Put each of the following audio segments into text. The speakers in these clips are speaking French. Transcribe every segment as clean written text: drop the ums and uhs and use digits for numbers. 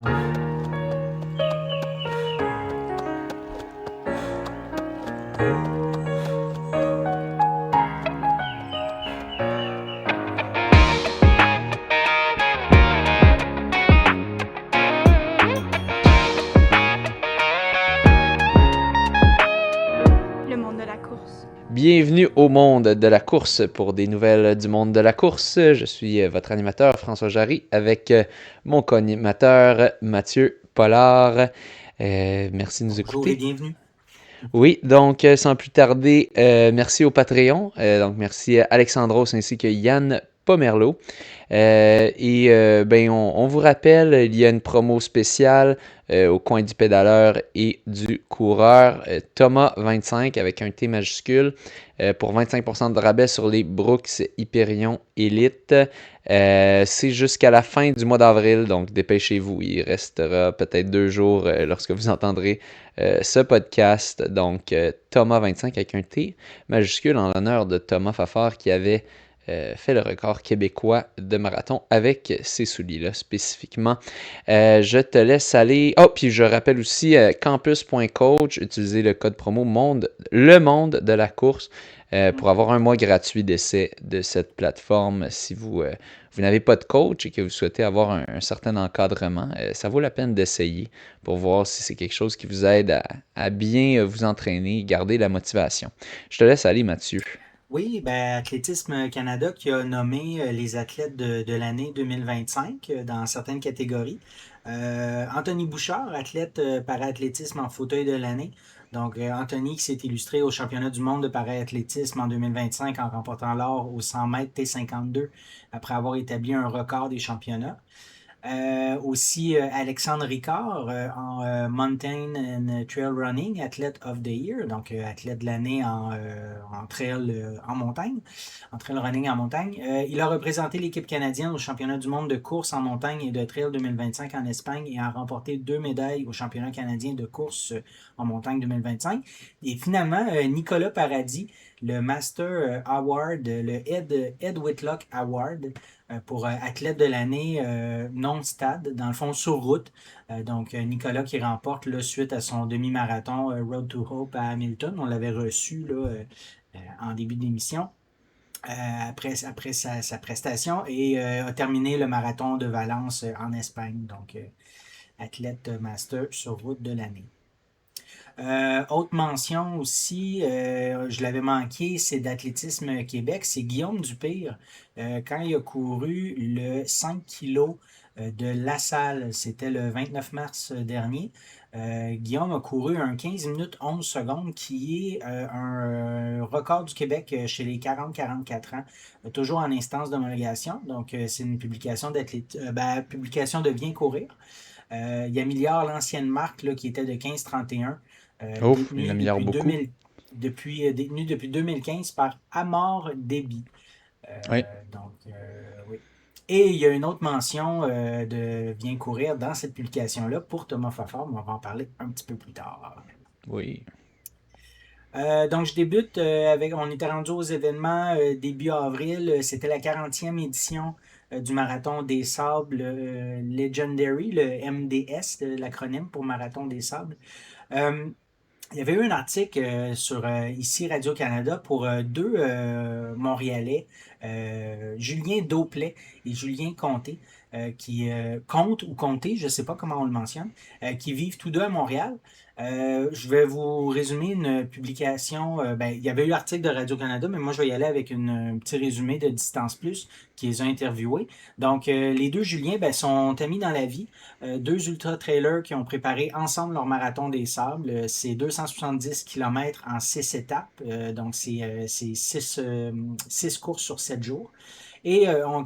Le monde de la course. Bienvenue au monde de la course pour des nouvelles du monde de la course. Je suis votre animateur François Jarry avec mon co-animateur Mathieu Pollard. Merci de nous Bonjour et écouter. bienvenue. Oui, donc sans plus tarder, merci au Patreon. Donc merci à Alexandros ainsi que Yann Pomerleau. On vous rappelle, il y a une promo spéciale au coin du pédaleur et du coureur. Thomas 25 avec un T majuscule pour 25% de rabais sur les Brooks Hyperion Elite. C'est jusqu'à la fin du mois d'avril, donc dépêchez-vous. Il restera peut-être 2 jours lorsque vous entendrez ce podcast. Donc Thomas 25 avec un T majuscule en l'honneur de Thomas Fafard qui avait fait le record québécois de marathon avec ces souliers-là spécifiquement. Je te laisse aller. Oh, puis je rappelle aussi campus.coach, utilisez le code promo le monde de la course pour avoir un mois gratuit d'essai de cette plateforme. Si vous n'avez pas de coach et que vous souhaitez avoir un certain encadrement, ça vaut la peine d'essayer pour voir si c'est quelque chose qui vous aide à bien vous entraîner, garder la motivation. Je te laisse aller, Mathieu. Oui, Athlétisme Canada qui a nommé les athlètes de l'année 2025 dans certaines catégories. Anthony Bouchard, athlète para-athlétisme en fauteuil de l'année. Donc, Anthony qui s'est illustré au championnat du monde de para-athlétisme en 2025 en remportant l'or au 100 mètres T52 après avoir établi un record des championnats. Aussi Alexandre Ricard en Mountain and Trail Running, Athlete of the Year, donc athlète de l'année en trail en montagne, en trail running en montagne. Il a représenté l'équipe canadienne au championnat du monde de course en montagne et de trail 2025 en Espagne et a remporté 2 médailles au championnat canadien de course en montagne 2025. Et finalement, Nicolas Paradis, le Master Award, le Ed Whitlock Award, pour athlète de l'année non-stade, dans le fond sur route. Donc Nicolas qui remporte là, suite à son demi-marathon Road to Hope à Hamilton. On l'avait reçu là, en début d'émission. Après sa prestation et a terminé le marathon de Valence en Espagne. Donc athlète master sur route de l'année. Autre mention aussi, je l'avais manqué, c'est d'Athlétisme Québec, c'est Guillaume Dupire. Quand il a couru le 5 kg de La Salle, c'était le 29 mars dernier, Guillaume a couru un 15 minutes 11 secondes qui est un record du Québec chez les 40-44 ans, toujours en instance d'homologation. Donc, c'est une publication publication de Bien courir. Il améliore l'ancienne marque là, qui était de 15-31. Il améliore beaucoup. Détenu depuis 2015 par Amor Déby. Oui. Donc, oui. Et il y a une autre mention de Viens courir dans cette publication-là pour Thomas Fafard, mais on va en parler un petit peu plus tard. Oui. Donc, je débute on était rendu aux événements début avril. C'était la 40e édition du Marathon des Sables Legendary, le MDS, l'acronyme pour Marathon des Sables. Il y avait eu un article sur ici Radio-Canada pour deux Montréalais, Julien Dauplet et Julien Comté, qui Comte ou Comté, je ne sais pas comment on le mentionne, qui vivent tous deux à Montréal. Je vais vous résumer une publication. Il y avait eu l'article de Radio-Canada, mais moi je vais y aller avec un petit résumé de Distance Plus qui les a interviewés. Donc, les deux Julien sont amis dans la vie. Deux ultra-trailers qui ont préparé ensemble leur marathon des sables. C'est 270 km en 6 étapes. Donc, c'est 6 courses sur 7 jours. Et ont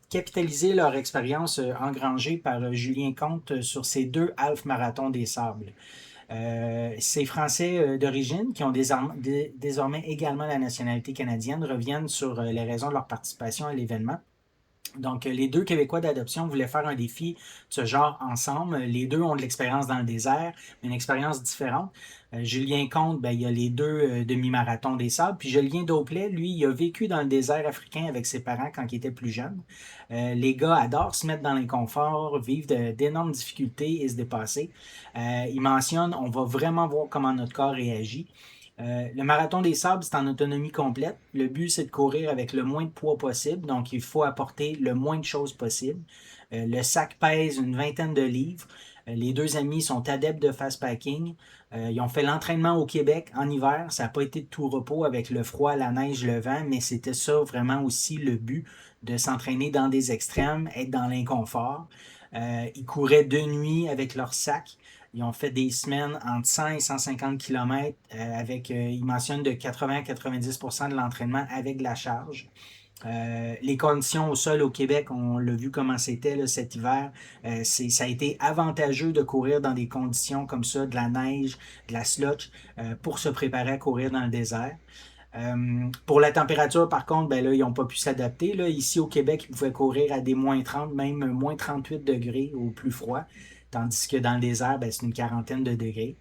capitalisé leur expérience engrangée par Julien Comte sur ces 2 half-marathons des sables. Ces Français d'origine, qui ont désormais également la nationalité canadienne, reviennent sur les raisons de leur participation à l'événement. Donc, les deux Québécois d'adoption voulaient faire un défi de ce genre ensemble. Les deux ont de l'expérience dans le désert, mais une expérience différente. Julien Comte, ben, il a les deux demi-marathons des sables. Puis Julien Dauplay, lui, il a vécu dans le désert africain avec ses parents quand il était plus jeune. Les gars adorent se mettre dans l'inconfort, vivre d'énormes difficultés et se dépasser. Il mentionne, on va vraiment voir comment notre corps réagit. Le marathon des sables, c'est en autonomie complète. Le but, c'est de courir avec le moins de poids possible. Donc, il faut apporter le moins de choses possible. Le sac pèse une vingtaine de livres. Les deux amis sont adeptes de fast packing. Ils ont fait l'entraînement au Québec en hiver. Ça n'a pas été de tout repos avec le froid, la neige, le vent, mais c'était ça vraiment aussi le but de s'entraîner dans des extrêmes, être dans l'inconfort. Ils couraient de nuit avec leur sac. Ils ont fait des semaines entre 100 et 150 km avec, ils mentionnent de 80 à 90% de l'entraînement avec de la charge. Les conditions au sol au Québec, on l'a vu comment c'était là, cet hiver. Ça a été avantageux de courir dans des conditions comme ça, de la neige, de la slush, pour se préparer à courir dans le désert. Pour la température, par contre, ben là, ils n'ont pas pu s'adapter. Là. Ici au Québec, ils pouvaient courir à des moins 30, même moins 38 degrés au plus froid. Tandis que dans le désert, ben, c'est une quarantaine de degrés.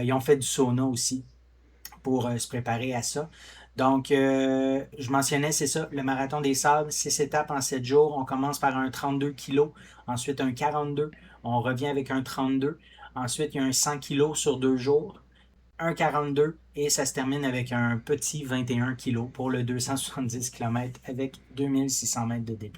Ils ont fait du sauna aussi pour se préparer à ça. Donc, je mentionnais, c'est ça, le marathon des sables, 6 étapes en 7 jours. On commence par un 32 kg, ensuite un 42, on revient avec un 32. Ensuite, il y a un 100 kg sur 2 jours, un 42 et ça se termine avec un petit 21 kg pour le 270 km avec 2600 mètres de D+.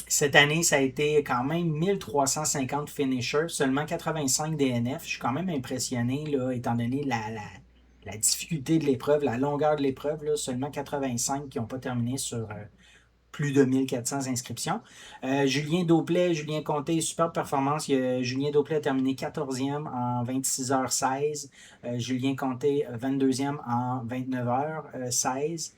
Cette année, ça a été quand même 1350 finishers, seulement 85 DNF. Je suis quand même impressionné, là, étant donné la difficulté de l'épreuve, la longueur de l'épreuve, là, seulement 85 qui n'ont pas terminé sur plus de 1400 inscriptions. Julien Dauplay, Julien Comté, superbe performance. Julien Dauplay a terminé 14e en 26h16. Julien Comté, 22e en 29h16.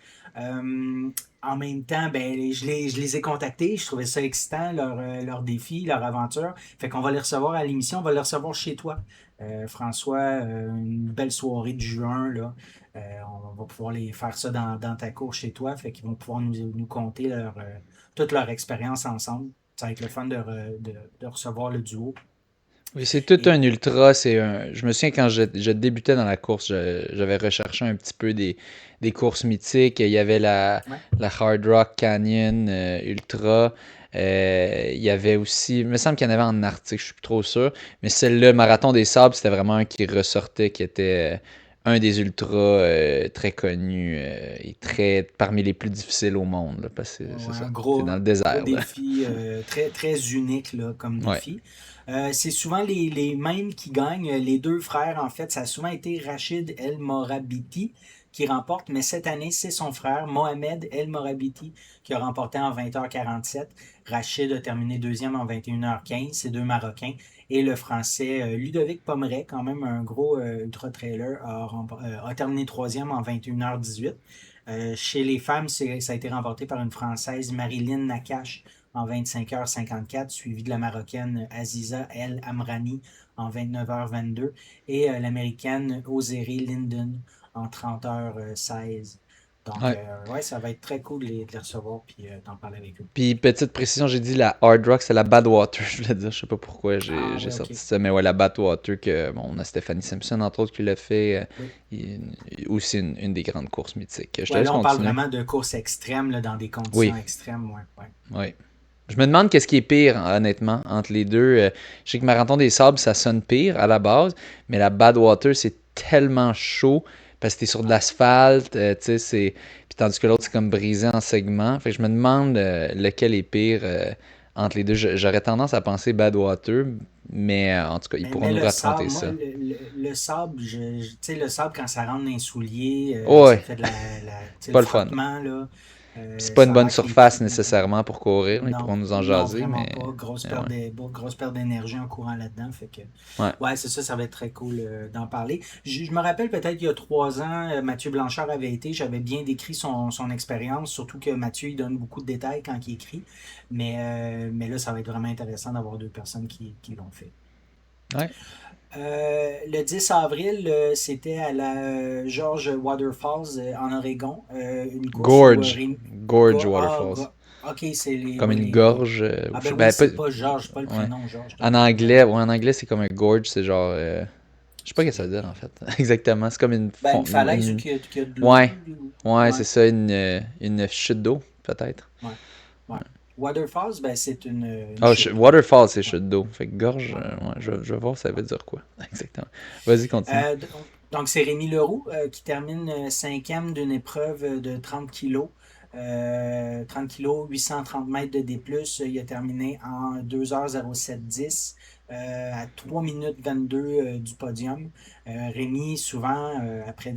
En même temps, ben, je les ai contactés. Je trouvais ça excitant, leur défi, leur aventure. Fait qu'on va les recevoir à l'émission. On va les recevoir chez toi, François. Une belle soirée de juin, là. On va pouvoir les faire ça dans ta cour chez toi. Fait qu'ils vont pouvoir nous conter toute leur expérience ensemble. Ça va être le fun de recevoir le duo. Oui, c'est tout Et un ultra. Je me souviens quand je débutais dans la course, j'avais recherché un petit peu des courses mythiques. Il y avait ouais. la Hard Rock Canyon Ultra. Il y avait aussi, il me semble qu'il y en avait en Arctique, je suis plus trop sûr. Mais celle-là, Marathon des Sables, c'était vraiment un qui ressortait, qui était un des ultras très connus et très parmi les plus difficiles au monde, là, parce que c'est Ouais, ça, un c'est dans le gros désert, là. défi, très, très unique là, comme Ouais. défi. C'est souvent les mêmes qui gagnent. Les deux frères, en fait, ça a souvent été Rachid El Morabiti qui remporte, mais cette année, c'est son frère, Mohamed El Morabiti, qui a remporté en 20h47. Rachid a terminé deuxième en 21h15, c'est deux Marocains. Et le Français Ludovic Pommeret, quand même un gros ultra-trailer, a terminé troisième en 21h18. Chez les femmes, ça a été remporté par une Française, Marilyn Nakache, en 25h54, suivie de la Marocaine Aziza El Amrani en 29h22 et l'Américaine Ozeri Linden en 30h16. Donc, Ouais. ouais, ça va être très cool de les recevoir et d'en parler avec eux. Puis, petite précision, j'ai dit la Hard Rock, c'est la Badwater, je voulais dire. Je sais pas pourquoi Ah, j'ai ouais, sorti ok. ça, mais ouais, la Badwater, que, bon, on a Stephanie Simpson, entre autres, qui l'a fait. Oui. Aussi une des grandes courses mythiques. Je te Ouais, laisse là, on parle continuer. vraiment de courses extrêmes, là, dans des conditions Oui, extrêmes. Ouais, ouais. oui. Je me demande qu'est-ce qui est pire, honnêtement, entre les deux. Je sais que Marathon des Sables, ça sonne pire à la base, mais la Badwater, c'est tellement chaud parce que t'es sur de Ouais. l'asphalte, tu sais, Puis tandis que l'autre, c'est comme brisé en segments. Fait que je me demande lequel est pire entre les deux. J'aurais tendance à penser Badwater, mais en tout cas, ils pourront Mais nous le sable, raconter moi, ça. le sable, tu sais, le sable, quand ça rentre dans les souliers, Oh, ça ouais, fait tu sais, c'est le pas le fun. frottement, là, Puis c'est pas une ça a bonne l'air que les pieds. surface nécessairement pour courir. Ils Non, pourront nous en non, jaser, vraiment mais pas. Grosse ouais. grosse perte d'énergie en courant là-dedans. Fait que, Ouais. ouais, c'est ça, ça va être très cool d'en parler. Je me rappelle peut-être il y a 3 ans, Mathieu Blanchard avait été, j'avais bien décrit son expérience, surtout que Mathieu, il donne beaucoup de détails quand il écrit. Mais là, ça va être vraiment intéressant d'avoir deux personnes qui l'ont fait. Ouais. Le 10 avril, c'était à la George Waterfalls en Oregon, une course où Gorge. Gorge Go- ah, Waterfalls. Ok, c'est les, Comme oui, une les gorges. gorge. Ah ben oui, Ben, c'est pas Georges, pas le ouais. prénom Georges, t'as En raison. anglais, ouais, en anglais, c'est comme un gorge, c'est genre. Je sais pas ce que ça C'est veut dire en fait. Exactement. C'est comme une ben, fond. une falaise où qu'il y a de l'eau. Ouais. Ouais, Ouais, c'est ça, une chute d'eau, peut-être. ouais, ouais. Waterfalls, ben, c'est une Ah, chute, oui. waterfall, c'est Ouais, chute d'eau. Fait que gorge, ouais, ouais, ouais, je vais voir ça ouais. veut dire quoi. Exactement. Vas-y, continue. Donc, c'est Rémi Leroux qui termine cinquième d'une épreuve de 30 kilos. 30 kilos, 830 mètres de D+. Il a terminé en 2h07,10 à 3 minutes 22 du podium. Rémi, souvent, après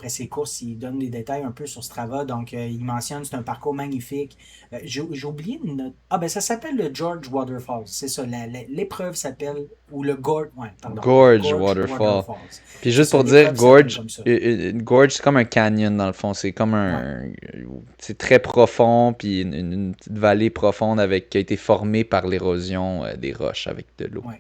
ses courses, il donne des détails un peu sur Strava. Donc, il mentionne c'est un parcours magnifique. J'ai oublié une note. Ah, ben ça s'appelle le George Waterfalls. C'est ça. L'épreuve s'appelle, ou le Gorge, ouais, pardon, le Gorge Gorge Waterfall. Waterfalls. Puis C'est juste ça, pour dire, l'épreuve s'appelle gorge, comme ça. une gorge, c'est comme un canyon dans le fond. C'est comme Ouais, un. C'est très profond, puis une petite vallée profonde qui a été formée par l'érosion des roches avec de l'eau. ouais.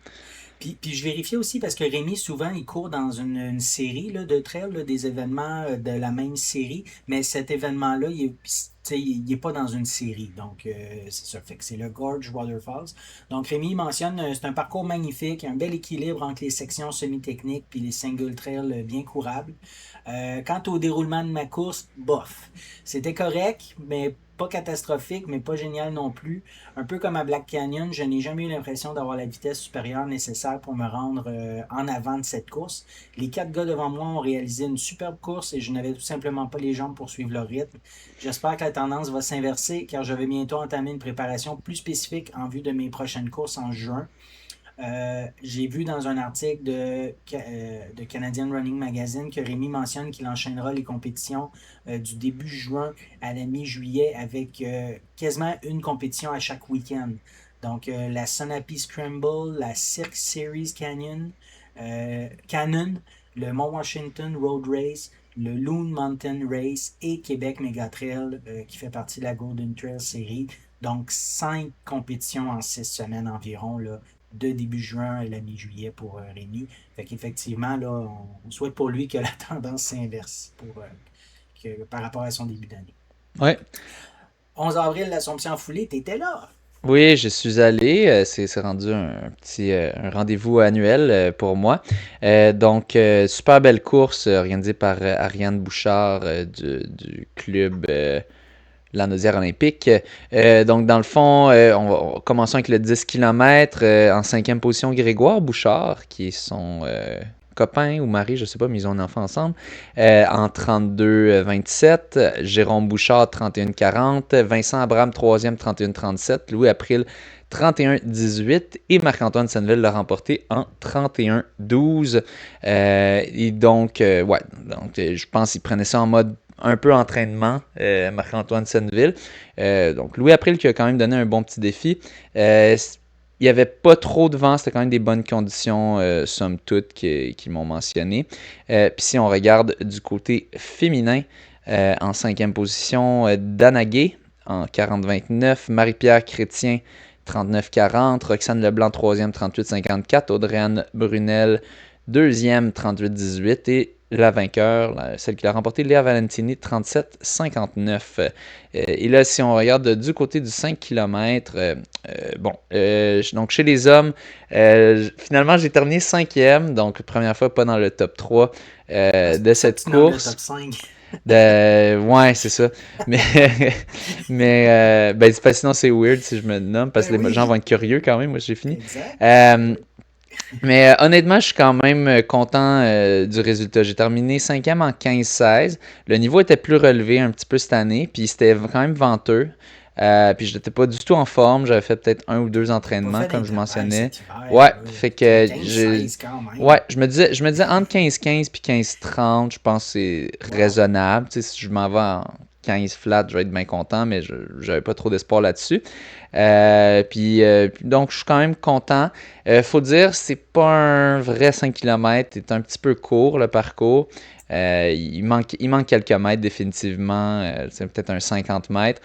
Puis je vérifiais aussi parce que Rémi, souvent, il court dans une série là, de trails, là, des événements de la même série, mais cet événement-là, il est pas dans une série. Donc, c'est ça. Fait que c'est le Gorge Waterfalls. Donc, Rémi mentionne, c'est un parcours magnifique, un bel équilibre entre les sections semi-techniques puis les single trails bien courables. Quant au déroulement de ma course, bof. C'était correct, mais pas catastrophique, mais pas génial non plus. Un peu comme à Black Canyon, je n'ai jamais eu l'impression d'avoir la vitesse supérieure nécessaire pour me rendre en avant de cette course. Les 4 gars devant moi ont réalisé une superbe course et je n'avais tout simplement pas les jambes pour suivre leur rythme. J'espère que la tendance va s'inverser car je vais bientôt entamer une préparation plus spécifique en vue de mes prochaines courses en juin. J'ai vu dans un article de Canadian Running Magazine que Rémi mentionne qu'il enchaînera les compétitions du début juin à la mi-juillet avec quasiment une compétition à chaque week-end. Donc, la Sunapee Scramble, la Cirque Series Cannon, le Mont Washington Road Race, le Loon Mountain Race et Québec Mega Trail qui fait partie de la Golden Trail Series. Donc, 5 compétitions en 6 semaines environ, là, de début juin à la mi-juillet pour Rémi. Fait qu'effectivement, là, on souhaite pour lui que la tendance s'inverse par rapport à son début d'année. Ouais. 11 avril, l'Assomption Foulée, t'étais là. Oui, je suis allé. C'est rendu un petit un rendez-vous annuel pour moi. Donc, super belle course organisée par Ariane Bouchard du club Lanaudière Olympique. Donc, dans le fond, on va commencer avec le 10 km. En cinquième position, Grégoire Bouchard, qui est son copain ou mari, je sais pas, mais ils ont un enfant ensemble. En 32-27. Jérôme Bouchard, 31-40. Vincent Abraham, troisième, 31-37. Louis April, 31-18. Et Marc-Antoine Senneville l'a remporté en 31-12. Et donc, ouais, donc je pense qu'il prenait ça en mode un peu entraînement, Marc-Antoine Senneville. Donc, Louis April qui a quand même donné un bon petit défi. Il n'y avait pas trop de vent, c'était quand même des bonnes conditions, somme toute, qui m'ont mentionné. Puis si on regarde du côté féminin, en cinquième position, Dana Gay en 40-29, Marie-Pierre Chrétien 39-40, Roxane Leblanc troisième 38-54, Audrey-Anne Brunel deuxième 38-18 et la vainqueur, celle qui l'a remporté, Léa Valentini 37-59. Et là, si on regarde du côté du 5 km, donc chez les hommes, finalement j'ai terminé 5e, donc première fois pas dans le top 3 de cette course. Dans le top 5. Ouais, c'est ça. Mais, ben, sinon c'est weird si je me nomme parce que les gens vont être curieux quand même. Moi, j'ai fini. Mais honnêtement, je suis quand même content du résultat. J'ai terminé 5e en 15-16. Le niveau était plus relevé un petit peu cette année, puis c'était quand même venteux. Puis je n'étais pas du tout en forme. J'avais fait peut-être 1 ou 2 entraînements, comme je mentionnais. Ouais, fait que je me disais entre 15-15 puis 15-30, je pense que c'est raisonnable. Tu sais, si je m'en vais en 15 flat, je vais être bien content, mais je n'avais pas trop d'espoir là-dessus. Donc, je suis quand même content. Faut dire, c'est pas un vrai 5 km. C'est un petit peu court, le parcours. Il manque quelques mètres définitivement. C'est peut-être un 50 mètres.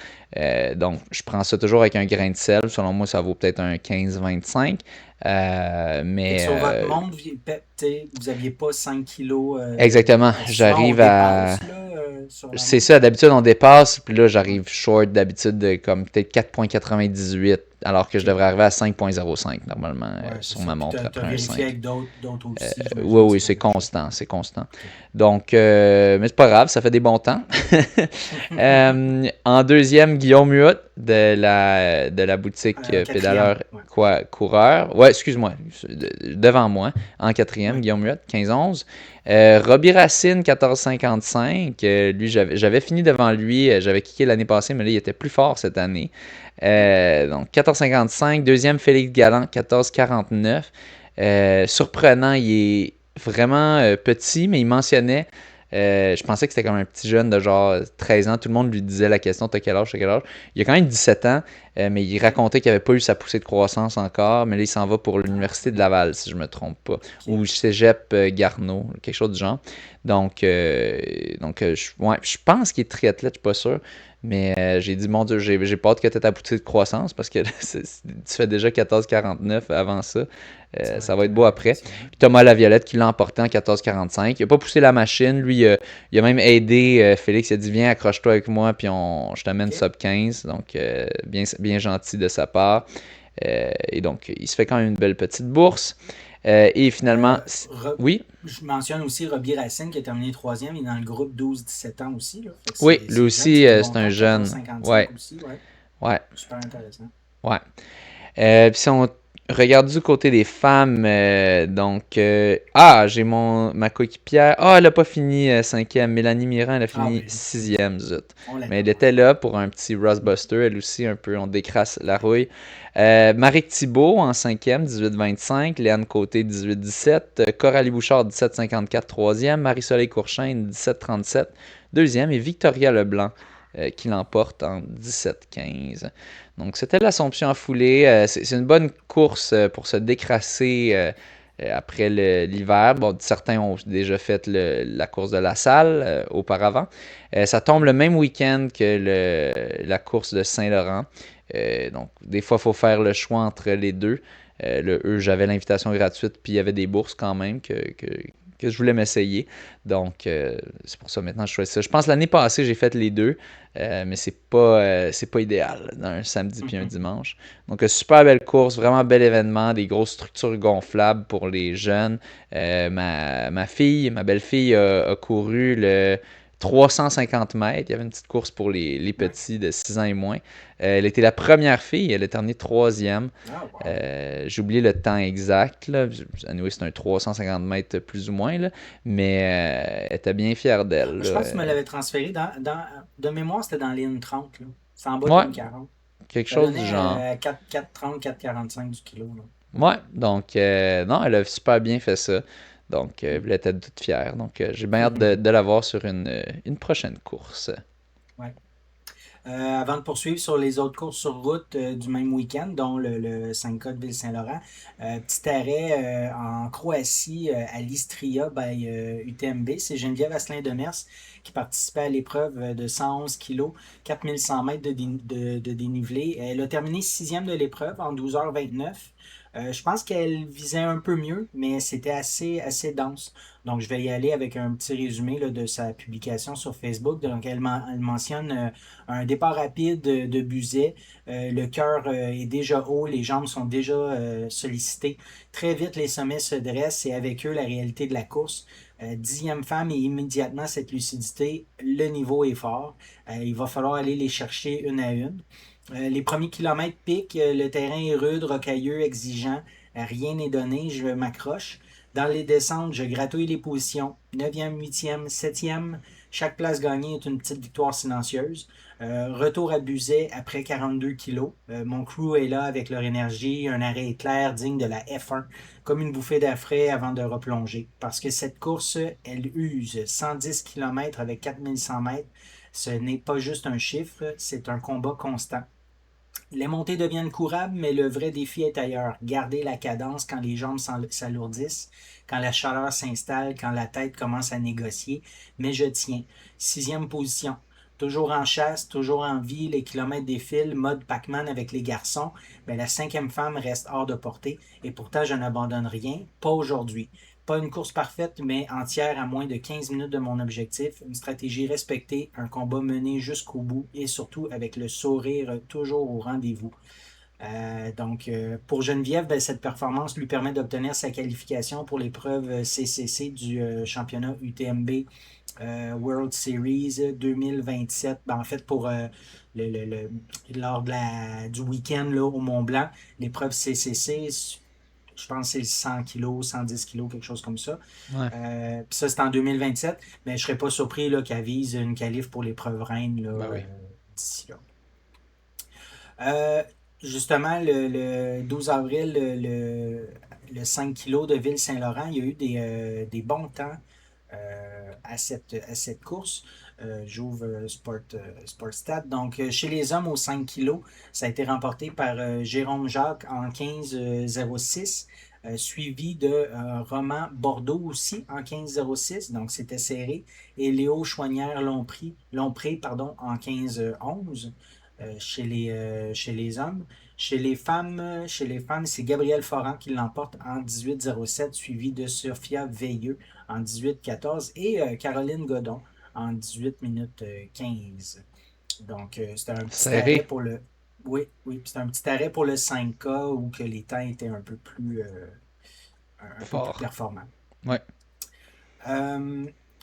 Donc, je prends ça toujours avec un grain de sel. Selon moi, ça vaut peut-être un 15-25. Et sur votre montre, vous n'aviez pas 5 kilos. Exactement. J'arrive à... sur la C'est montre? ça, d'habitude on dépasse, puis là j'arrive short d'habitude de comme peut-être 4,98, alors que je OK. devrais arriver à 5,05 normalement Ouais, c'est sur ça. ma Puis montre tu as après un vérifié 5. avec d'autres aussi, Oui, j'imagine, oui, c'est la c'est même chose. constant, c'est constant. OK. Donc, mais c'est pas grave, ça fait des bons temps. En deuxième, Guillaume Huot de la boutique Quatrième, Pédaleur ouais. Coureur. Ouais, excuse-moi, devant moi. En quatrième, Oui. Guillaume Huot, 15-11. Robbie Racine, 14,55. Lui, j'avais fini devant lui. J'avais kické l'année passée, mais là, il était plus fort cette année. Donc, 14,55. Deuxième, Félix Galland, 14,49. Surprenant, il est vraiment petit, mais il mentionnait, je pensais que c'était comme un petit jeune de genre 13 ans. Tout le monde lui disait la question, t'as quel âge, t'as quel âge. Il a quand même 17 ans, mais il OK. racontait qu'il n'avait pas eu sa poussée de croissance encore. Mais là, il s'en va pour Ah, l'Université de ouais. Laval, si je me trompe pas. OK. Ou Cégep Garneau, quelque chose du genre. Donc, ouais, je pense qu'il est triathlète, je suis pas sûr. Mais j'ai dit, mon Dieu, j'ai pas hâte que tu aies ta poussée de croissance parce que tu fais déjà 14,49 avant ça. Ça va être beau après. Excellent. Puis Thomas Laviolette qui l'a emporté en 14,45. Il n'a pas poussé la machine. Lui, il a même aidé Félix. Il a dit viens, accroche-toi avec moi, puis je t'amène OK. sub 15. Donc, bien gentil de sa part. Et donc, il se fait quand même une belle petite bourse. Et finalement, Euh, Re- oui, je mentionne aussi Robbie Racine qui a terminé troisième. Il est dans le groupe 12-17 ans aussi. Là. Fait que oui, lui c'est jeune, ça aussi, fait c'est un longtemps. jeune. 14,55 Ouais, aussi. Ouais. ouais, Super intéressant. ouais. Puis si on regarde du côté des femmes, j'ai ma coéquipière. Ah, elle a pas fini cinquième. Mélanie Mirand, elle a Ah fini ben, sixième, zut. on la Mais elle nomme. était là pour un petit Rust Buster, elle aussi, un peu, on décrasse la rouille. Marie Thibault en cinquième, 18-25. Léane Côté, 18-17. Coralie Bouchard, 17-54, troisième. Marie-Soleil Courchaine, 17-37, deuxième. Et Victoria Leblanc, qui l'emporte en 17-15. Donc, c'était l'Assomption en foulée. C'est une bonne course pour se décrasser après l'hiver. Bon, certains ont déjà fait la course de la salle auparavant. Ça tombe le même week-end que la course de Saint-Laurent. Donc, des fois, il faut faire le choix entre les deux. J'avais l'invitation gratuite, puis il y avait des bourses quand même que je voulais m'essayer. Donc, c'est pour ça maintenant je choisis ça. Je pense que l'année passée, j'ai fait les deux. Mais c'est pas idéal un samedi puis un dimanche. Donc, super belle course, vraiment bel événement, des grosses structures gonflables pour les jeunes. Ma belle-fille a couru le 350 mètres. Il y avait une petite course pour les Ouais. petits de 6 ans et moins. Elle était la première fille, elle est terminée troisième. Ah, wow. J'ai oublié le temps exact. Là. Anyway, c'est un 350 mètres plus ou moins, là. Mais elle était bien fière d'elle. Je Là. pense que tu me l'avais transféré de mémoire, c'était dans l'IN 30. Là. C'est en bas de Ouais, l'IN 40. quelque Ça chose du genre. donnait 4,30, 4,45 du kilo. Là. Ouais. Ouais, donc, non, elle a super bien fait ça. Donc, elle était toute fière. Donc, j'ai bien hâte de la voir sur une prochaine course. Ouais. Avant de poursuivre sur les autres courses sur route du même week-end, dont le 5K de Ville-Saint-Laurent, petit arrêt en Croatie à l'Istria by UTMB. C'est Geneviève Asselin-Demers qui participait à l'épreuve de 111 kg, 4100 mètres de dénivelé. Elle a terminé sixième de l'épreuve en 12h29. Je pense qu'elle visait un peu mieux, mais c'était assez dense. Donc, je vais y aller avec un petit résumé là, de sa publication sur Facebook. Donc, elle mentionne un départ rapide de Buzet. Le cœur est déjà haut, les jambes sont déjà sollicitées. Très vite, les sommets se dressent et avec eux, la réalité de la course. 10e femme et immédiatement cette lucidité, le niveau est fort. Il va falloir aller les chercher une à une. Les premiers kilomètres piquent, le terrain est rude, rocailleux, exigeant. Rien n'est donné, je m'accroche. Dans les descentes, je gratouille les positions. 9e, 8e, 7e. Chaque place gagnée est une petite victoire silencieuse. Retour à Buzet après 42 kilos. Mon crew est là avec leur énergie, un arrêt éclair digne de la F1, comme une bouffée d'air frais avant de replonger. Parce que cette course, elle use 110 km avec 4100 mètres. Ce n'est pas juste un chiffre, c'est un combat constant. Les montées deviennent courables, mais le vrai défi est ailleurs. Garder la cadence quand les jambes s'alourdissent, quand la chaleur s'installe, quand la tête commence à négocier. Mais je tiens. Sixième position. toujours en chasse, toujours en vie, les kilomètres défilent, mode Pac-Man avec les garçons, mais la cinquième femme reste hors de portée. Et pourtant, je n'abandonne rien, pas aujourd'hui. Pas une course parfaite, mais entière à moins de 15 minutes de mon objectif. Une stratégie respectée, un combat mené jusqu'au bout et surtout avec le sourire toujours au rendez-vous. Pour Geneviève, ben, cette performance lui permet d'obtenir sa qualification pour l'épreuve CCC du championnat UTMB World Series 2027. Ben, en fait, pour lors du week-end là, au Mont-Blanc, l'épreuve CCC, je pense que c'est 100 kilos, 110 kilos, quelque chose comme ça. Ouais. Puis ça, c'est en 2027, mais je ne serais pas surpris là, qu'elle vise une qualif pour l'épreuve reine là, Ben oui. d'ici là. Euh, Justement, le 12 avril, le 5 kilos de Ville-Saint-Laurent, il y a eu des bons temps à cette course. J'ouvre Sportstat. Donc, chez les hommes, aux 5 kilos, ça a été remporté par Jérôme Jacques en 15,06, suivi de Roman Bordeaux aussi en 15,06. Donc, c'était serré. Et Léo Chouanière-Lompré, en 15,11 chez les hommes. Chez les femmes, c'est Gabrielle Foran qui l'emporte en 18,07, suivi de Sophia Veilleux en 18,14 et Caroline Godon en 18 minutes 15. Donc, c'était un petit arrêt Serré. pour le. Oui, oui, c'était un petit arrêt pour le 5K où que les temps étaient un peu plus Fort. performants. Ouais.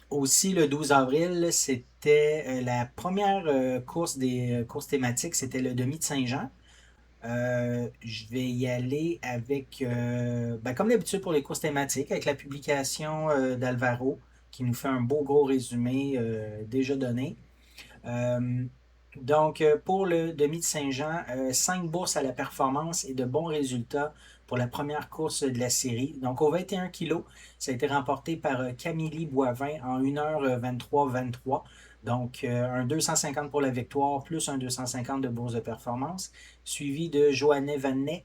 Aussi, le 12 avril, c'était la première course des courses thématiques, c'était le demi de Saint-Jean. Je vais y aller avec, comme d'habitude pour les courses thématiques, avec la publication d'Alvaro, qui nous fait un beau gros résumé déjà donné. Euh, pour le demi de Saint-Jean, 5 bourses à la performance et de bons résultats pour la première course de la série. Donc, au 21 kg, ça a été remporté par Camille Boivin en 1h23-23. Donc, un 250 pour la victoire, plus un 250 de bourse de performance, suivi de Joanny Vanet,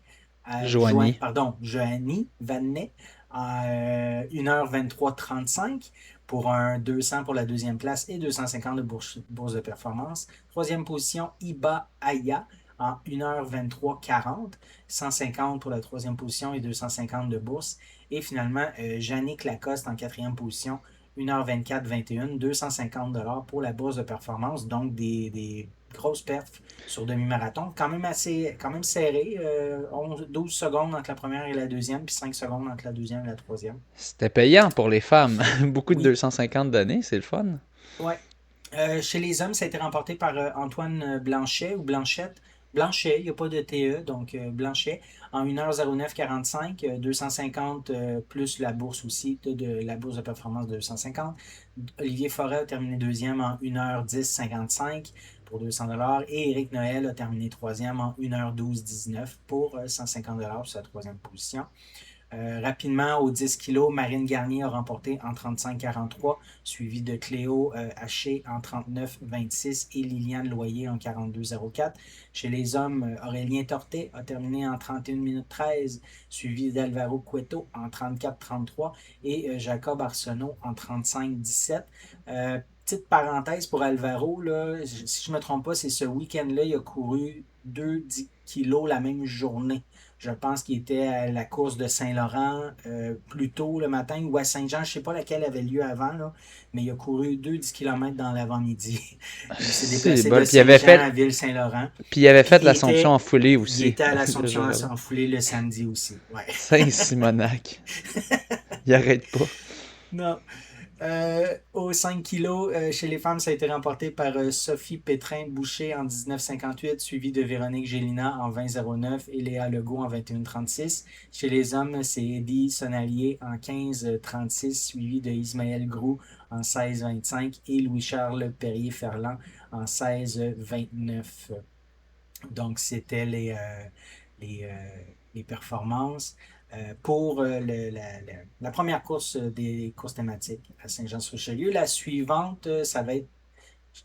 Joanie. Joanny Vanet en 1h23-35 pour un 200 pour la deuxième place et 250 de bourse de performance. Troisième position, Iba Aya en 1h23-40, 150 pour la troisième position et 250 de bourse. Et finalement, Jannick Lacoste en quatrième position, 1h24-21, 250 pour la bourse de performance. Donc, des grosses perfs sur demi-marathon. Quand même serré. 12 secondes entre la première et la deuxième, puis 5 secondes entre la deuxième et la troisième. C'était payant pour les femmes. Beaucoup de Oui. 250 données, c'est le fun. Ouais. Chez les hommes, ça a été remporté par Antoine Blanchet ou Blanchette. Blanchet, il n'y a pas de TE, donc Blanchet, en 1h09-45, 250 plus la bourse aussi, la bourse de performance de 250. Olivier Forêt a terminé deuxième en 1h10-55 pour 200 et Éric Noël a terminé troisième en 1h12-19 pour 150 pour sa troisième position. Rapidement, au 10 kg, Marine Garnier a remporté en 35-43, suivi de Cléo Haché en 39-26 et Liliane Loyer en 42-04. Chez les hommes, Aurélien Tortet a terminé en 31 minutes 13, suivi d'Alvaro Cueto en 34-33 et Jacob Arsenault en 35-17. Petite parenthèse pour Alvaro, là, si je ne me trompe pas, c'est ce week-end-là, il a couru 2-10 kilos la même journée. Je pense qu'il était à la course de Saint-Laurent plus tôt le matin ou à Saint-Jean, je ne sais pas laquelle avait lieu avant, là, mais il a couru 2-10 km dans l'avant-midi. Il s'est déplacé de Saint-Jean à Ville-Saint-Laurent. Puis il avait fait l'Assomption en foulée aussi. Il était à l'Assomption en foulée le samedi aussi. Ouais. Saint-Simonac. Il arrête pas. Non. Au 5 kg, chez les femmes, ça a été remporté par Sophie Pétrin-Boucher en 19,58, suivi de Véronique Gélina en 20,09 et Léa Legault en 21,36. Chez les hommes, c'est Eddie Sonalier en 15,36, suivi de Ismaël Groux en 16,25 et Louis-Charles Perrier-Ferland en 16,29. Donc, c'était les performances. Pour la première course des courses thématiques à Saint-Jean-sur-Richelieu. La suivante, ça va être,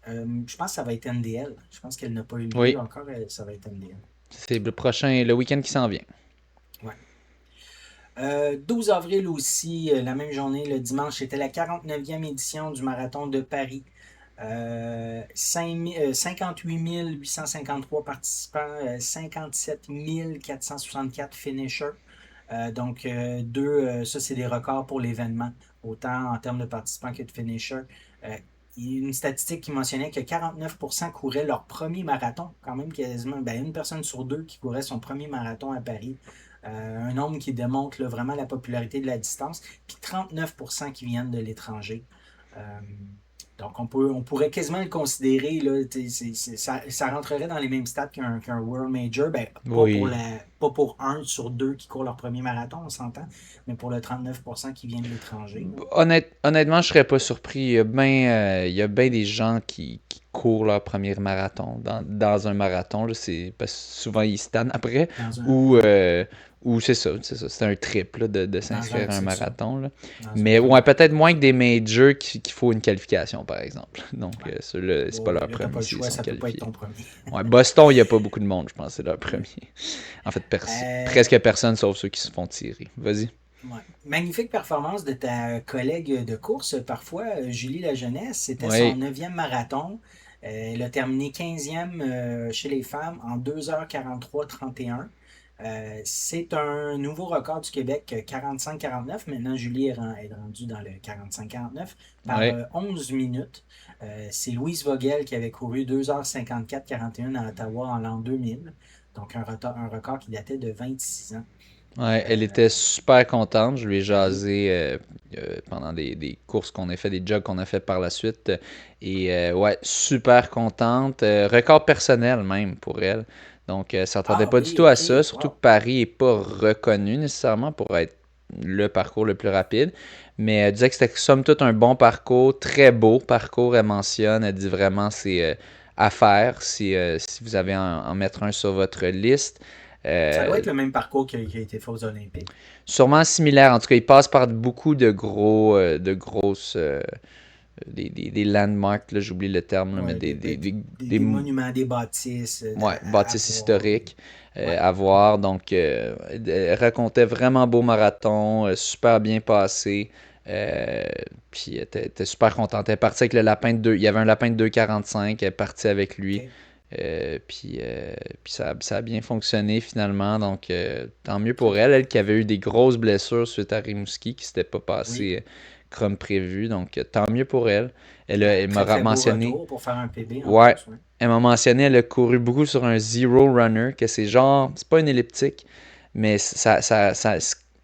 je pense que ça va être NDL. Je pense qu'elle n'a pas eu lieu encore, ça va être NDL. C'est le week-end qui s'en vient. Ouais. 12 avril aussi, la même journée, le dimanche, c'était la 49e édition du Marathon de Paris. 58 853 participants, 57 464 finishers. Ça, c'est des records pour l'événement, autant en termes de participants que de finishers. Euh, il y a une statistique qui mentionnait que 49% couraient leur premier marathon, quand même quasiment une personne sur deux qui courait son premier marathon à Paris. Un nombre qui démontre là, vraiment la popularité de la distance, puis 39% qui viennent de l'étranger. Euh, donc, on pourrait quasiment le considérer, là, ça rentrerait dans les mêmes stats qu'un World Major. Ben, Oui. pas pour un sur deux qui court leur premier marathon, on s'entend, mais pour le 39% qui vient de l'étranger. Là. Honnêtement, je serais pas surpris. Il y a bien des gens qui courent leur premier marathon dans un marathon. Là, parce que souvent ils se tannent après. Dans un, Ou, ouais, euh, ou c'est ça, c'est un trip là, de s'inscrire à un c'est ça, marathon. Là. dans un Mais grand ouais, peut-être marathon. moins que des majors qu'il faut une qualification, par exemple. Donc, Ouais. ceux-là, c'est pas Bon, leur là, t'as pas premier le s'ils choix, sont ça peut pas être qualifiés. ton premier. Ouais, Boston, il n'y a pas beaucoup de monde, je pense, c'est leur premier. En fait, Euh, presque personne sauf ceux qui se font tirer. Vas-y. ouais. Magnifique performance de ta collègue de course, parfois, Julie Lajeunesse. C'était son Oui. neuvième marathon. Elle a terminé 15e chez les femmes en 2h43-31. C'est un nouveau record du Québec, 45-49. Maintenant, Julie est rendue dans le 45-49 par Ouais. 11 minutes. C'est Louise Vogel qui avait couru 2h54-41 à Ottawa en l'an 2000. Donc, un record qui datait de 26 ans. Ouais, elle Euh, était super contente. Je lui ai ben oui. jasé pendant des courses qu'on a fait, des jogs qu'on a fait par la suite. Et ouais, super contente. Record personnel même pour elle. Donc, elle s'attendait Ah pas du oui, tout à ok. ça. Surtout que Wow. Paris est pas reconnu nécessairement pour être le parcours le plus rapide. Mais elle disait que c'était somme toute un bon parcours, très beau parcours. Elle mentionne, elle dit vraiment c'est à faire si vous avez en mettre un sur votre liste. Ça doit Euh, être le même parcours qui a été fait aux Olympiques. Sûrement similaire. En tout cas, il passe par beaucoup de grosses, des landmarks, là, j'oublie le terme, là, mais Ouais, des des monuments, des bâtisses ouais, à bâtisses voir. historiques Ouais, à ouais. voir. Donc, elle racontait vraiment beau marathon, super bien passé. Euh, Puis elle était super contente. Elle est partie avec le lapin de 2. Il y avait un lapin de 2,45. Elle est partie avec lui. OK. Puis ça a bien fonctionné finalement. Donc, tant mieux C'est pour le elle. fun. Elle qui avait eu des grosses blessures suite à Rimouski, qui ne s'était pas Oui. passé comme prévu. Donc, tant mieux pour elle. Elle Très, m'a très beau mentionné. retour pour faire un PB en Ouais, plus. Ouais. elle m'a mentionné, elle a couru beaucoup sur un Zero Runner, que c'est genre, c'est pas une elliptique, mais c'est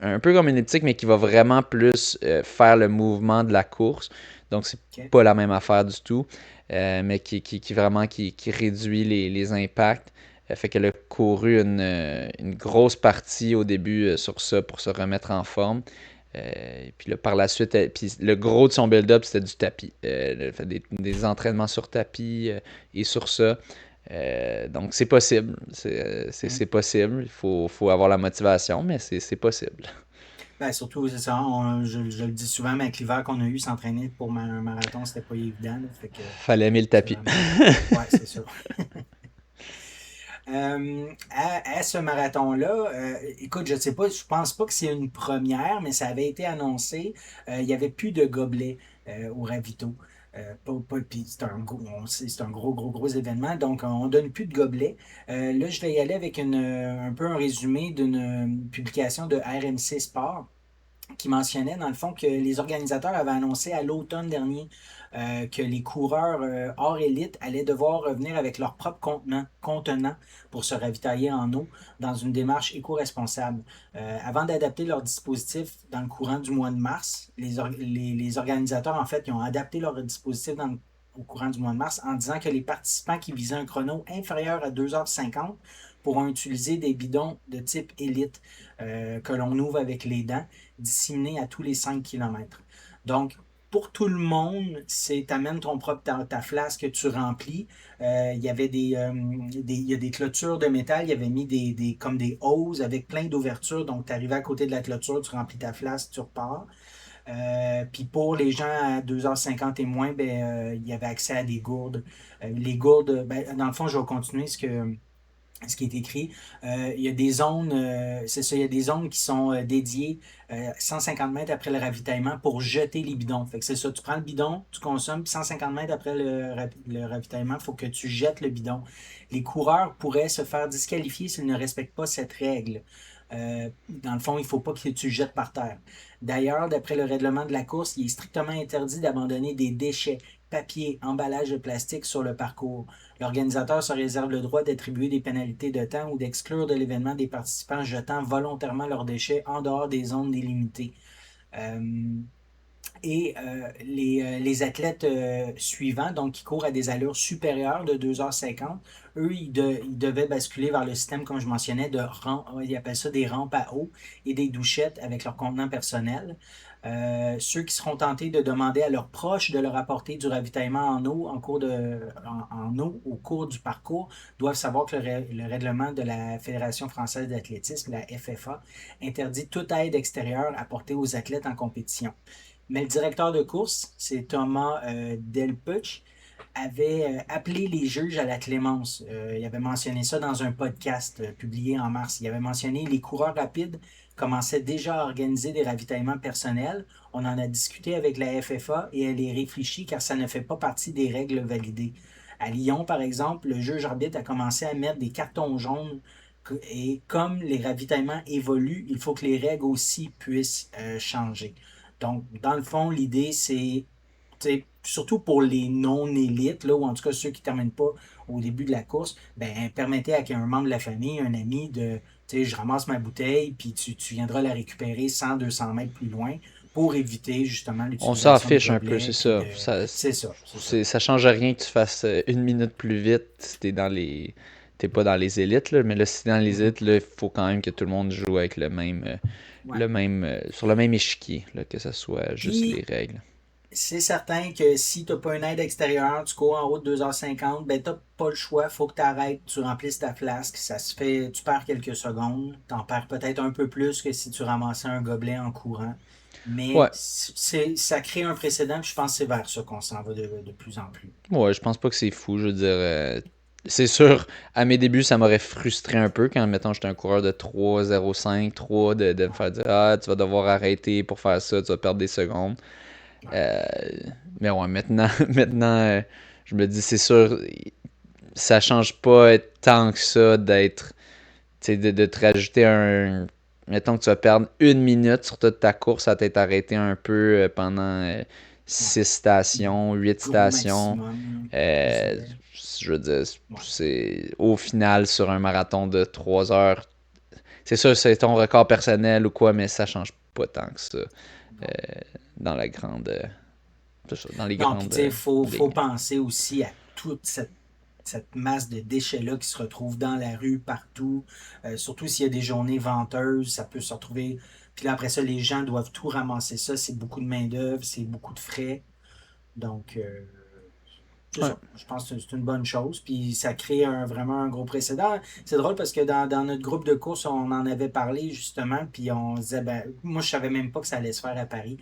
un peu comme une elliptique, mais qui va vraiment plus faire le mouvement de la course. Donc, c'est OK. pas la même affaire du tout, mais qui vraiment qui réduit les impacts. Fait qu'elle a couru une grosse partie au début sur ça pour se remettre en forme. Puis là, par la suite, puis le gros de son build-up, c'était du tapis. Elle a fait des entraînements sur tapis et sur ça. Donc, c'est possible. Mm. C'est possible. Faut avoir la motivation, mais c'est possible. Surtout, c'est ça. Je le dis souvent, mais avec l'hiver qu'on a eu, s'entraîner pour un marathon, c'était pas évident. Là. Fait que Fallait aimer le c'est tapis. vraiment. Ouais, c'est ça. À ce marathon-là, écoute, je ne sais pas, je pense pas que c'est une première, mais ça avait été annoncé. Il n'y avait plus de gobelets au ravito. Puis c'est un, c'est un gros événement, donc on donne plus de gobelets. Là, je vais y aller avec un peu un résumé d'une publication de RMC Sport qui mentionnait dans le fond que les organisateurs avaient annoncé à l'automne dernier que les coureurs hors élite allaient devoir revenir avec leur propre contenant pour se ravitailler en eau dans une démarche éco-responsable. Avant d'adapter leur dispositif dans le courant du mois de mars, les organisateurs, en fait, ils ont adapté leur dispositif au courant du mois de mars en disant que les participants qui visaient un chrono inférieur à 2h50 pourront utiliser des bidons de type élite que l'on ouvre avec les dents disséminé à tous les 5 kilomètres. Donc, pour tout le monde, c'est t'amènes ton propre ta flasque que tu remplis. Il y avait il y a des clôtures de métal. Il y avait mis comme des hoses avec plein d'ouvertures. Donc, tu arrives à côté de la clôture, tu remplis ta flasque, tu repars. Puis pour les gens à 2h50 et moins, il y avait accès à des gourdes. Les gourdes, dans le fond, je vais continuer ce qui est écrit. Il y a des zones, c'est ça, il y a des zones qui sont dédiées 150 mètres après le ravitaillement pour jeter les bidons. Fait que c'est ça, tu prends le bidon, tu consommes, puis 150 mètres après le ravitaillement, il faut que tu jettes le bidon. Les coureurs pourraient se faire disqualifier s'ils ne respectent pas cette règle. Dans le fond, il ne faut pas que tu le jettes par terre. D'ailleurs, d'après le règlement de la course, il est strictement interdit d'abandonner des déchets, papier, emballage de plastique sur le parcours. L'organisateur se réserve le droit d'attribuer des pénalités de temps ou d'exclure de l'événement des participants jetant volontairement leurs déchets en dehors des zones délimitées. Euh, les athlètes suivants, donc qui courent à des allures supérieures de 2h50, eux, ils devaient basculer vers le système, comme je mentionnais, de rampes, ils appellent ça des rampes à eau et des douchettes avec leur contenant personnel. Ceux qui seront tentés de demander à leurs proches de leur apporter du ravitaillement en eau en eau au cours du parcours doivent savoir que le règlement de la Fédération française d'athlétisme, la FFA, interdit toute aide extérieure apportée aux athlètes en compétition. Mais le directeur de course, c'est Thomas Delpech, avait appelé les juges à la clémence. Il avait mentionné ça dans un podcast publié en mars. Il avait mentionné les coureurs rapides commençaient déjà à organiser des ravitaillements personnels. On en a discuté avec la FFA et elle est réfléchie car ça ne fait pas partie des règles validées. À Lyon, par exemple, le juge arbitre a commencé à mettre des cartons jaunes et comme les ravitaillements évoluent, il faut que les règles aussi puissent changer. Donc, dans le fond, l'idée, c'est surtout pour les non-élites, là, ou en tout cas ceux qui ne terminent pas au début de la course, ben, permettez à un membre de la famille, un ami, je ramasse ma bouteille, puis tu viendras la récupérer 100-200 mètres plus loin pour éviter justement On s'en l'utilisation de fiche un peu, gobelets. c'est ça. C'est ça, c'est ça. Ça change rien que tu fasses une minute plus vite si t'es pas dans les élites, là, mais là, si t'es dans les Mhm. élites, là, il faut quand même que tout le monde joue avec Ouais. sur le même échiquier, là, que ce soit juste les Puis, règles. c'est certain que si tu n'as pas une aide extérieure, tu cours en haut de 2h50, ben tu n'as pas le choix, il faut que tu arrêtes, tu remplisses ta flasque, ça se fait, tu perds quelques secondes, tu en perds peut-être un peu plus que si tu ramassais un gobelet en courant, mais Ouais, ça crée un précédent, puis je pense que c'est vers ça qu'on s'en va de plus en plus. ouais, je pense pas que c'est fou, je veux dire. C'est sûr, à mes débuts, ça m'aurait frustré un peu quand, mettons, j'étais un coureur de 3,05, 3, de me Ouais, faire dire, ah, tu vas devoir arrêter pour faire ça, tu vas perdre des secondes. ouais, Euh, mais ouais, maintenant, maintenant je me dis, c'est sûr, ça change pas tant que ça d'être, tu sais, de te rajouter un. Mettons que tu vas perdre une minute sur toute ta course à t'être arrêté un peu pendant ouais. 6 stations, 8 Gros stations. maximum, je Euh, dirais. je veux dire, Ouais, c'est au final sur un marathon de 3 heures. C'est sûr, c'est ton record personnel ou quoi, mais ça change pas tant que ça non. dans la grande. Dans les Non, puis grandes tu sais, faut lignes. penser aussi à toute cette masse de déchets-là qui se retrouvent dans la rue, partout. Surtout s'il y a des journées venteuses, ça peut se retrouver. Puis là, après ça, les gens doivent tout ramasser ça. C'est beaucoup de main-d'œuvre, c'est beaucoup de frais. Donc, c'est Ouais. ça. Je pense que c'est une bonne chose. Puis ça crée vraiment un gros précédent. C'est drôle parce que dans notre groupe de course, on en avait parlé justement. Puis on se disait, ben, moi, je savais même pas que ça allait se faire à Paris.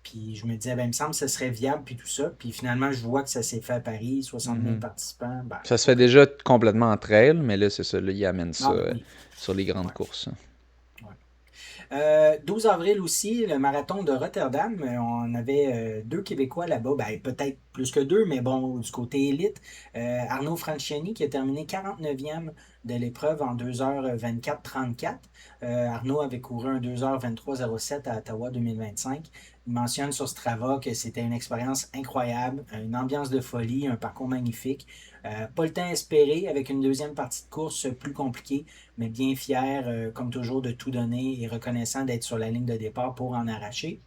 Puis je me disais, ben, il me semble que ce serait viable, puis tout ça. Puis finalement, je vois que ça s'est fait à Paris, 60 000 Mhm. participants. Ben, Ça se fait OK. déjà complètement en trail, mais là, c'est ça, là, ils amènent ça Ah, ben oui. sur les grandes Ouais, courses. 12 avril aussi, le marathon de Rotterdam. On avait deux Québécois là-bas. Ben, peut-être plus que deux, mais bon, du côté élite. Arnaud Franchiani qui a terminé 49e de l'épreuve en 2h24-34. Arnaud avait couru un 2h23-07 à Ottawa 2025. Il mentionne sur Strava que c'était une expérience incroyable, une ambiance de folie, un parcours magnifique. Pas le temps espéré avec une deuxième partie de course plus compliquée, mais bien fier, comme toujours, de tout donner et reconnaissant d'être sur la ligne de départ pour en arracher.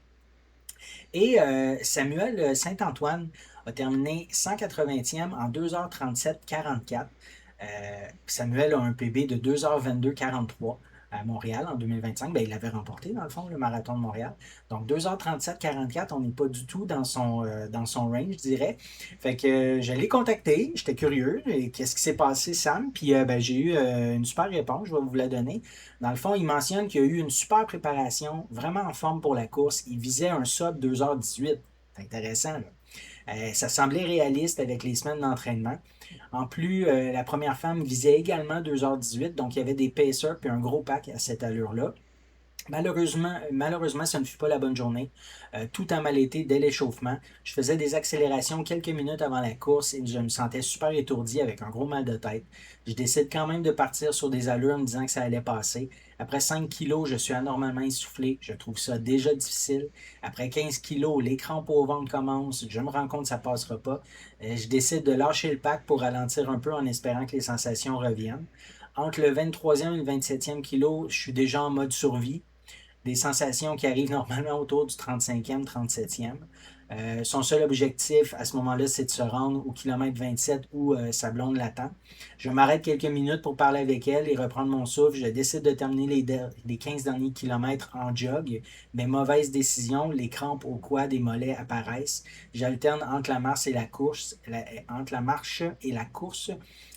Et Samuel Saint-Antoine a terminé 180e en 2h37-44. Samuel a un PB de 2h22-43 à Montréal en 2025. Ben, il avait remporté, dans le fond, le marathon de Montréal. Donc, 2h37-44, on n'est pas du tout dans son range, je dirais. Fait que je l'ai contacté, j'étais curieux. Et qu'est-ce qui s'est passé, Sam? Puis, ben, j'ai eu une super réponse, je vais vous la donner. Dans le fond, il mentionne qu'il y a eu une super préparation, vraiment en forme pour la course. Il visait un sub 2h18. C'est intéressant, là. Ça semblait réaliste avec les semaines d'entraînement. En plus, la première femme visait également 2h18, donc il y avait des pacers puis un gros pack à cette allure-là. Malheureusement, ça ne fut pas la bonne journée. Tout a mal été dès l'échauffement. Je faisais des accélérations quelques minutes avant la course et je me sentais super étourdi avec un gros mal de tête. Je décide quand même de partir sur des allures en me disant que ça allait passer. Après 5 kilos, je suis anormalement essoufflé. Je trouve ça déjà difficile. Après 15 kilos, les crampes au ventre commencent. Je me rends compte que ça ne passera pas. Je décide de lâcher le pack pour ralentir un peu en espérant que les sensations reviennent. Entre le 23e et le 27e kilo, je suis déjà en mode survie. Des sensations qui arrivent normalement autour du 35e, 37e. Son seul objectif à ce moment-là, c'est de se rendre au kilomètre 27 où sa blonde l'attend. Je m'arrête quelques minutes pour parler avec elle et reprendre mon souffle. Je décide de terminer les 15 derniers kilomètres en jog, mais mauvaise décision, les crampes au quad et mollets apparaissent. J'alterne entre la marche et la course,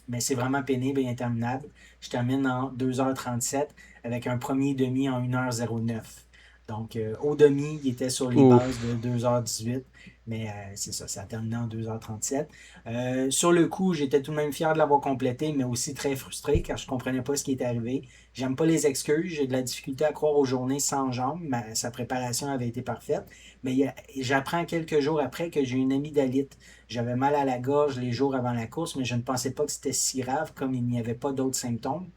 mais c'est vraiment pénible et interminable. Je termine en 2h37 avec un premier demi en 1h09. Donc, au demi, il était sur les bases Ouf. de 2h18, mais c'est ça, ça a terminé en 2h37. Sur le coup, j'étais tout de même fier de l'avoir complété, mais aussi très frustré car je ne comprenais pas ce qui était arrivé. J'aime pas les excuses, j'ai de la difficulté à croire aux journées sans jambes, sa préparation avait été parfaite, mais j'apprends quelques jours après que j'ai une amygdalite. J'avais mal à la gorge les jours avant la course, mais je ne pensais pas que c'était si grave comme il n'y avait pas d'autres symptômes.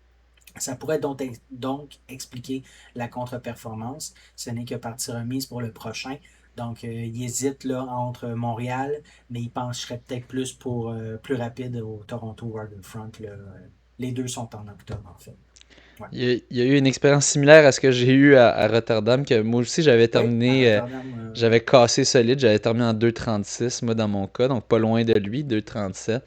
Ça pourrait donc expliquer la contre-performance. Ce n'est que partie remise pour le prochain. Donc, il hésite là, entre Montréal, mais il pencherait peut-être plus pour plus rapide au Toronto Waterfront. Là. Les deux sont en octobre, en fait. Ouais. Il y a eu une expérience similaire à ce que j'ai eu à Rotterdam, que moi aussi j'avais Oui, à terminé, Rotterdam. j'avais cassé solide, j'avais terminé en 2,36 moi dans mon cas, donc pas loin de lui, 2,37.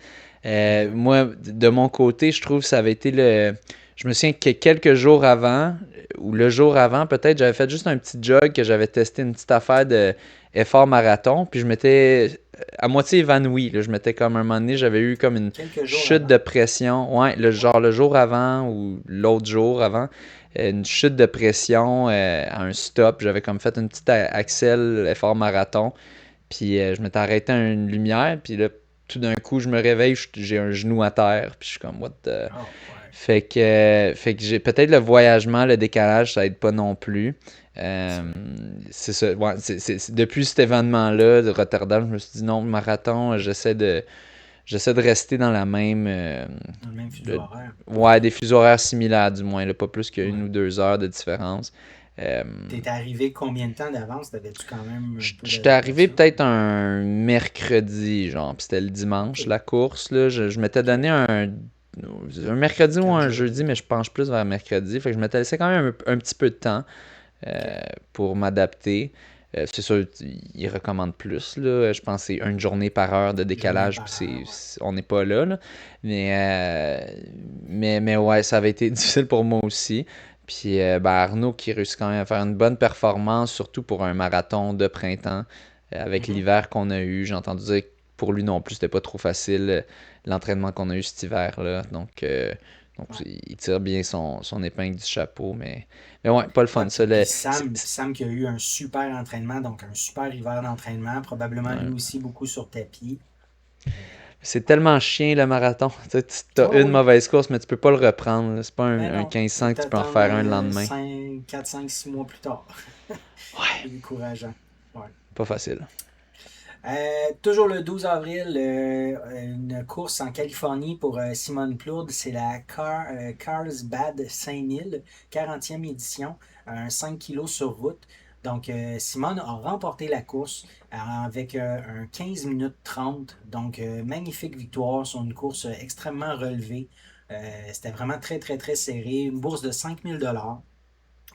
Exact. Moi, de mon côté, je trouve que ça avait été le... Je me souviens que quelques jours avant, ou le jour avant peut-être, j'avais fait juste un petit jog, que j'avais testé une petite affaire de effort marathon, puis je m'étais à moitié évanoui, là. Je m'étais comme un moment donné, j'avais eu comme une Quelques jours chute avant. de pression, ouais, genre le jour avant ou l'autre jour avant, une chute de pression à un stop. J'avais comme fait une petite accel effort marathon, puis je m'étais arrêté à une lumière, puis là, tout d'un coup, je me réveille, j'ai un genou à terre, puis je suis comme, what the... Oh, ouais. Fait que j'ai peut-être le voyagement, le décalage, ça aide pas non plus. C'est Euh, vrai. c'est ça, ouais, depuis cet événement-là de Rotterdam, je me suis dit non, le marathon, j'essaie de rester dans la même. Dans le même fuseau Le- horaire. ouais, des fuseaux horaires similaires, du moins, là, pas plus qu'une Ouais. ou 2 heures de différence. Euh, T'es arrivé combien de temps d'avance? T'avais-tu quand même un peu J'étais arrivé d'adaptation? peut-être un mercredi, genre, puis c'était le dimanche, OK. la course, là. Je m'étais OK. donné un mercredi ou 4 un jours. jeudi, mais je penche plus vers mercredi. Fait que je m'étais laissé quand même un petit peu de temps OK. pour m'adapter. C'est sûr, ils recommandent plus, là. Je pense que c'est une journée par heure de Journée décalage, puis par heure, ouais. on n'est pas là, là. Mais ouais, ça avait été difficile pour moi aussi. Puis ben, Arnaud qui réussit quand même à faire une bonne performance, surtout pour un marathon de printemps, avec Mhm. l'hiver qu'on a eu. J'ai entendu dire que pour lui non plus, c'était pas trop facile, l'entraînement qu'on a eu cet hiver-là. Donc Ouais. il tire bien son épingle du chapeau, mais ouais, pas le Ouais, fun. Ça, puis Sam qui a eu un super entraînement, donc un super hiver d'entraînement, probablement lui ouais. aussi beaucoup sur tapis. Mais, C'est tellement chien le marathon. Tu as oh une oui, mauvaise course, mais tu peux pas le reprendre, là. C'est pas mais un non, 1500 faut que tu peux en t'attendre refaire un le lendemain. 4, 5, 6 mois plus tard. Ouais, C'est décourageant. Ouais. pas facile. Toujours le 12 avril, une course en Californie pour Simone Plourde, c'est la Carlsbad 5000, 40e édition, un 5 kilos sur route. Donc, Simone a remporté la course avec un 15 minutes 30. Donc, magnifique victoire sur une course extrêmement relevée. C'était vraiment très, très, très serré. Une bourse de 5 000 $.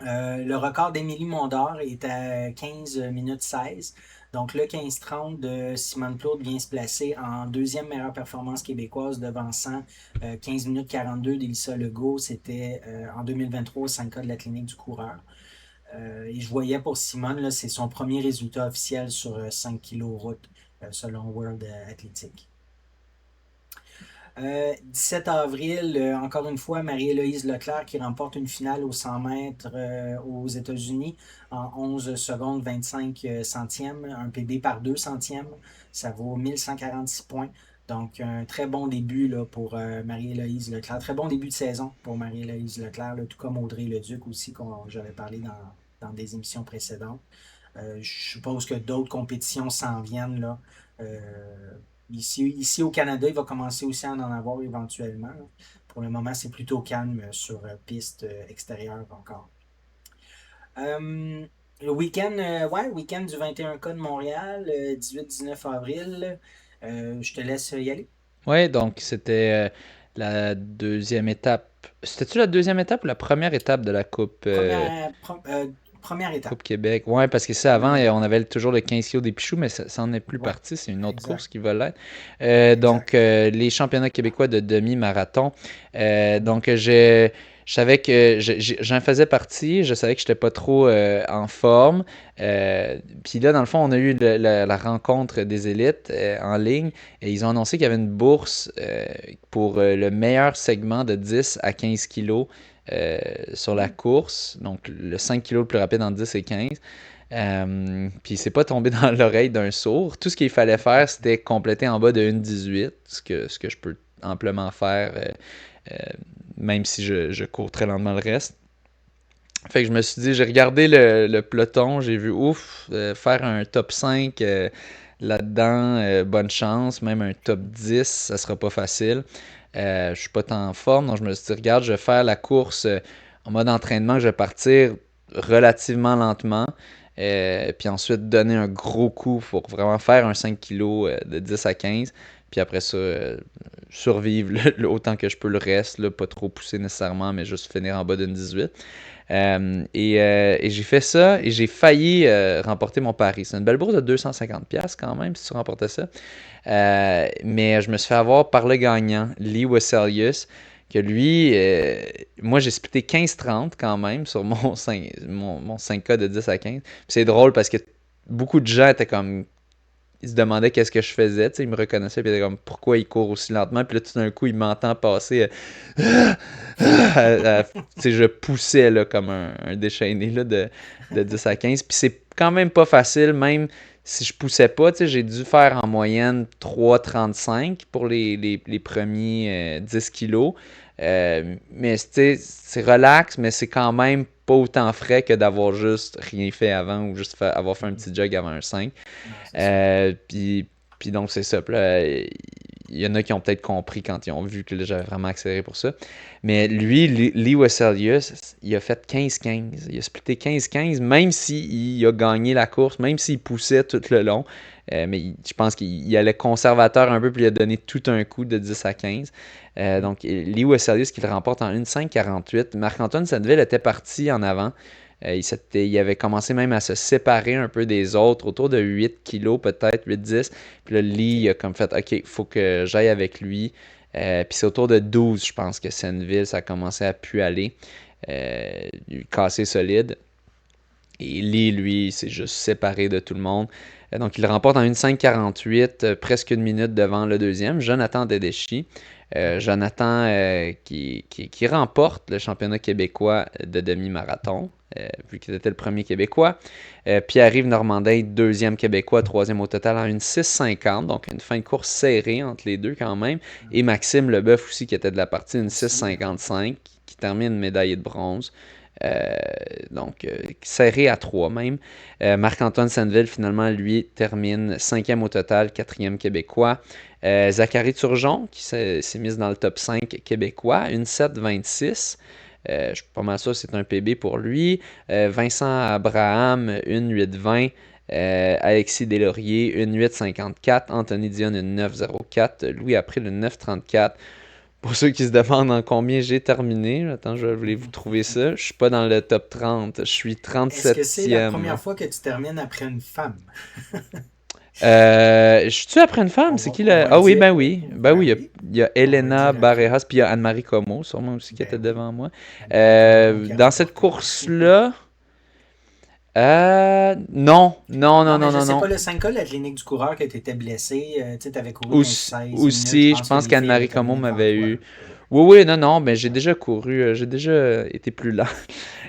Le record d'Émilie Mondor est à 15 minutes 16. Donc le 15-30 de Simone Claude vient se placer en deuxième meilleure performance québécoise devançant 15 minutes 42 d'Elissa Legault. C'était en 2023 au 5K de la clinique du coureur. Et je voyais pour Simone, là, c'est son premier résultat officiel sur 5 kilos route selon World Athletic. 17 avril, encore une fois, Marie-Héloïse Leclerc qui remporte une finale aux 100 mètres aux États-Unis en 11 secondes 25 centièmes, un PB par 2 centièmes. Ça vaut 1146 points. Donc, un très bon début là, pour Marie-Héloïse Leclerc. Très bon début de saison pour Marie-Héloïse Leclerc, là, tout comme Audrey Leduc aussi, qu'on j'avais parlé dans des émissions précédentes. Je suppose que d'autres compétitions s'en viennent là. Euh, ici au Canada, il va commencer aussi à en avoir éventuellement, là. Pour le moment, c'est plutôt calme sur piste extérieure encore. Le week-end, ouais, week-end du 21K de Montréal, 18-19 avril. Je te laisse y aller. Ouais, donc c'était la deuxième étape. C'était-tu la deuxième étape ou la première étape de la Première, première étape. Coupe Québec? Ouais, parce que ça, avant, Première étape. on avait toujours le 15 kilos des Pichoux, mais ça n'en est plus Ouais, parti. C'est une autre exact. course qui va l'être. Exact. Les championnats québécois de demi-marathon. Je savais que j'en faisais partie. Je savais que je n'étais pas trop en forme. Puis là, dans le fond, on a eu la rencontre des élites en ligne et ils ont annoncé qu'il y avait une bourse pour le meilleur segment de 10 à 15 kilos sur la course, donc le 5 kilos le plus rapide entre 10 et 15. Puis c'est pas tombé dans l'oreille d'un sourd. Tout ce qu'il fallait faire, c'était compléter en bas de 1,18, ce que je peux amplement faire, euh, même si je cours très lentement le reste. Fait que je me suis dit, j'ai regardé le peloton, j'ai vu, ouf, faire un top 5 là-dedans, bonne chance, même un top 10, ça sera pas facile. Je suis pas tant en forme, donc je me suis dit, regarde, je vais faire la course en mode entraînement, je vais partir relativement lentement, puis ensuite donner un gros coup pour vraiment faire un 5 kg de 10 à 15, puis après ça, survivre autant que je peux le reste, là, pas trop pousser nécessairement, mais juste finir en bas d'une 18. Et j'ai fait ça et j'ai failli remporter mon pari. C'est une belle bourse de 250$ quand même si tu remportais ça. Mais je me suis fait avoir par le gagnant, Lee Wesselius, que lui, moi j'ai splitté 15-30 quand même sur mon 5K de 10 à 15. Puis c'est drôle parce que beaucoup de gens étaient comme il se demandait qu'est-ce que je faisais, tu sais, il me reconnaissait, puis il était comme pourquoi il court aussi lentement, puis là tout d'un coup il m'entend passer, tu sais, je poussais là, comme un déchaîné là, de 10 à 15, puis c'est quand même pas facile, même si je poussais pas, tu sais, j'ai dû faire en moyenne 3,35 pour les premiers 10 kilos, mais tu sais, c'est relax, mais c'est quand même pas autant frais que d'avoir juste rien fait avant ou juste avoir fait un petit jog avant un 5. Non, c'est ça. Puis donc, c'est ça. Puis là, il y en a qui ont peut-être compris quand ils ont vu que là, j'avais vraiment accéléré pour ça. Mais lui, Lee Wesselius, il a fait 15-15. Il a splitté 15-15, même s'il a gagné la course, même s'il poussait tout le long. Mais je pense qu'il allait conservateur un peu, puis il a donné tout un coup de 10 à 15. Donc, Lee Wesselius qui le remporte en 1,5-48. Marc-Antoine Senneville était parti en avant. Il avait commencé même à se séparer un peu des autres, autour de 8 kilos peut-être, 8-10. Puis là, Lee OK. il a comme fait, OK, il faut que j'aille avec lui. Puis c'est autour de 12, je pense, que Senneville, ça a commencé à pu aller. Cassé solide. Et Lee, lui, s'est juste séparé de tout le monde. Donc, il remporte en 1,5-48, presque une minute devant le deuxième, Jonathan Tedeschi. Mhm. Jonathan qui remporte le championnat québécois de demi-marathon, vu qu'il était le premier Québécois. Pierre-Yves Normandin, deuxième Québécois, troisième au total en 1,650, donc une fin de course serrée entre les deux quand même. Et Maxime Leboeuf aussi, qui était de la partie, une Aussi, hein. 6,55, qui termine médaillé de bronze. Euh, donc, serré à 3 même. Marc-Antoine Senneville, finalement, lui, termine cinquième au total, quatrième québécois. Zachary Turgeon, qui s'est mis dans le top 5 québécois, une 7,26. Je suis pas mal sûr que c'est un PB pour lui. Vincent Abraham, une 8,20. Alexis Deslauriers, une 8,54. Anthony Dion, une 9,04. Louis April, une 9,34. Pour ceux qui se demandent en combien j'ai terminé, attends, je voulais vous trouver ça. Je suis pas dans le top 30, je suis Est-ce que c'est la 37e. première fois que tu termines après une femme? Je suis-tu après une femme? C'est qui On là? va le Ah oui, dire. ben oui. Ben Ben oui, oui, il y a on va le Elena dire après. Barreras, puis il y a Anne-Marie Como, sûrement aussi qui était Ben oui, devant moi. Anne-Marie Como qui a Dans cette remporté. course-là, Non, non, non, Non, mais non, je non, sais non. pas, le 5K de la clinique du coureur que tu étais blessé, tu sais, t'avais couru dans les 16 minutes. Je Aussi, je pense que pense les filles avaient qu'Anne-Marie Como terminé devant m'avait toi. eu. Oui, oui, non, non, mais j'ai déjà couru, j'ai déjà été plus lent.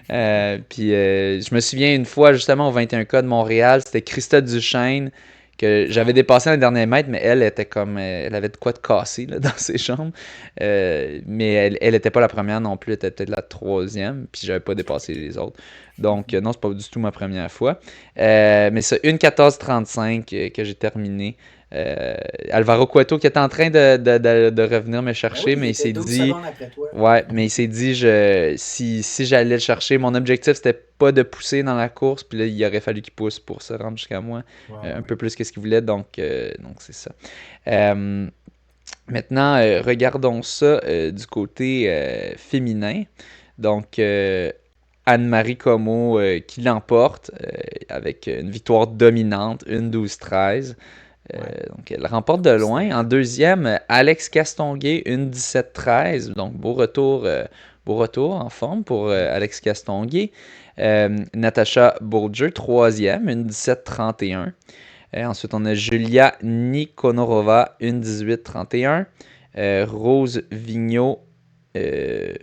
Puis je me souviens une fois, justement, au 21K de Montréal, c'était Christa Duchesne, que j'avais dépassé dans les derniers mètres, mais elle était comme, elle avait de quoi de casser là, dans ses jambes. Mais elle était pas la première non plus, elle était peut-être la troisième, puis j'avais pas dépassé les autres. Donc, non, c'est pas du tout ma première fois. Mais c'est une 14:35 que j'ai terminé. Euh, Alvaro Cueto qui était en train de revenir me Ben oui, chercher, il mais il était s'est 12 dit, secondes après toi. ouais, mais il s'est dit, si j'allais le chercher, mon objectif c'était pas de pousser dans la course, puis là il aurait fallu qu'il pousse pour se rendre jusqu'à moi, Ouais, un ouais. peu plus que ce qu'il voulait, donc c'est ça. Euh, Maintenant, regardons ça du côté féminin. Donc, Anne-Marie Como qui l'emporte avec une victoire dominante, une 12-13. Ouais, Donc, elle remporte de loin. En considérable. deuxième, Alex Castonguay, une 17-13. Donc, beau retour en forme pour Alex Castonguay. Natacha Bourdieu, troisième, une 17-31. Ensuite, on a Julia Nikonorova, une 18-31. Rose Vigneault. euh,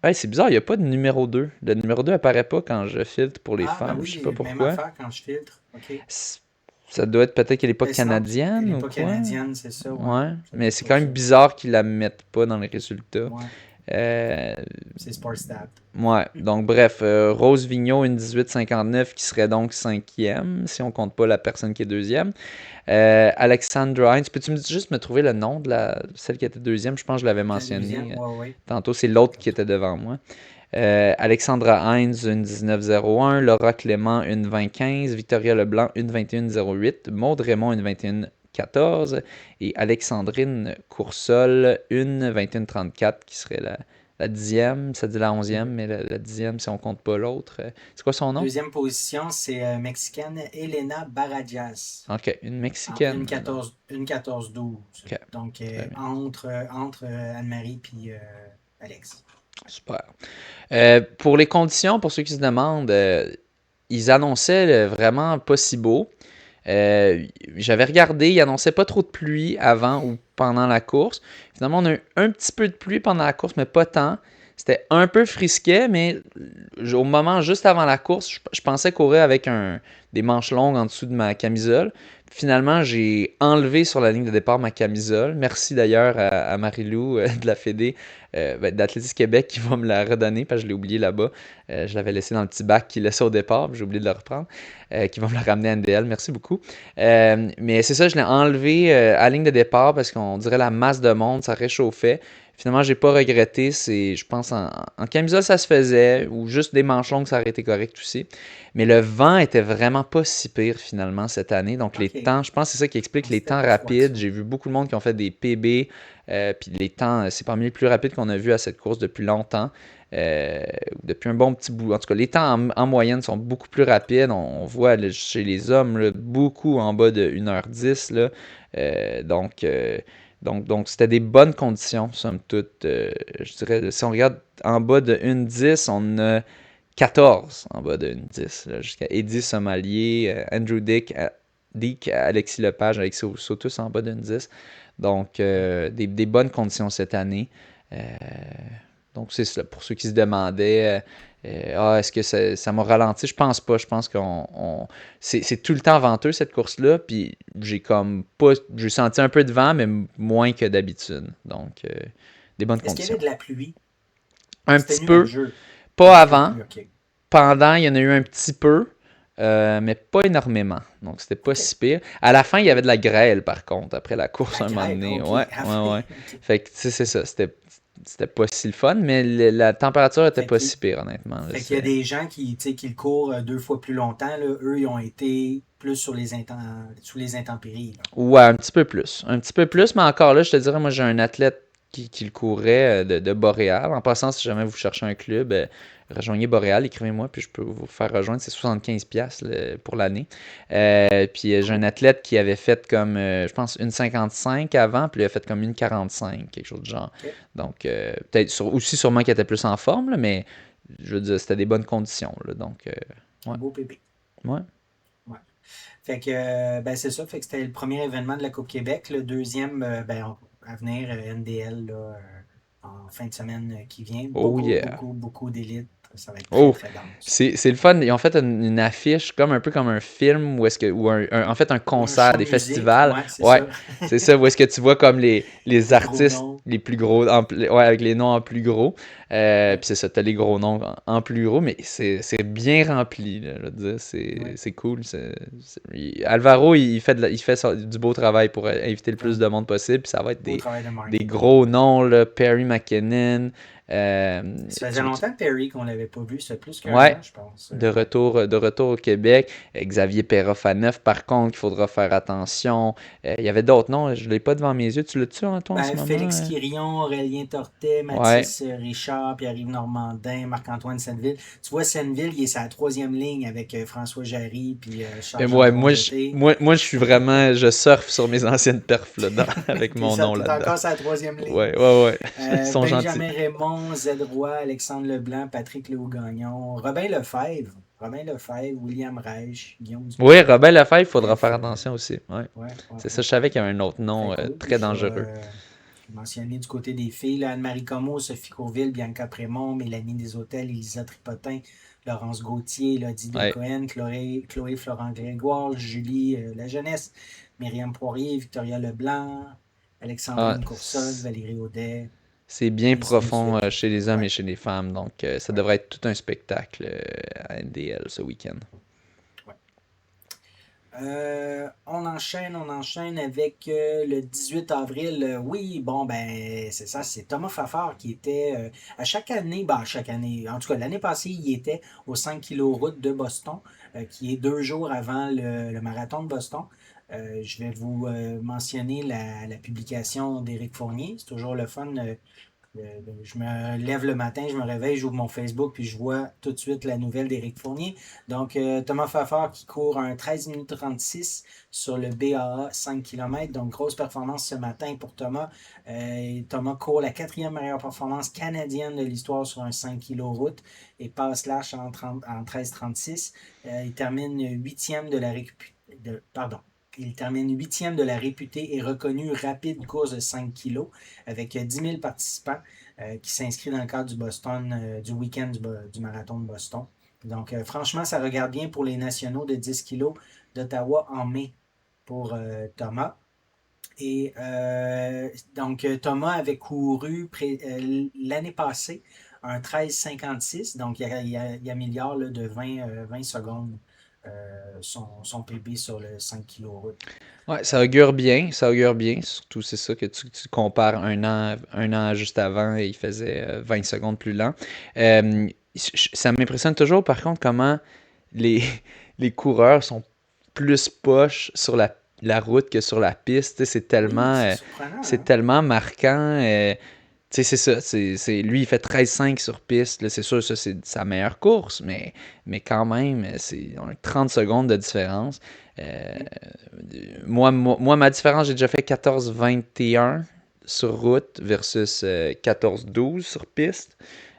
hey, c'est bizarre, il n'y a pas de numéro 2. Le numéro 2 apparaît pas quand je filtre pour les Ah, ben femmes. Je sais pas oui, même pourquoi. affaire quand je filtre. OK. C- Ça doit être peut-être qu'elle n'est pas Ben sinon, elle canadienne n'est ou pas quoi. canadienne, c'est ça, ouais. Ouais, Ça doit mais être c'est pour quand même ça. bizarre qu'ils la mettent pas dans les résultats. Ouais, Euh, c'est Sportstat. ouais, donc bref, Rose Vigneault, une 18-59 qui serait donc cinquième, si on compte pas la personne qui est deuxième. Alexandra Hines, peux-tu juste me trouver le nom de celle qui était deuxième? Je pense que je l'avais La deuxième, mentionné ouais, ouais. tantôt. C'est l'autre qui était devant moi. Alexandra Hines, une 19-01. Laura Clément, une 20-15. Victoria Leblanc, une 21-08. Maude Raymond, une 21-14. Et Alexandrine Coursol, une 21-34, qui serait la dixième. Ça dit la onzième, mais la dixième si on compte pas l'autre. C'est quoi son nom? Deuxième position, c'est mexicaine Elena Barajas Ok, une en Mexicaine. Donc, 1,14-12. ok, Donc, très bien. entre Anne-Marie et Alex. Super. Pour les conditions, pour ceux qui se demandent, ils annonçaient vraiment pas si beau. J'avais regardé, ils annonçaient pas trop de pluie avant ou pendant la course. Finalement, on a eu un petit peu de pluie pendant la course, mais pas tant. C'était un peu frisquet, mais au moment juste avant la course, je pensais courir avec des manches longues en dessous de ma camisole. Finalement, j'ai enlevé sur la ligne de départ ma camisole. Merci d'ailleurs à Marie-Lou de la Fédé d'Athlétisme Québec qui va me la redonner parce que je l'ai oublié là-bas. Je l'avais laissé dans le petit bac qu'il laissait au départ, puis j'ai oublié de le reprendre. Qui va me la ramener à NDL. Merci beaucoup. Mais c'est ça, je l'ai enlevé à la ligne de départ parce qu'on dirait la masse de monde, ça réchauffait. Finalement, j'ai pas regretté. Je pense, en camisole, ça se faisait, ou juste des manches longues, ça aurait été correct aussi. Mais le vent était vraiment pas si pire finalement cette année. Donc les OK. temps, je pense que c'est ça qui explique Donc, les c'était temps pas froid que ça. rapides. J'ai vu beaucoup de monde qui ont fait des PB. Puis les temps, c'est parmi les plus rapides qu'on a vu à cette course depuis longtemps. Euh, Depuis un bon petit bout. En tout cas, les temps en moyenne sont beaucoup plus rapides. On voit là, chez les hommes là, beaucoup en bas de 1h10. Là. Donc, c'était des bonnes conditions, somme toute. Je dirais, si on regarde en bas de 1h10, on a 14 en bas de 1h10. Là, jusqu'à Eddie Sommelier, Andrew Dick, Alexis Lepage, Alexis Rousseau, tous en bas de 1h10. Donc, des bonnes conditions cette année. Euh, donc, c'est ça. Pour ceux qui se demandaient, est-ce que ça m'a ralenti? Je pense pas. Je pense c'est tout le temps venteux, cette course-là. Puis, j'ai senti un peu de vent, mais moins que d'habitude. Donc, des bonnes Est-ce qu'il y avait conditions. de la pluie? Un C'était petit peu, nuageux. Un pas petit peu de avant. pluie, OK. Pendant, il y en a eu un petit peu, mais pas énormément. Donc, c'était pas OK. si pire. À la fin, il y avait de la grêle, par contre, après la course, La un moment grêle, donné. OK. Ouais, Ah ouais, oui, ouais. OK. Fait que, tu sais, c'est ça. C'était pas si le fun, mais la température était Fait pas qu'il si pire, honnêtement. Là, fait qu'il y a des gens qui, tu sais, qui le courent 2 fois plus longtemps. Là. Eux, ils ont été plus sous les intempéries. Là. Ouais, un petit peu plus. Un petit peu OK. plus, mais encore là, je te dirais, moi, j'ai un athlète qui le courait de Boréal. En passant, si jamais vous cherchez un club, rejoignez Boréal, écrivez-moi, puis je peux vous faire rejoindre. C'est 75$ pour l'année. Puis j'ai un Cool. athlète qui avait fait comme, je pense, une 55 avant, puis il a fait comme une 45, quelque chose du genre. OK. Donc, peut-être aussi sûrement qu'il était plus en forme, là, mais je veux dire, c'était des bonnes conditions. Là, donc, Un ouais. beau bébé. Ouais. Ouais. Fait que, ben c'est ça. Fait que c'était le premier événement de la Coupe Québec. Le deuxième, à venir, NDL, là, en fin de semaine qui vient. Oh Beaucoup, yeah. beaucoup, beaucoup d'élites. Ça va être très, Oh, très dense. c'est le fun. Ils ont fait une affiche comme un peu comme un film ou est-ce que ou en fait un Ou un concert, show des musique, festivals. ouais, c'est Ouais, ça. c'est ça. Où est-ce que tu vois comme les Des gros artistes noms. les plus gros, ouais, avec les noms en plus gros. Ouais, Puis c'est ça, t'as les gros noms en plus gros, mais c'est bien rempli, là, je veux dire, ouais, c'est cool. Alvaro, il fait du beau travail pour inviter le plus ouais. de monde possible, puis ça va être Beau travail de des marketing. gros noms, là, Perry McKinnon. euh, Ça faisait longtemps, Perry, qu'on l'avait pas vu. Ça fait plus qu'un Ouais, an, je pense. Ouais. de retour au Québec. Xavier Perra-Faneuf, par contre, il faudra faire attention. Il y avait d'autres noms, je ne l'ai pas devant mes yeux. Tu l'as-tu, toi, en ce Ben, moment? Félix Quirion, Aurélien Tortet, Ouais. Mathis Richard, Pierre-Yves Normandin, Marc-Antoine Senneville. Tu vois, Senneville, il est sa troisième ligne avec François Jarry puis Et Charles-Jean Jeté. moi, je suis vraiment, je surfe sur mes anciennes perfs, là, avec T'es mon ça, nom t'es là-dedans. encore sa troisième ligne. Ouais. Ils sont gentils. Benjamin Raymond, Zed Roy, Alexandre Leblanc, Patrick Léo-Gagnon, Robin Lefebvre, William Reich, Guillaume Oui, Dupuis. Robin Lefebvre, il faudra Bref, faire attention aussi. Ouais. ouais, C'est ça, ouais, je savais ouais. qu'il y avait un autre Très nom cool. très Je vais dangereux. mentionner du côté des filles, là, Anne-Marie Comeau, Sophie Courville, Bianca Prémont, Mélanie Deshôtels, Elisa Tripotin, Laurence Gauthier, Elodie de Ouais. Cohen, Chloé Florent Grégoire, Julie La Jeunesse, Myriam Poirier, Victoria Leblanc, Ah, Alexandrine Coursol, Valérie Audet, c'est bien ainsi de profond suite. chez les hommes Ouais, et chez les femmes, donc ça ouais, devrait être tout un spectacle à NDL ce week-end. ouais. On enchaîne avec le 18 avril. Oui, bon, ben, c'est ça, c'est Thomas Fafard qui était à chaque année, en tout cas, l'année passée, il était au 5 km route de Boston, qui est 2 jours avant le marathon de Boston. Je vais vous mentionner la publication d'Éric Fournier. C'est toujours le fun. Je me lève le matin, je me réveille, j'ouvre mon Facebook, puis je vois tout de suite la nouvelle d'Éric Fournier. Donc, Thomas Fafard qui court un 13 minutes 36 sur le BAA 5 km. Donc, grosse performance ce matin pour Thomas. Thomas court la quatrième meilleure performance canadienne de l'histoire sur un 5 km route et passe l'arche en 13,36. Il termine huitième de la pardon. Il termine huitième de la réputée et reconnue rapide course de 5 kg avec 10 000 participants qui s'inscrivent dans le cadre du Boston, du week-end du marathon de Boston. Donc, franchement, ça regarde bien pour les nationaux de 10 kg d'Ottawa en mai pour Thomas. Et donc, Thomas avait couru l'année passée un 13,56, donc il améliore là, de 20 secondes son PB sur le 5 kg route. Ouais, ça augure bien, surtout c'est ça que tu compares un an juste avant et il faisait 20 secondes plus lent. Ça m'impressionne toujours par contre comment les, les coureurs sont plus poches sur la route que sur la piste. Tu sais, Oui, c'est surprenant, c'est hein? tellement marquant. Tu sais, c'est ça. Lui, il fait 13,5 sur piste. Là, c'est sûr, ça, c'est sa meilleure course, mais quand même, on a 30 secondes de différence. Euh, Mm. ma différence, j'ai déjà fait 14,21 sur route versus 14,12 sur piste.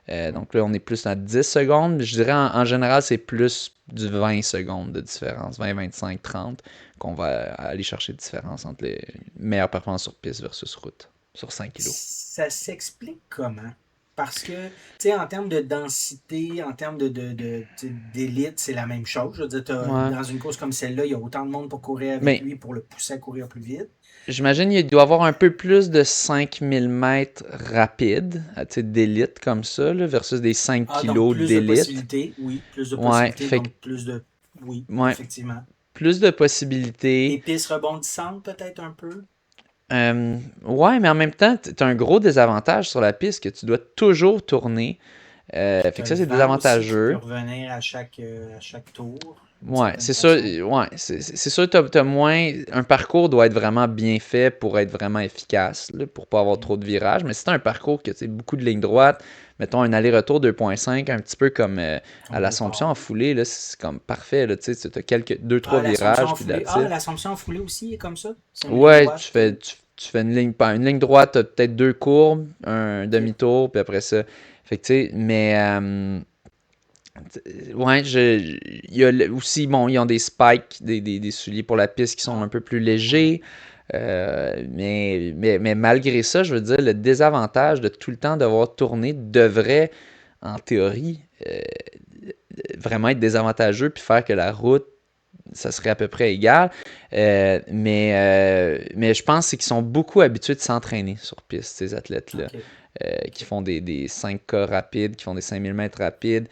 Ouais. Donc là, on est plus à 10 secondes. Je dirais en général, c'est plus du 20 secondes de différence, 20, 25, 30, qu'on va aller chercher de différence entre les meilleures performances sur piste versus route, sur 5 kilos. Ça s'explique comment? Parce que, tu sais, en termes de densité, en termes d'élite, c'est la même chose. Je veux dire, Ouais. dans une course comme celle-là, il y a autant de monde pour courir avec Mais lui, pour le pousser à courir plus vite. j'imagine qu'il doit avoir un peu plus de 5000 mètres rapides, tu sais, d'élite comme ça, là, versus des 5 Ah, donc kilos plus de d'élite. possibilités, oui, plus de Ouais, possibilités, donc plus de... Oui, ouais, effectivement. plus de Des possibilités. pistes rebondissantes, peut-être un peu? Ouais, mais en même temps, tu as un gros désavantage sur la piste que tu dois toujours tourner. Puis Fait tu que as ça, le c'est vent aussi qui peut désavantageux. revenir à chaque tour, d'une Ouais, certaine c'est sûr, façon. c'est sûr que t'as moins. Un parcours doit être vraiment bien fait pour être vraiment efficace, là, pour pas avoir Mm. trop de virages. Mais si t'as un parcours que tu sais, beaucoup de lignes droites, mettons un aller-retour 2,5, un petit peu comme Comme à l'Assomption en Beauport. foulée, là, c'est comme parfait. Là, tu sais, t'as quelques deux, trois Ah, l'Assomption virages, en puis foulée. that's Ah, it. l'Assomption en foulée aussi est comme ça. C'est une ligne Ouais, droite. tu fais une ligne droite, t'as peut-être deux courbes, un OK. demi-tour, puis après ça. Fait que tu sais, mais Ouais, il y a aussi, bon, ils ont des spikes, des souliers pour la piste qui sont un peu plus Ouais. légers. Mais malgré ça, je veux dire, le désavantage de tout le temps devoir tourner devrait, en théorie, vraiment être désavantageux puis faire que la route, ça serait à peu près égal. Mais je pense c'est qu'ils sont beaucoup habitués de s'entraîner sur piste, ces athlètes-là. OK. Qui OK. font des 5K rapides, qui font des 5000 mètres rapides.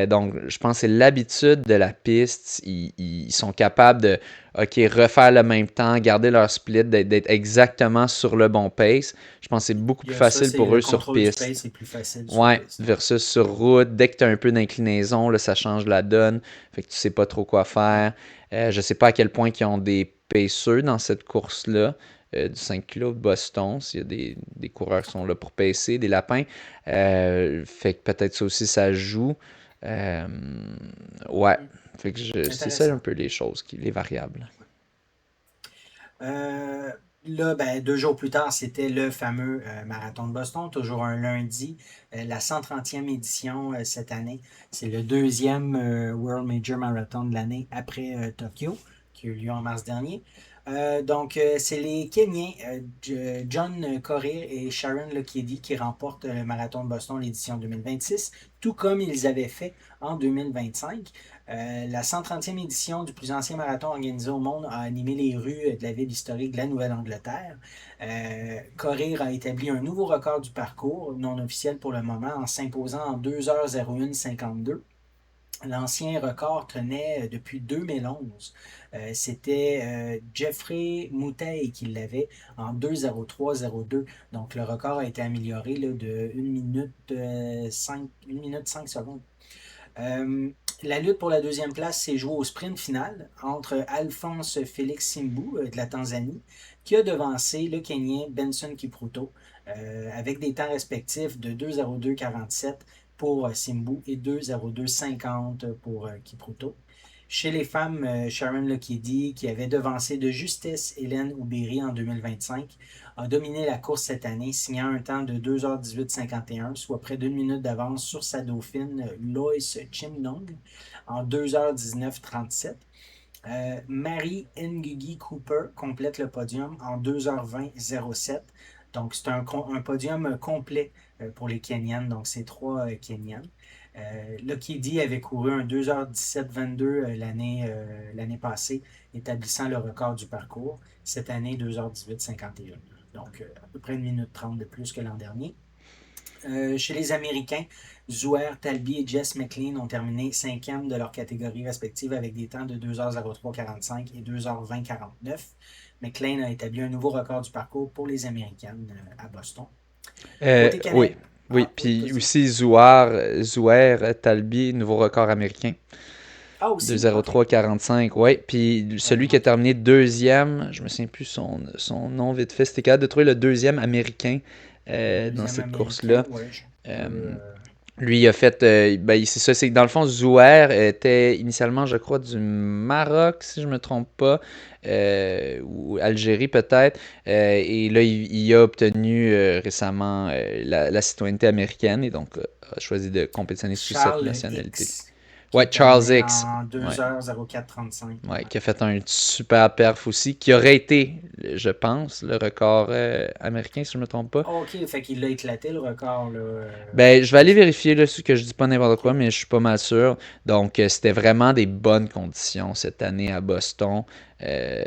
Donc, je pense que c'est l'habitude de la piste. Ils sont capables de, OK, refaire le même temps, garder leur split, d'être exactement sur le bon pace. Je pense que c'est beaucoup Il y plus a ça, facile c'est pour le eux sur contrôle du piste. pace est plus facile sur Ouais, piste. versus sur route, dès que tu as un peu d'inclinaison, là, ça change la donne. Fait que tu sais pas trop quoi faire. Je sais pas à quel point ils ont des paceurs dans cette course-là, du 5 kg de Boston, s'il y a des coureurs qui sont là pour pacer, des lapins. Fait que peut-être ça aussi, ça joue. Euh, ouais, Hmm. fait que c'est ça un Intéressant. peu les choses, les variables. Euh, Là, ben, 2 jours plus tard, c'était le fameux marathon de Boston, toujours un lundi, la 130e édition cette année. C'est le deuxième World Major Marathon de l'année après Tokyo, qui a eu lieu en mars dernier. Donc, c'est les Kenyans, John Korir et Sharon Lokedi, qui remportent le marathon de Boston, l'édition 2026, tout comme ils avaient fait en 2025. La 130e édition du plus ancien marathon organisé au monde a animé les rues de la ville historique de la Nouvelle-Angleterre. Korir a établi un nouveau record du parcours, non officiel pour le moment, en s'imposant en 2h01,52. L'ancien record tenait depuis 2011. C'était Jeffrey Moutey qui l'avait en 2:03,02. Donc le record a été amélioré là, de 1 minute, 5, 1 minute 5 secondes. Euh, la lutte pour la deuxième place s'est jouée au sprint final entre Alphonse Félix Simbu de la Tanzanie, qui a devancé le Kenyan Benson Kipruto, avec des temps respectifs de 2:02,47 pour Simbu et 2:02,50 pour Kipruto. Chez les femmes, Sharon Lokedi, qui avait devancé de justesse Hélène Oubéry en 2025, a dominé la course cette année, signant un temps de 2h18,51, soit près d'une minute d'avance sur sa dauphine Lois Chimnong en 2h19,37. Mary Ngugi Cooper complète le podium en 2h20,07. Donc, c'est un podium complet pour les Kenyanes, donc c'est 3 Kenyanes. Lokedi avait couru un 2h17,22 l'année passée, établissant le record du parcours. Cette année, 2h18,51. Donc, à peu près 1 minute 30 de plus que l'an dernier. Chez les Américains, Zouer, Talbi et Jess McLean ont terminé 5e de leur catégorie respective avec des temps de 2h03,45 et 2h20,49. McLean a établi un nouveau record du parcours pour les Américaines à Boston. Côté Oui, Canada. oui. Ah oui, Puis vas-y. aussi Zouer Talbi, nouveau record américain. Ah aussi, ok. 2:03,45, ouais. Puis J'avais celui qui a manqué. terminé deuxième, je me souviens plus son nom vite fait, c'était capable de trouver le deuxième américain Le dans deuxième cette américain, course-là. ouais, je Euh, peux. Lui, il a fait, ben, c'est ça, c'est que dans le fond, Zouer était initialement, je crois, du Maroc, si je me trompe pas, ou Algérie peut-être, et là, il a obtenu récemment la citoyenneté américaine, et donc a choisi de compétitionner sous cette Charles nationalité. X, qui Ouais, a Charles terminé X. en Ouais. 2h04,35. Ouais, Ouais. qui a fait un super perf aussi, qui aurait été, je pense, le record américain, si je ne me trompe pas. Ok, fait qu'il a éclaté le record, là. Ben, je vais aller vérifier là, que je dis pas n'importe quoi, Ok. mais je suis pas mal sûr. Donc, c'était vraiment des bonnes conditions cette année à Boston. Euh,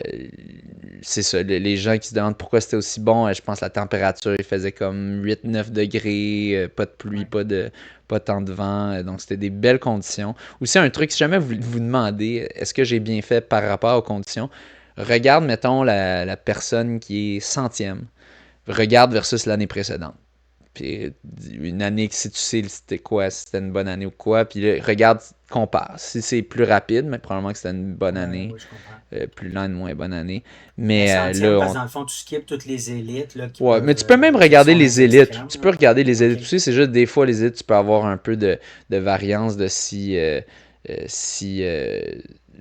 c'est ça, les gens qui se demandent pourquoi c'était aussi bon, je pense que la température, il faisait comme 8-9 degrés, pas de pluie, Ouais. pas tant de vent. Donc, c'était des belles conditions. Aussi, un truc, si jamais vous vous demandez, est-ce que j'ai bien fait par rapport aux conditions, regarde, mettons, la personne qui est centième. Regarde versus l'année précédente. Puis une année, si tu sais c'était quoi, si c'était une bonne année ou quoi, puis là, regarde, compare. Si c'est plus rapide, mais probablement que c'était une bonne Ouais, année. ouais, je comprends. Plus lent, une moins bonne année. Ben, Mais centième, là, parce que dans le fond, tu skips toutes les élites là, qui ouais, mais peuvent. tu peux même Tu sais, qui regarder sont dans les les élites. extrêmes, Tu peux là. regarder les Ok. élites aussi. C'est juste des fois, les élites, tu peux avoir un peu de variance de si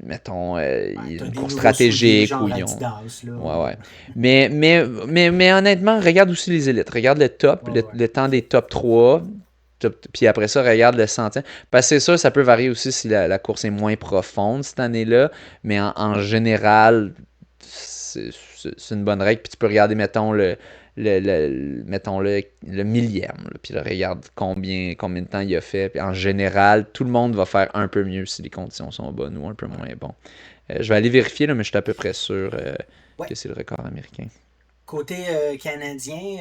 mettons, il Ben, y a t'as une des course nouveaux souliers, stratégique ou genre ils ont. Adidas, là. Ouais, ouais. Mais honnêtement, regarde aussi les élites. Regarde le top, Ouais, ouais. le temps des Ok. top 3. Puis après ça, regarde le centième. Parce que c'est sûr, ça peut varier aussi si la course est moins profonde cette année-là. Mais en général, c'est une bonne règle. Puis tu peux regarder, mettons, mettons le millième. Là, puis là, regarde combien de temps il a fait. Puis en général, tout le monde va faire un peu mieux si les conditions sont bonnes ou un peu moins bon. Je vais aller vérifier, là, mais je suis à peu près sûr Ouais. que c'est le record américain. Côté canadien,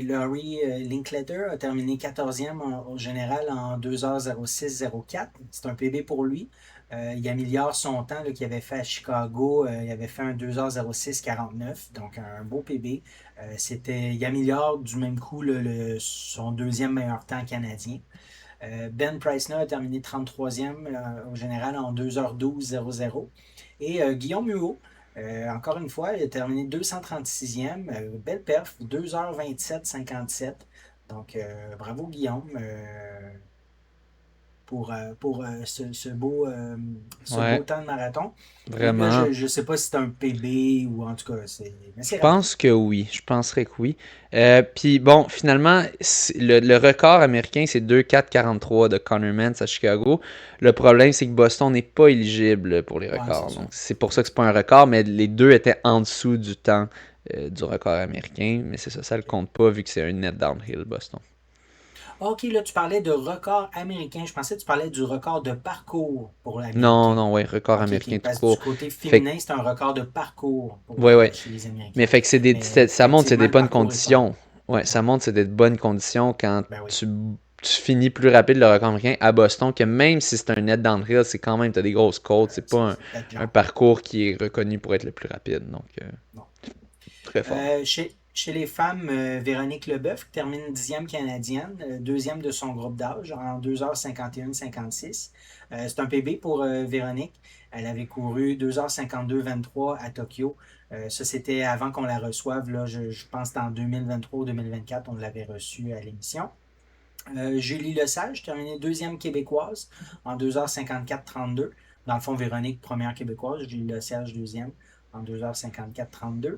Laurie Linkletter a terminé 14e au général en 2h06,04. C'est un PB pour lui. Il améliore son temps qu'il avait fait à Chicago. Il avait fait un 2h06,49, donc un beau PB. Il améliore du même coup son deuxième meilleur temps canadien. Ben Preissner a terminé 33e au général en 2h12,00. Et Guillaume Huot, encore une fois, il a terminé 236e. Belle perf, 2h27,57. Donc, bravo Guillaume pour ce beau Ouais, temps de marathon. Et là, vraiment. je ne sais pas si c'est un PB ou en tout cas, mais Je c'est rapide. pense que oui. Je penserais que oui. Puis bon, finalement, le record américain, c'est 2,443 de Conor Mantz à Chicago. Le problème, c'est que Boston n'est pas éligible pour les Ouais, c'est records. ça. Donc, c'est pour ça que c'est pas un record, mais les deux étaient en dessous du temps du record américain. Mais c'est ça, ça le compte pas vu que c'est un net downhill, Boston. Ok, là, tu parlais de record américain. Je pensais que tu parlais du record de parcours pour Non, l'américain. non, ouais, record Ok, américain ok. tout Parce que du court. côté Fait féminin, c'est un record de parcours ouais, ouais. chez les Mais Américains. fait que Mais ça montre que c'est effectivement, des le bonnes parcours est pas. conditions. Ouais, ça Ouais, montre que c'est des bonnes conditions quand ben oui. tu finis plus rapide le record américain à Boston, que même si c'est un net downhill, c'est quand même, t'as des grosses côtes. C'est pas C'est bête un jambe. parcours qui est reconnu pour être le plus rapide. Donc, Non. très fort. Chez les femmes, Véronique Leboeuf qui termine 10e canadienne, deuxième de son groupe d'âge en 2h51,56. C'est un PB pour Véronique. Elle avait couru 2h52,23 à Tokyo. Ça, c'était avant qu'on la reçoive. Là, je pense que c'était en 2023 ou 2024, on l'avait reçue à l'émission. Julie Lesage, terminée deuxième québécoise en 2h54,32. Dans le fond, Véronique, première québécoise. Julie Lesage, deuxième en 2h54,32.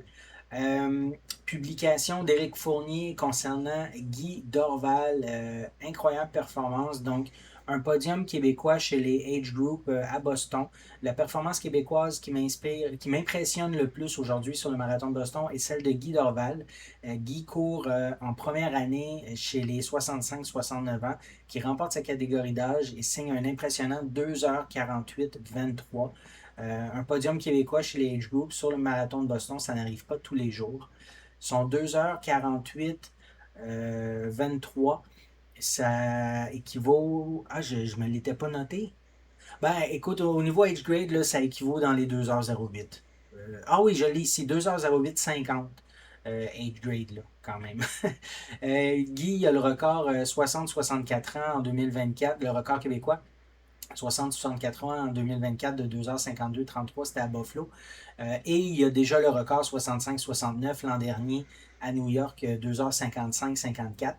Euh, Publication d'Éric Fournier concernant Guy Dorval. Incroyable performance. Donc, un podium québécois chez les Age Group à Boston. La performance québécoise qui m'inspire, qui m'impressionne le plus aujourd'hui sur le marathon de Boston est celle de Guy Dorval. Guy court en première année chez les 65-69 ans, qui remporte sa catégorie d'âge et signe un impressionnant 2h48-23. Un podium québécois chez les Age Group sur le marathon de Boston, ça n'arrive pas tous les jours. Son 2h48 23, ça équivaut. Ah, je ne me l'étais pas noté. Ben, écoute, au niveau age grade, là, ça équivaut dans les 2h08. Ah oui, je lis ici, 2h08,50 age grade, là, quand même. Guy a le record 60-64 ans en 2024, le record québécois. 60-64 ans en 2024 de 2h52-33, c'était à Buffalo. Et il y a déjà le record 65-69 l'an dernier à New York, 2h55-54.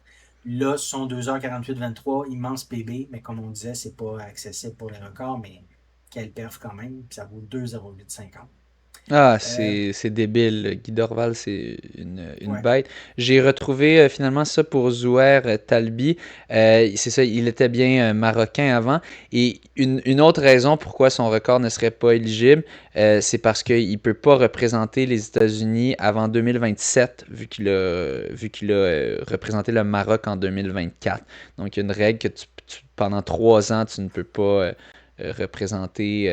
Là, ce sont 2h48-23, immense PB, mais comme on disait, c'est pas accessible pour les records, mais quelle perf quand même, puis ça vaut 2h08,50. Ah, Euh, c'est débile. Guy Dorval, c'est une ouais. bête. J'ai retrouvé finalement ça pour Zouer Talbi. C'est ça, il était bien marocain avant. Et une autre raison pourquoi son record ne serait pas éligible, c'est parce qu'il ne peut pas représenter les États-Unis avant 2027, vu qu'il a représenté le Maroc en 2024. Donc, il y a une règle que pendant 3 ans, tu ne peux pas représenter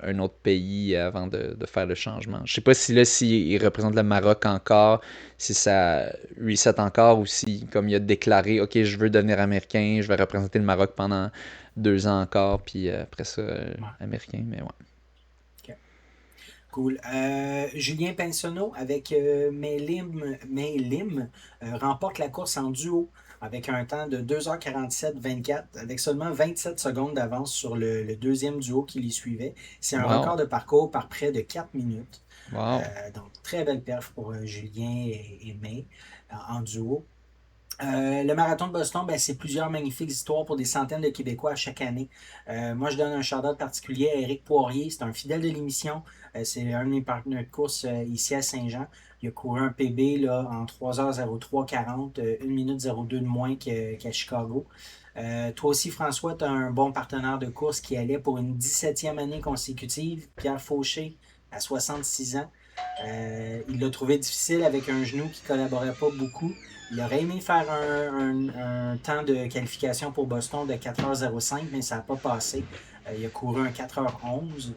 un autre pays avant de faire le changement. Je sais pas si là, s'il représente le Maroc encore, si ça reset encore ou si, comme il a déclaré, OK, je veux devenir américain, je vais représenter le Maroc pendant 2 ans encore, puis après ça, Ouais. américain, mais ouais. OK. Cool. Julien Pinsonneau avec May Lim remporte la course en duo avec un temps de 2h47-24 avec seulement 27 secondes d'avance sur le deuxième duo qui l'y suivait. C'est un record Wow. de parcours par près de 4 minutes. Wow. Donc, très belle perf pour Julien et May en duo. Le marathon de Boston, ben, c'est plusieurs magnifiques histoires pour des centaines de Québécois à chaque année. Moi, je donne un shout-out particulier à Éric Poirier. C'est un fidèle de l'émission. C'est un de mes partenaires de course ici à Saint-Jean. Il a couru un PB là, en 3h03:40, 1 minute 02 de moins qu'à Chicago. Toi aussi, François, tu as un bon partenaire de course qui allait pour une 17e année consécutive, Pierre Fauché, à 66 ans. Il l'a trouvé difficile avec un genou qui ne collaborait pas beaucoup. Il aurait aimé faire un temps de qualification pour Boston de 4h05, mais ça n'a pas passé. Il a couru un 4h11.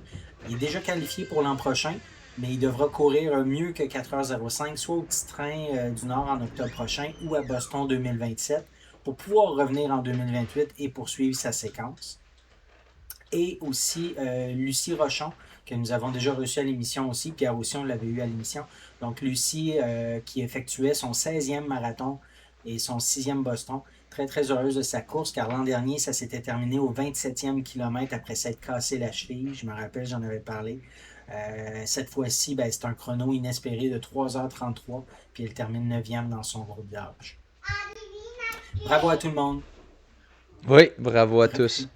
Il est déjà qualifié pour l'an prochain, mais il devra courir mieux que 4h05, soit au petit train du Nord en octobre prochain ou à Boston 2027 pour pouvoir revenir en 2028 et poursuivre sa séquence. Et aussi Lucie Rochon, que nous avons déjà reçu à l'émission aussi. Pierre aussi, on l'avait eu à l'émission. Donc Lucie, qui effectuait son 16e marathon et son 6e Boston. Très, très heureuse de sa course, car l'an dernier, ça s'était terminé au 27e kilomètre après s'être cassé la cheville. Je me rappelle, j'en avais parlé. Cette fois-ci, ben, c'est un chrono inespéré de 3h33, puis elle termine 9e dans son groupe d'âge. Bravo à tout le monde. Oui, bravo à tous.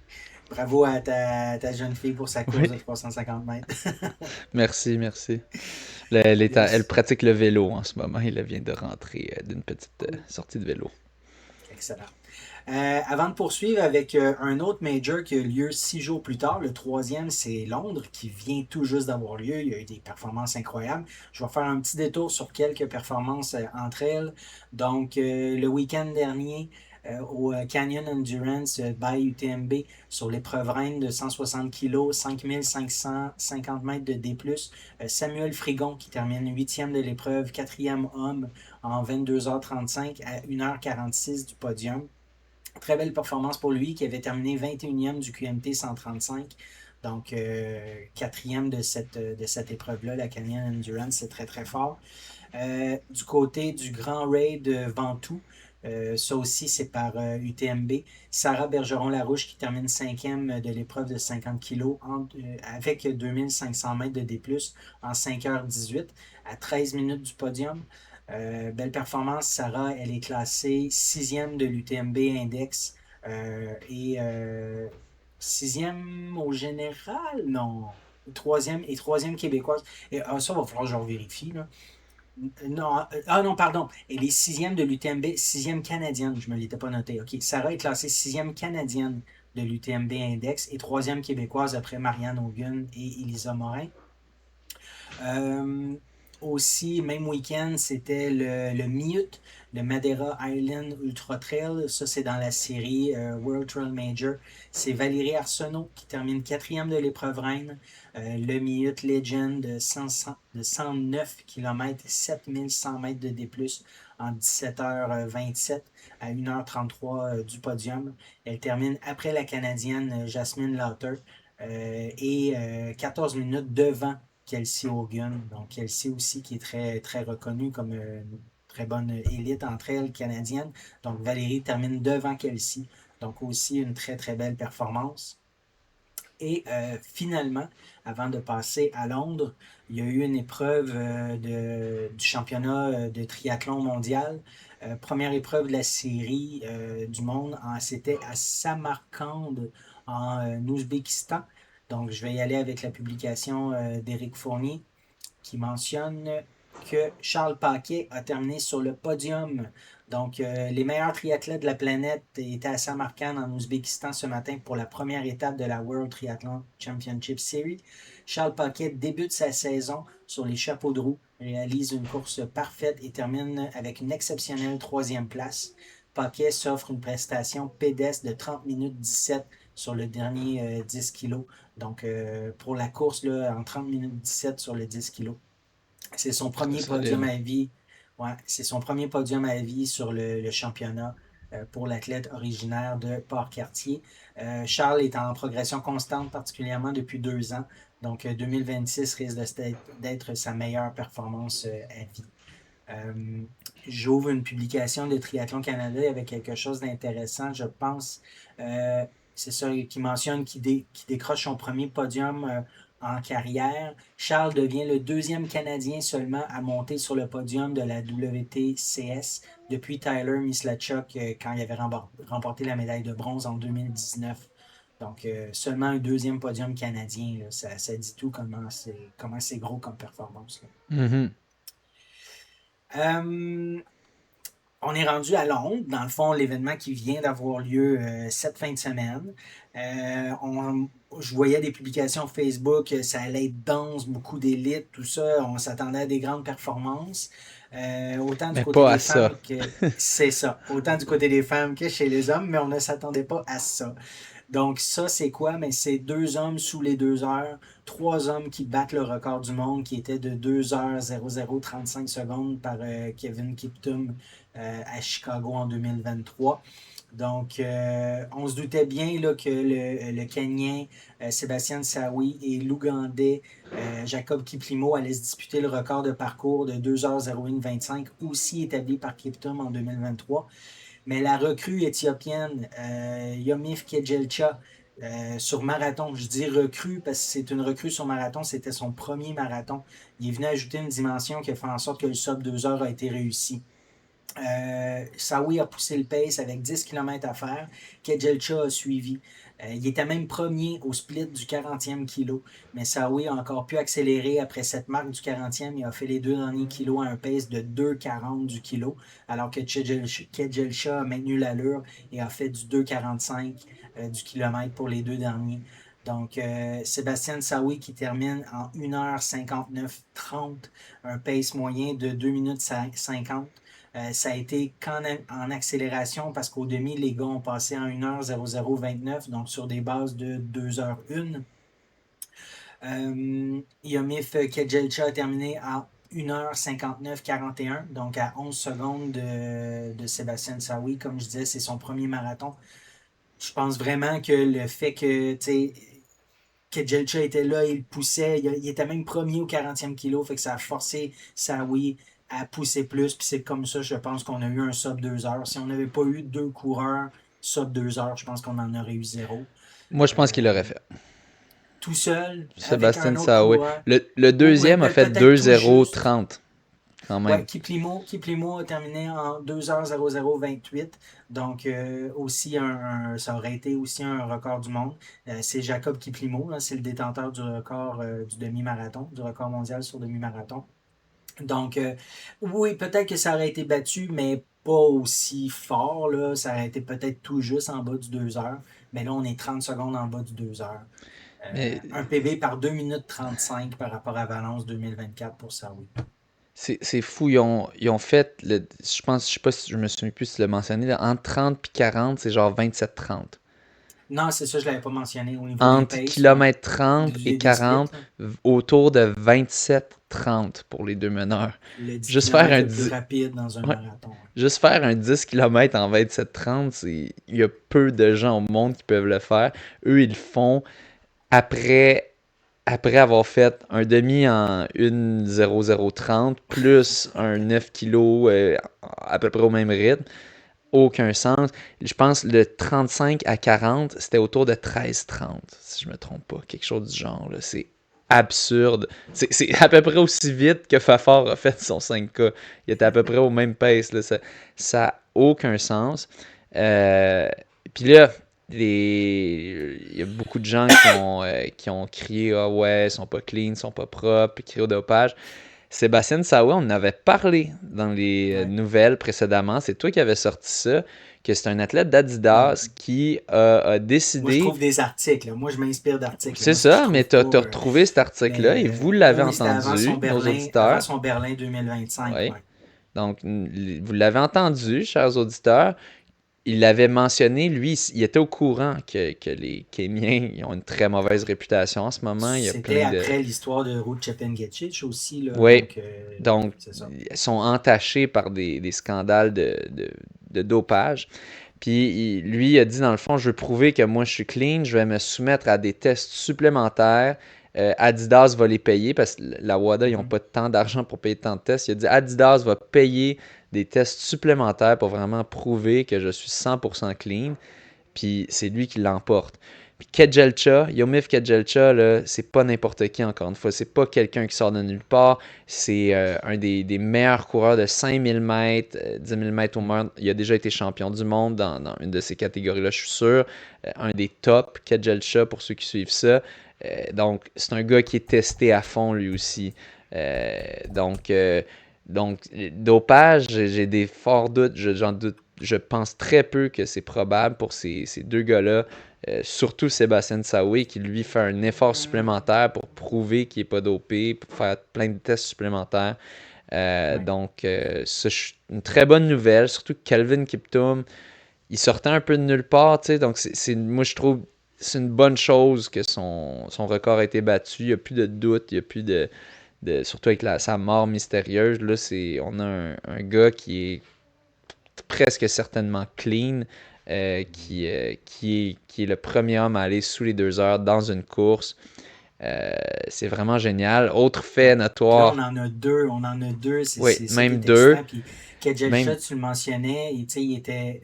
Bravo à ta jeune fille pour sa course de 350 mètres. Merci, merci. Elle Yes. pratique le vélo en ce moment. Elle vient de rentrer d'une petite Cool. sortie de vélo. Excellent. Avant de poursuivre avec un autre major qui a lieu 6 jours plus tard, le troisième, c'est Londres, qui vient tout juste d'avoir lieu. Il y a eu des performances incroyables. Je vais faire un petit détour sur quelques performances entre elles. Donc, le week-end dernier, au Canyon Endurance by UTMB, sur l'épreuve reine de 160 kg, 5550 mètres de D+, Samuel Frigon, qui termine 8e de l'épreuve, 4e homme en 22h35 à 1h46 du podium. Très belle performance pour lui, qui avait terminé 21e du QMT 135. Donc, quatrième de cette épreuve-là, la Canyon Endurance, c'est très, très fort. Du côté du Grand Raid Ventoux, ça aussi, c'est par UTMB. Sarah Bergeron-Larouche qui termine 5e de l'épreuve de 50 kg avec 2500 mètres de D+, en 5h18, à 13 minutes du podium. Belle performance, Sarah, elle est classée 6e de l'UTMB Index et 6e au général, non, 3e québécoise. Et, ça, va falloir que je vérifie, là. Non, pardon. Elle est 6e de l'UTMB, 6e canadienne, je ne me l'étais pas noté. OK, Sarah est classée 6e canadienne de l'UTMB Index et 3e québécoise après Marianne Hogan et Elisa Morin. Aussi, même week-end, c'était le MIUT, le Madeira Island Ultra Trail. Ça, c'est dans la série World Trail Major. C'est Valérie Arsenault qui termine 4e de l'épreuve reine. Le MIUT Legend de 109 km, 7100 mètres de D+, en 17h27 à 1h33 du podium. Elle termine après la Canadienne Jasmine Lauter et 14 minutes devant Kelsey Hogan. Donc, Kelsey aussi qui est très, très reconnue comme une très bonne élite entre elles canadienne. Donc, Valérie termine devant Kelsey. Donc, aussi une très, très belle performance. Et finalement, avant de passer à Londres, il y a eu une épreuve du championnat de triathlon mondial. Première épreuve de la série du monde, c'était à Samarcande, en Ouzbékistan. Donc, je vais y aller avec la publication d'Éric Fournier qui mentionne que Charles Paquet a terminé sur le podium. Donc, les meilleurs triathlètes de la planète étaient à Samarkand, en Ouzbékistan, ce matin pour la première étape de la World Triathlon Championship Series. Charles Paquet débute sa saison sur les chapeaux de roue, réalise une course parfaite et termine avec une exceptionnelle 3e place. Paquet s'offre une prestation pédestre de 30 minutes 17 sur le dernier 10 kg. Donc, pour la course, là, en 30 minutes 17 sur le 10 kg. C'est son premier podium à vie. Ouais, c'est son premier podium à vie sur le championnat pour l'athlète originaire de Port-Cartier. Charles est en progression constante, particulièrement depuis 2 ans. Donc, 2026 risque d'être sa meilleure performance à vie. J'ouvre une publication de Triathlon Canada avec quelque chose d'intéressant, je pense. C'est ça qui mentionne qu'il décroche son premier podium en carrière. Charles devient le deuxième Canadien seulement à monter sur le podium de la WTCS depuis Tyler Mislachuk quand il avait remporté la médaille de bronze en 2019. Donc, seulement un deuxième podium canadien, là, ça dit tout comment c'est gros comme performance. Là. Mhm. Euh, on est rendu à Londres, dans le fond, l'événement qui vient d'avoir lieu cette fin de semaine. Je voyais des publications Facebook, ça allait être dense, beaucoup d'élites, tout ça. On s'attendait à des grandes performances. Autant du Mais côté pas à des ça. femmes que. C'est ça. Autant du côté des femmes que chez les hommes, mais on ne s'attendait pas à ça. Donc, ça, c'est quoi? Mais c'est 2 hommes sous les 2 heures, 3 hommes qui battent le record du monde qui était de 2 h 00 35 secondes par Kevin Kiptum à Chicago en 2023. Donc, on se doutait bien là, que le Kenyan Sébastien Saoui et l'Ougandais Jacob Kiplimo allaient se disputer le record de parcours de 2 h 01 25, aussi établi par Kiptum en 2023. Mais la recrue éthiopienne, Yomif Kejelcha, sur marathon, je dis recrue parce que c'est une recrue sur marathon, c'était son premier marathon. Il est venu ajouter une dimension qui a fait en sorte que le sub 2 heures a été réussi. Saoui a poussé le pace avec 10 km à faire. Kejelcha a suivi. Il était même premier au split du 40e kilo, mais Saoui a encore pu accélérer après cette marque du 40e. Il a fait les 2 derniers kilos à un pace de 2,40 du kilo, alors que Kejelcha a maintenu l'allure et a fait du 2,45 du kilomètre pour les 2 derniers. Donc, Sébastien Saoui qui termine en 1h59,30, un pace moyen de 2 minutes 50. Ça a été en accélération parce qu'au demi, les gars ont passé en 1h 00 29, donc sur des bases de 2h01. Yomif Kejelcha a terminé en 1h 59,41, donc à 11 secondes de Sébastien Saoui. Comme je disais, c'est son premier marathon. Je pense vraiment que le fait que Kejelcha était là, il poussait, il était même premier au 40e kilo, fait que ça a forcé Saoui à pousser plus, puis c'est comme ça, je pense qu'on a eu un sub 2 heures. Si on n'avait pas eu 2 coureurs sub 2 heures, je pense qu'on en aurait eu 0. Moi, je pense qu'il l'aurait Euh, fait. tout seul, avec Sébastien un autre Saoui. coureur, Le ou deuxième a fait peut-être tout juste. 2,030 quand Ouais, même. Kiplimo a terminé en 2h 00 28. Donc, aussi ça aurait été aussi un record du monde. C'est Jacob Kiplimo, là, c'est le détenteur du record du demi-marathon, du record mondial sur demi-marathon. Donc, oui, peut-être que ça aurait été battu, mais pas aussi fort. Là. Ça aurait été peut-être tout juste en bas du 2 heures. Mais là, on est 30 secondes en bas du 2 heures. Mais Un PB par 2 minutes 35 par rapport à Valence 2024 pour ça, oui. c'est fou. Ils ont fait, je pense, je sais pas si je me souviens plus si tu l'as mentionné, là, entre 30 et 40, c'est genre 27-30. Non, c'est ça, je ne l'avais pas mentionné au niveau des Entre paces, ouais. kilomètre 30 et Des splits, 40, là. autour de 27-30 pour les deux meneurs. Le 10 Juste faire km un le plus 10, rapide dans un ouais, marathon. Ouais. juste faire un 10 km en 27-30, il y a peu de gens au monde qui peuvent le faire. Eux, ils le font après, après avoir fait un demi en 1,0030 plus un 9 kg à peu près au même rythme. Aucun sens. Je pense que le 35 à 40, c'était autour de 13,30, si je me trompe pas. Quelque chose du genre. Là. C'est absurde. C'est à peu près aussi vite que Fafard a fait son 5K. Il était à peu près au même pace. Là. Ça n'a aucun sens. Euh, Puis là, il y a beaucoup de gens qui ont crié ah ouais, ils sont pas clean, ils sont pas propres, crié au dopage. Sébastien Saoui, on en avait parlé dans les Ouais. nouvelles précédemment. C'est toi qui avais sorti ça, que c'est un athlète Ouais. d'Adidas qui a Moi, je décidé. trouve des articles. Là. Moi, je m'inspire d'articles. Là. C'est Moi, je ça, mais trouve tu as, pas. retrouvé cet article-là et vous l'avez Oui, c'était entendu, nos Avant auditeurs. son Berlin 2025. Oui. Ouais. Donc, vous l'avez entendu, chers auditeurs. Il avait mentionné, lui, il était au courant que les Kenyans ils ont une très mauvaise réputation en ce moment. Il y a C'était plein de. après l'histoire de Ruud Chepngetich aussi. Là, Oui, donc, donc c'est ça. ils sont entachés par des scandales de dopage. Puis lui il a dit dans le fond, je veux prouver que moi je suis clean, je vais me soumettre à des tests supplémentaires. Adidas va les payer parce que la WADA, ils n'ont Mhm. pas tant d'argent pour payer tant de tests. Il a dit Adidas va payer des tests supplémentaires pour vraiment prouver que je suis 100% clean. Puis c'est lui qui l'emporte. Puis Kejelcha, Yomif Kejelcha, là, c'est pas n'importe qui encore une fois. C'est pas quelqu'un qui sort de nulle part. C'est un des meilleurs coureurs de 5000 mètres, 10 000 mètres au moins. Il a déjà été champion du monde dans une de ces catégories-là, je suis sûr. Un des tops, Kejelcha, pour ceux qui suivent ça. Donc, c'est un gars qui est testé à fond lui aussi. Euh, donc, euh, donc, dopage, j'ai des forts doutes. J'en doute. Je pense très peu que c'est probable pour ces deux gars-là. Surtout Sébastien Saoui qui lui fait un effort supplémentaire pour prouver qu'il n'est pas dopé, pour faire plein de tests supplémentaires. Ouais. C'est une très bonne nouvelle, surtout que Calvin Kiptoum, il sortait un peu de nulle part, tu sais, donc moi je trouve c'est une bonne chose que son record a été battu, il n'y a plus de doute, il n'y a plus surtout avec sa mort mystérieuse, là, on a un gars qui est presque certainement clean, qui est le premier homme à aller sous les 2 heures dans une course. C'est vraiment génial. Autre fait Puis là, notoire, on en a deux, oui, c'est ça qui même est deux, excitant. Puis Kedjel même, Shot, tu le mentionnais, il était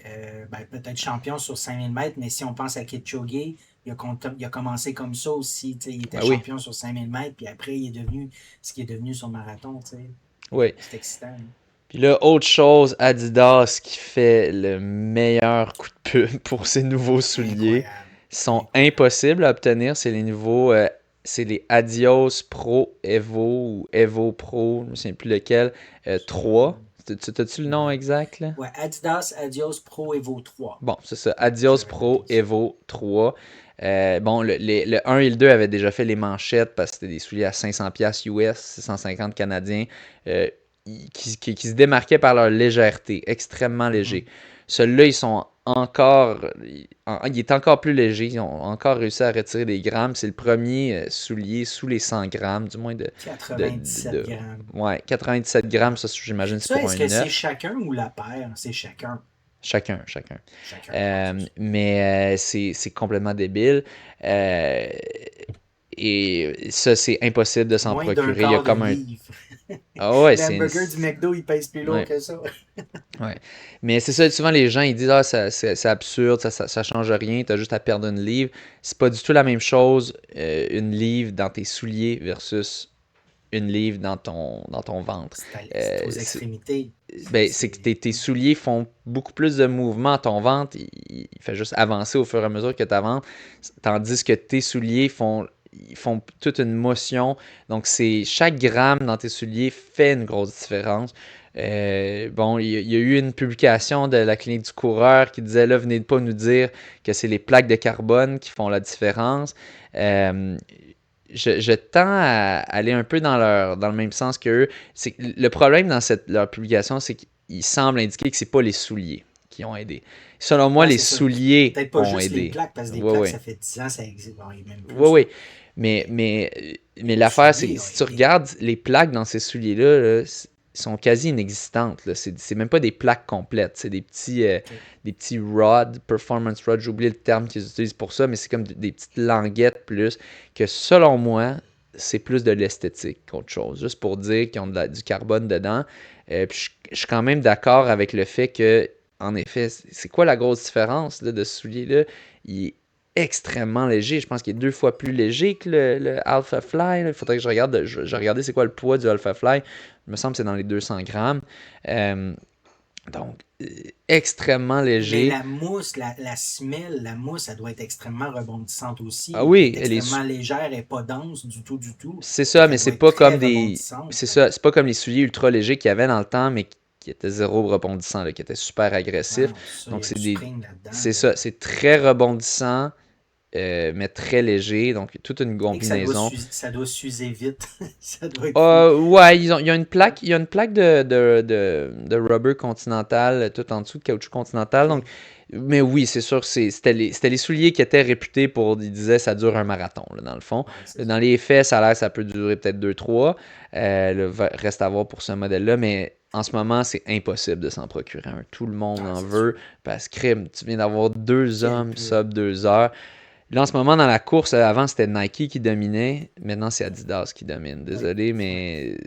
peut-être champion sur 5000 mètres, mais si on pense à Kipchoge, il a commencé comme ça aussi. Il était ah oui, champion sur 5000 mètres, puis après, il est devenu ce qu'il est devenu sur marathon. oui. C'est excitant. Puis là, autre chose, Adidas qui fait le meilleur coup de pub pour ses nouveaux souliers. Incroyable. Ils sont Incroyable. impossibles à obtenir. C'est les Adios Pro Evo ou Evo Pro, je ne me souviens plus lequel, 3. T'as-tu le nom Ouais. exact là? Ouais, Adidas Adios Pro Evo 3. Bon, c'est ça. Je Adios vais Pro noter ça. Evo 3. Bon, le 1 et le 2 avaient déjà fait les manchettes parce que c'était des souliers à 500$ US, 650 canadiens, euh, qui se démarquaient par leur légèreté, extrêmement léger. Mhm. Ceux-là, ils sont encore. Il est encore plus léger. Ils ont encore réussi à retirer des grammes. C'est le premier soulier sous les 100 grammes, du moins Sept grammes. ouais, 97 grammes, ça, j'imagine, c'est Ça, pour est-ce un que c'est 9. chacun ou la paire? C'est chacun. Chacun. Chacun. Ah, c'est ça. Mais c'est complètement débile. Euh, et ça, c'est impossible de s'en Moins d'un procurer. Il y a quart de comme un. livre. Ah ouais, L'hamburger du McDo, il pèse plus lourd Ouais, que ça. ouais. Mais c'est ça, souvent les gens ils disent ah, c'est absurde, ça change rien, t'as juste à perdre une livre. C'est pas du tout la même chose, une livre dans tes souliers versus une livre dans ton ventre. C'est Euh, aux c'est- extrémités. c'est que tes souliers font beaucoup plus de mouvement. Ton ventre, il fait juste avancer au fur et à mesure que tu avances, tandis que tes souliers ils font toute une motion. Donc, chaque gramme dans tes souliers fait une grosse différence. Bon, il y a eu une publication de la clinique du coureur qui disait là, venez pas nous dire que c'est les plaques de carbone qui font la différence. Euh, je tends à aller un peu dans le même sens qu'eux. Le problème dans leur publication, c'est qu'ils semblent indiquer que c'est pas les souliers qui ont aidé. Selon moi, Ouais, les c'est ça. souliers Peut-être pas ont juste les aidé. plaques, parce que des Oui, plaques, oui. ça fait 10 ans, ça existe. Bon, et même Oui, plus, là. oui. Mais, Mais mais, mais les l'affaire, c'est souliers que ont si tu aidé. regardes les plaques dans ces souliers-là, là, sont quasi inexistantes. Là. C'est même pas des plaques complètes. C'est OK. des petits rods, performance rods. J'ai oublié le terme qu'ils utilisent pour ça, mais c'est comme des petites languettes plus que selon moi, c'est plus de l'esthétique qu'autre chose. Juste pour dire qu'ils ont du carbone dedans. Puis je suis quand même d'accord avec le fait que, en effet, c'est quoi la grosse différence là, de ce soulier-là? Il est extrêmement léger. Je pense qu'il est 2 fois plus léger que le Alpha Fly. Il faudrait que je regarde. Je regardais c'est quoi le poids du Alpha Fly. Il me semble que c'est dans les 200 grammes. Euh, donc, extrêmement Mais léger. la mousse, la semelle, la mousse, elle doit être extrêmement rebondissante Ah aussi. Elle oui, est extrêmement légère et pas dense du tout, du tout. c'est Fait ça, mais qu'elle c'est doit être pas très comme des. rebondissante. C'est ça, c'est pas comme les souliers ultra légers qu'il y avait dans le temps, mais qui étaient zéro rebondissant, là, qui étaient super Non, agressifs. non, c'est ça, il Donc, y a du spring là-dedans, c'est là. ça, c'est très rebondissant, mais très léger. Donc, toute une Et que combinaison. ça doit s'user vite. Ça doit être fou. Ouais, il y a une plaque de rubber continental tout en dessous, de caoutchouc continental. Donc, OK. mais oui, c'est sûr, c'était les souliers qui étaient réputés pour, ils disaient, ça dure un marathon, là, dans le fond. Ouais, c'est ça. Dans les faits, ça a l'air, ça peut durer peut-être 2-3. Reste à voir pour ce modèle-là, mais en ce moment, c'est impossible de s'en procurer un. Tout le monde Ah, en c'est sûr. veut, parce que, crime, tu viens d'avoir deux Quelle hommes pub. sub 2 heures. Là, en ce moment, dans la course, avant, c'était Nike qui dominait. Maintenant, c'est Adidas qui domine. Oui. Désolé, Ouais. mais.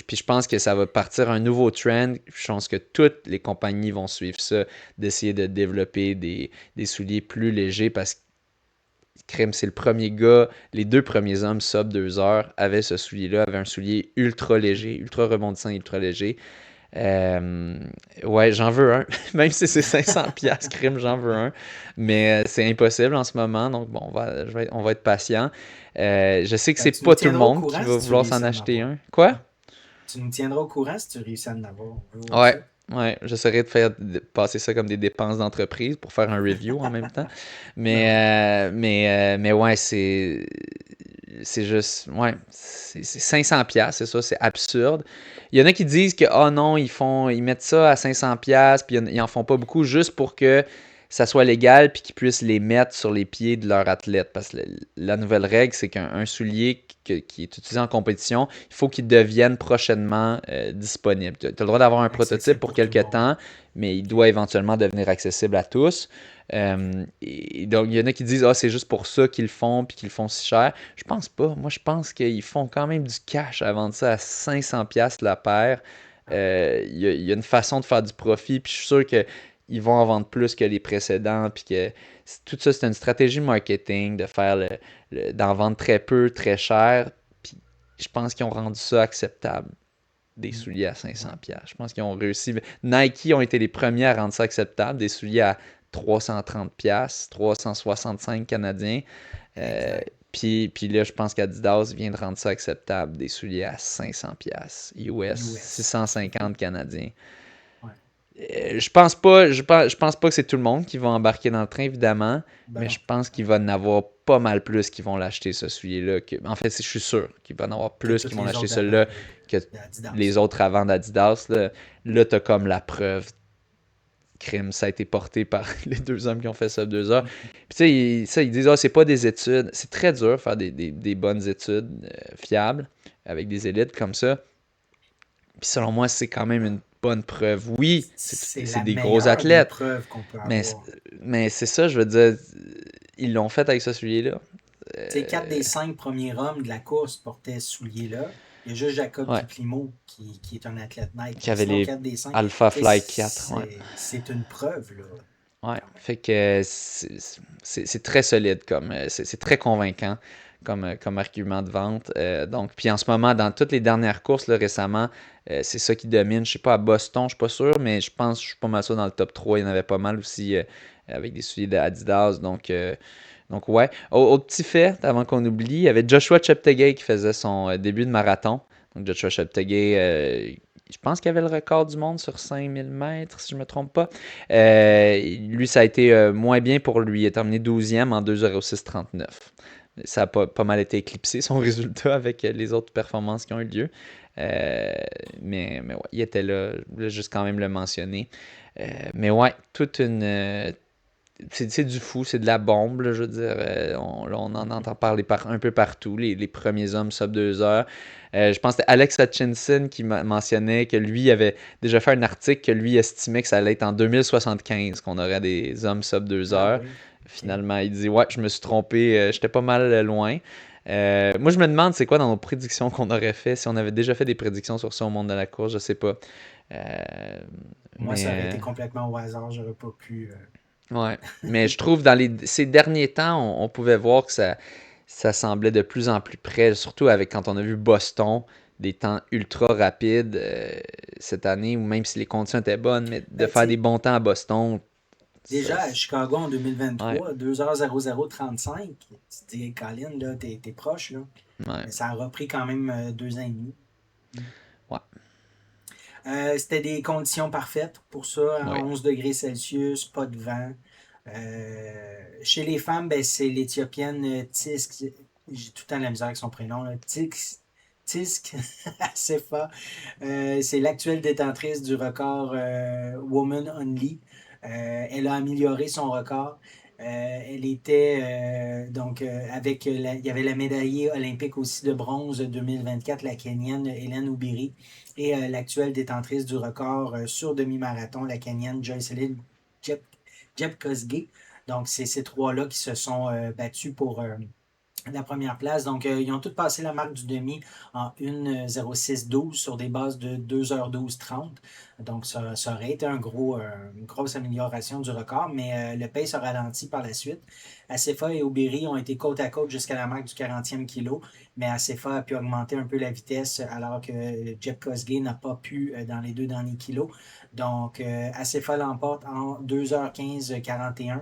Puis je pense que ça va partir un nouveau trend. Je pense que toutes les compagnies vont suivre ça, d'essayer de développer des souliers plus légers parce que crime, c'est le premier gars, les deux premiers hommes sub 2 heures avaient ce soulier-là, avaient un soulier ultra léger, ultra rebondissant, ultra léger. Euh, ouais, j'en veux un. Même si c'est 500 pièces crime, j'en veux un. Mais c'est impossible en ce moment, donc bon, on va être patient. Je sais que Ben, c'est tu nous pas tout le tiendras au monde qui courant va si tu vouloir s'en réussis à en acheter avoir. un. Quoi? Tu nous tiendras au courant si tu réussis à en avoir. On veut voir Ouais, ça. ouais, j'essaierai de passer ça comme des dépenses d'entreprise pour faire un review en même temps. Ben oui. Mais ouais, c'est juste, ouais, c'est 500 pièces, c'est ça, c'est absurde. Il y en a qui disent que, oh non, ils mettent ça à 500 pièces, puis ils en font pas beaucoup juste pour que ça soit légal, puis qu'ils puissent les mettre sur les pieds de leur athlète. Parce que la nouvelle règle, c'est qu'un soulier qui est utilisé en compétition, il faut qu'il devienne prochainement disponible. Tu as le droit d'avoir un prototype Accessible pour pour tout le quelques monde. temps, mais il OK. doit éventuellement devenir accessible à tous. Et donc, il y en a qui disent, ah, c'est juste pour ça qu'ils le font, puis qu'ils le font si cher. Je pense pas. Moi, je pense qu'ils font quand même du cash à vendre ça à 500$ la paire. Ah oui. Il y a une façon de faire du profit, puis je suis sûr qu'ils vont en vendre plus que les précédents, puis que tout ça, c'est une stratégie marketing de faire d'en vendre très peu, très cher. Puis je pense qu'ils ont rendu ça acceptable, des Mm. souliers à Ouais. 500$. Je pense qu'ils ont réussi. Nike ont été les premiers à rendre ça acceptable, des souliers à 330$, 365 canadiens. Euh, Exact. puis là, je pense qu'Adidas vient de rendre ça acceptable, des souliers à 500$ US, US. 650 canadiens. Ouais. Je pense pas que c'est tout le monde qui va embarquer dans le train, évidemment, Ben mais non. je pense qu'il va en avoir pas mal plus qui vont l'acheter, ce soulier-là. En fait, je suis sûr qu'il va en avoir Que plus qui toutes vont les l'acheter autres celui-là que les d'Adidas. autres avant d'Adidas. Là tu as comme la preuve. Crime, ça a été porté par les deux hommes qui ont fait ça 2 heures. Mm. Puis tu sais, ils disent, ah, c'est pas des études. C'est très dur de faire des bonnes études fiables avec des élites comme ça. Puis selon moi, c'est quand même une bonne preuve. Oui, C'est c'est la des gros meilleure des athlètes, preuves qu'on peut mais, avoir. mais c'est ça, je veux dire, ils l'ont fait avec ce soulier-là. Tu sais, 4 Euh, des 5 premiers hommes de la course portaient ce soulier-là. Il y a juste Jacob ouais, Kiplimo qui est un athlète Nike. qui Mais avait sinon, les 4 des 5, Alpha tu Flight 4, ouais. sais, c'est une preuve, là, Ouais, quand même. fait que c'est très solide, c'est très convaincant comme argument de vente. Donc, puis en ce moment, dans toutes les dernières courses là, récemment, c'est ça qui domine. Je sais pas, à Boston, je suis pas sûr, mais je suis pas mal sûr dans le top 3 il y en avait pas mal aussi avec des souliers d'Adidas. Donc ouais. Au petit fait, avant qu'on oublie, il y avait Joshua Cheptegei qui faisait son début de marathon. Donc Joshua Cheptegei, je pense qu'il avait le record du monde sur 5000 mètres, si je ne me trompe pas. Lui, ça a été moins bien pour lui. Il a terminé 12e en 2:06:39. Ça a pas mal été éclipsé, son résultat, avec les autres performances qui ont eu lieu. Euh, mais ouais, il était là, juste quand même le mentionner. Mais ouais, toute une, c'est du fou, c'est de la bombe, là, je veux dire. Là, on en entend parler un peu partout, les premiers hommes sub 2 heures. Je pense que c'était Alex Hutchinson qui mentionnait que lui avait déjà fait un article que lui estimait que ça allait être en 2075 qu'on aurait des hommes sub 2 Ah heures. oui, ok. Finalement, il dit, ouais, je me suis trompé, j'étais pas mal loin. Moi, je me demande c'est quoi dans nos prédictions qu'on aurait fait, si on avait déjà fait des prédictions sur ça au monde de la course, je sais pas. Euh, Moi, ça aurait été mais complètement au hasard. J'aurais pas pu. Ouais, mais je trouve dans ces derniers temps, on pouvait voir que ça semblait de plus en plus près, surtout avec quand on a vu Boston, des temps ultra rapides cette année, ou même si les conditions étaient bonnes, mais de Ben, tu faire des sais, bons temps à Boston, ça, déjà à Chicago en ouais, 2023, 2h0035, tu te dis, Colin, là, t'es proche, là. ouais, Mais ça a repris quand même 2 ans et demi. ouais, C'était des conditions parfaites pour ça, à ouais. 11 degrés Celsius, pas de vent. Chez les femmes, ben, c'est l'Éthiopienne Tisk, j'ai tout le temps de la misère avec son prénom, là, Tisk Sefa. C'est l'actuelle détentrice du record Woman Only. Elle a amélioré son record. Elle était avec il y avait la médaillée olympique aussi de bronze 2024, la Kenyane Hélène Oubiri, et l'actuelle détentrice du record sur demi-marathon, la Kenyane Joycelyn Jep, Jepkosgei. Donc, c'est ces trois-là qui se sont battus pour la première place. Donc, ils ont tous passé la marque du demi en 1:06:12 sur des bases de 2h12:30. Donc, ça aurait été une grosse amélioration du record, mais le pace a ralenti par la suite. Acefa et Aubéry ont été côte à côte jusqu'à la marque du 40e kilo, mais Acefa a pu augmenter un peu la vitesse alors que Jeb Kosgei n'a pas pu dans les 2 derniers kilos. Donc, Acefa l'emporte en 2h15:41.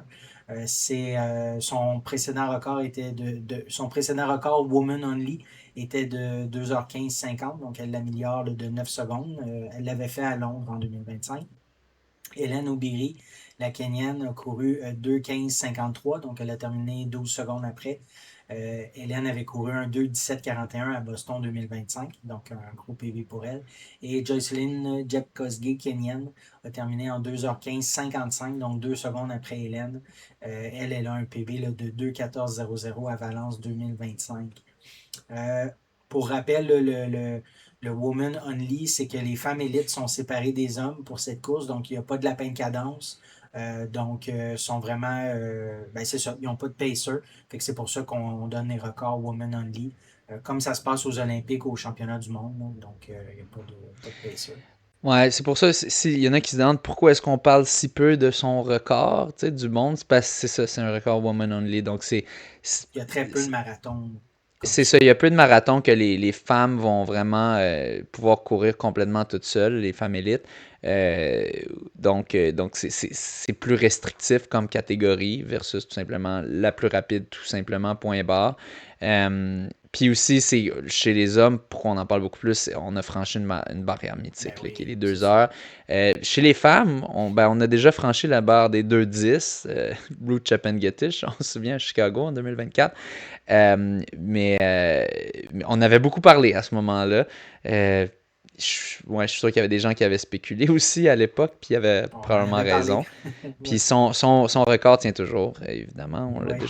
Son précédent record Woman Only était de 2h15:50, donc elle l'améliore de 9 secondes. Elle l'avait fait à Londres en 2025. Hélène Aubéry, la Kenyane, a couru 2:15:53, donc elle a terminé 12 secondes après. Hélène avait couru un 2:17:41 à Boston 2025, donc un gros PV pour elle. Et Joycelyn Jeb Kosgei, Kenyane, a terminé en 2h15:55, donc 2 secondes après Hélène. Elle a un PB là, de 2:14:00 à Valence 2025. Pour rappel, le Woman Only, c'est que les femmes élites sont séparées des hommes pour cette course, donc il n'y a pas de lapin de cadence. Donc, sont vraiment. C'est ça, ils n'ont pas de pacer. Fait que c'est pour ça qu'on donne les records Woman Only. Comme ça se passe aux Olympiques, aux championnats du monde. Là. Donc, il n'y a pas de pacer. Ouais, c'est pour ça, il y en a qui se demandent pourquoi est-ce qu'on parle si peu de son record, tu sais, du monde, c'est parce que c'est ça, c'est un record woman only, donc Il y a très peu de marathons comme c'est ça. ça, il y a peu de marathons que les femmes vont vraiment pouvoir courir complètement toutes seules, les femmes élites. Euh, donc c'est plus restrictif comme catégorie versus tout simplement la plus rapide, tout simplement, point barre. Puis aussi, c'est chez les hommes, pour qu'on en parle beaucoup plus, on a franchi une barrière mythique, Ben là, qui est oui, les c'est 2 ça. heures. Chez les femmes, on a déjà franchi la barre des 2:10. Ruth Chepengetish, on se souvient, à Chicago en 2024. Mais on avait beaucoup parlé à ce moment-là. Ouais, je suis sûr qu'il y avait des gens qui avaient spéculé aussi à l'époque, puis ils avaient On en probablement avait parlé. raison. Puis Oui, son record tient toujours, évidemment. oui. On a Peut-être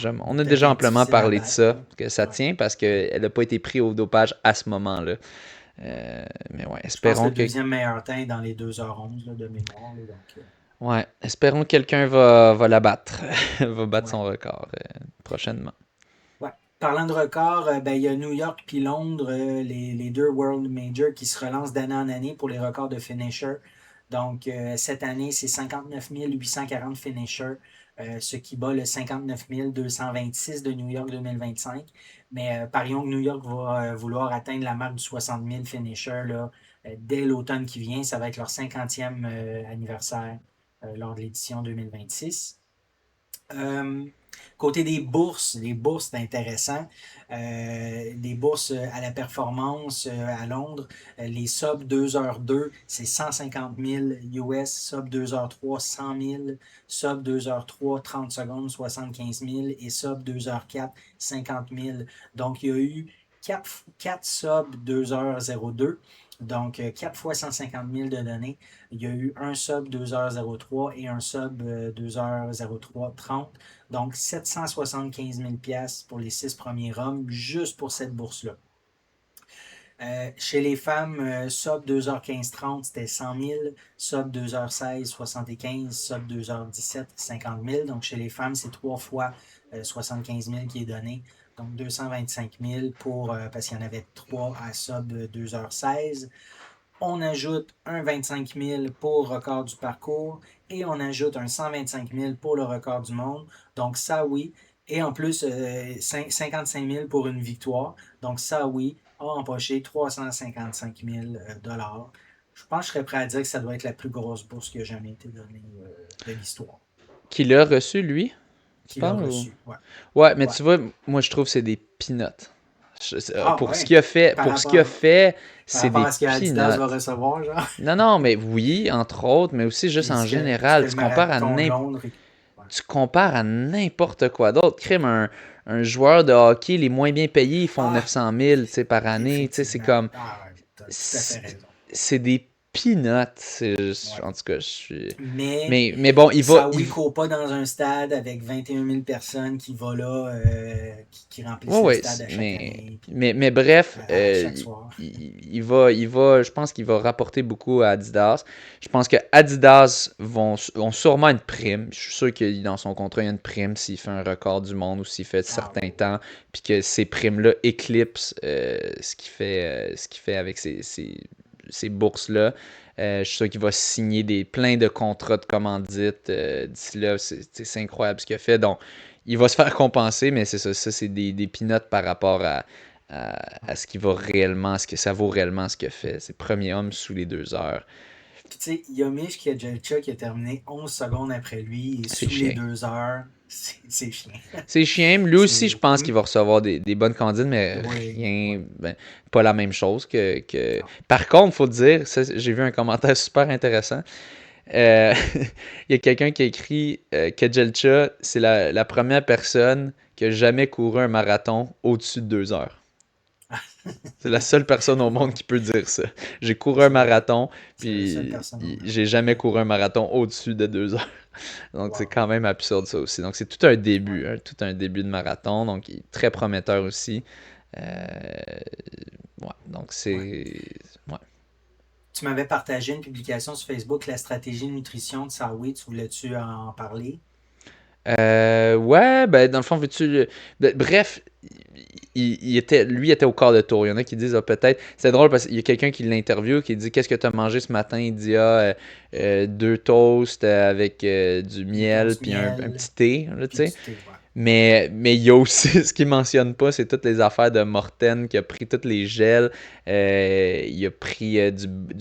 déjà être amplement difficile à parlé de battre. ça, Là. que ça Ouais. tient parce qu'elle n'a pas été prise au dopage à ce moment-là. Mais ouais, Je pense que espérons le que, deuxième meilleur temps est dans les 2h11 là, de mémoire. Là, donc, ouais, espérons que quelqu'un va la battre, va battre ouais. son record prochainement. Ouais. Parlant de record, il y a New York puis Londres, les deux World Majors qui se relancent d'année en année pour les records de finisher. Donc, cette année, c'est 59 840 finishers, ce qui bat le 59 226 de New York 2025. Mais parions que New York va vouloir atteindre la marque du 60 000 finishers là, dès l'automne qui vient. Ça va être leur 50e anniversaire lors de l'édition 2026. Euh, Côté des bourses, les bourses, c'est intéressant. Les bourses à la performance à Londres, les sub 2h2, c'est 150 000 US, sub 2h3, 100 000, sub 2h3, 30 secondes, 75 000 et sub 2h4, 50 000. Donc, il y a eu 4 sub 2h02. Donc, 4 fois 150 000 de données. Il y a eu un sub 2h03 et un sub 2h03 30. Donc, 775 000 pour les 6 premiers hommes, juste pour cette bourse-là. Chez les femmes, sub 2h15-30, c'était 100 000, sub 2h16, 75, sub 2h17, 50 000. Donc, chez les femmes, c'est 3 fois 75 000 qui est donné. Donc, 225 000 parce qu'il y en avait 3 à sub 2h16. On ajoute un 25 000 pour le record du parcours et on ajoute un 125 000 pour le record du monde. Donc, ça, oui. Et en plus, 55 000 pour une victoire. Donc, ça, oui, a empoché 355 000 dollars. Je pense que je serais prêt à dire que ça doit être la plus grosse bourse qui a jamais été donnée de l'histoire. Qui l'a reçu, lui, tu Qu'il a parles? Ou... reçu. Ouais. Ouais, mais Ouais. tu vois, moi je trouve que c'est des peanuts. Ah, Pour ce ouais. qu'il a fait, Par c'est rapport des à ce qu'Adidas va peanuts. recevoir, genre. Non, non, mais oui, entre autres, mais aussi juste Puis en ce que général. le marathon de Londres. Ouais. Tu compares à n'importe quoi d'autre. Crime, un joueur de hockey, les moins bien payés, ils font Ah, 900 000 tu sais, par année. Tu sais, c'est effectivement. comme. Ah, ouais, t'as tout à fait C'est raison. c'est des peanut. Ouais. En tout cas, je suis. Mais Mais bon, Saoui court pas dans un stade avec 21 000 personnes qui va là, qui Ouais, remplissent le ouais, stade à chaque année, puis mais bref, à chaque soir. je pense qu'il va rapporter beaucoup à Adidas. Je pense que Adidas ont sûrement une prime. Je suis sûr que dans son contrat, il y a une prime s'il fait un record du monde ou s'il fait Ah certains oui, temps, puis que ces primes-là éclipsent ce qu'il fait avec ces bourses-là. Je suis sûr qu'il va signer plein de contrats de commandite d'ici là. C'est incroyable ce qu'il a fait. Donc, il va se faire compenser, mais c'est ça, c'est des peanuts par rapport à ce qui va réellement, ce que ça vaut réellement ce qu'il a fait. C'est premier homme sous les 2 heures. puis tu sais, Yomish Kejelcha qui a terminé 11 secondes après lui et C'est sous les chien. 2 heures, c'est chien. C'est chien. Lui aussi, je C'est. pense qu'il va recevoir des bonnes candidates, mais Oui, oui. rien, ben, pas la même chose que... Non. Par contre, faut dire, ça, j'ai vu un commentaire super intéressant. Euh, il y a quelqu'un qui a écrit que Jelcha, c'est la première personne qui a jamais couru un marathon au-dessus de 2 heures. C'est la seule personne au monde Bon, qui peut dire ça. J'ai couru un c'est marathon, la seule puis personne au monde. j'ai jamais Ouais. couru un marathon au-dessus de 2 heures. Donc c'est Wow. quand même absurde ça aussi. Donc c'est tout un Ouais. début, hein, tout un début de marathon. Donc il est très prometteur aussi. Euh, ouais, donc Ouais. ouais. Tu m'avais partagé une publication sur Facebook, la stratégie de nutrition de Saoui. Tu voulais-tu en parler? Ouais, ben dans le fond, veux-tu. Bref, lui était au quart de tour. Il y en a qui disent, ah, peut-être. C'est drôle parce qu'il y a quelqu'un qui l'interviewe qui dit, qu'est-ce que tu as mangé ce matin? Il dit, deux toasts avec du Une miel dose puis un miel, petit thé, là, tu puis sais. du thé. Ouais. Mais il y a aussi, ce qu'il mentionne pas, c'est toutes les affaires de Morten qui a pris toutes les gels. Il a pris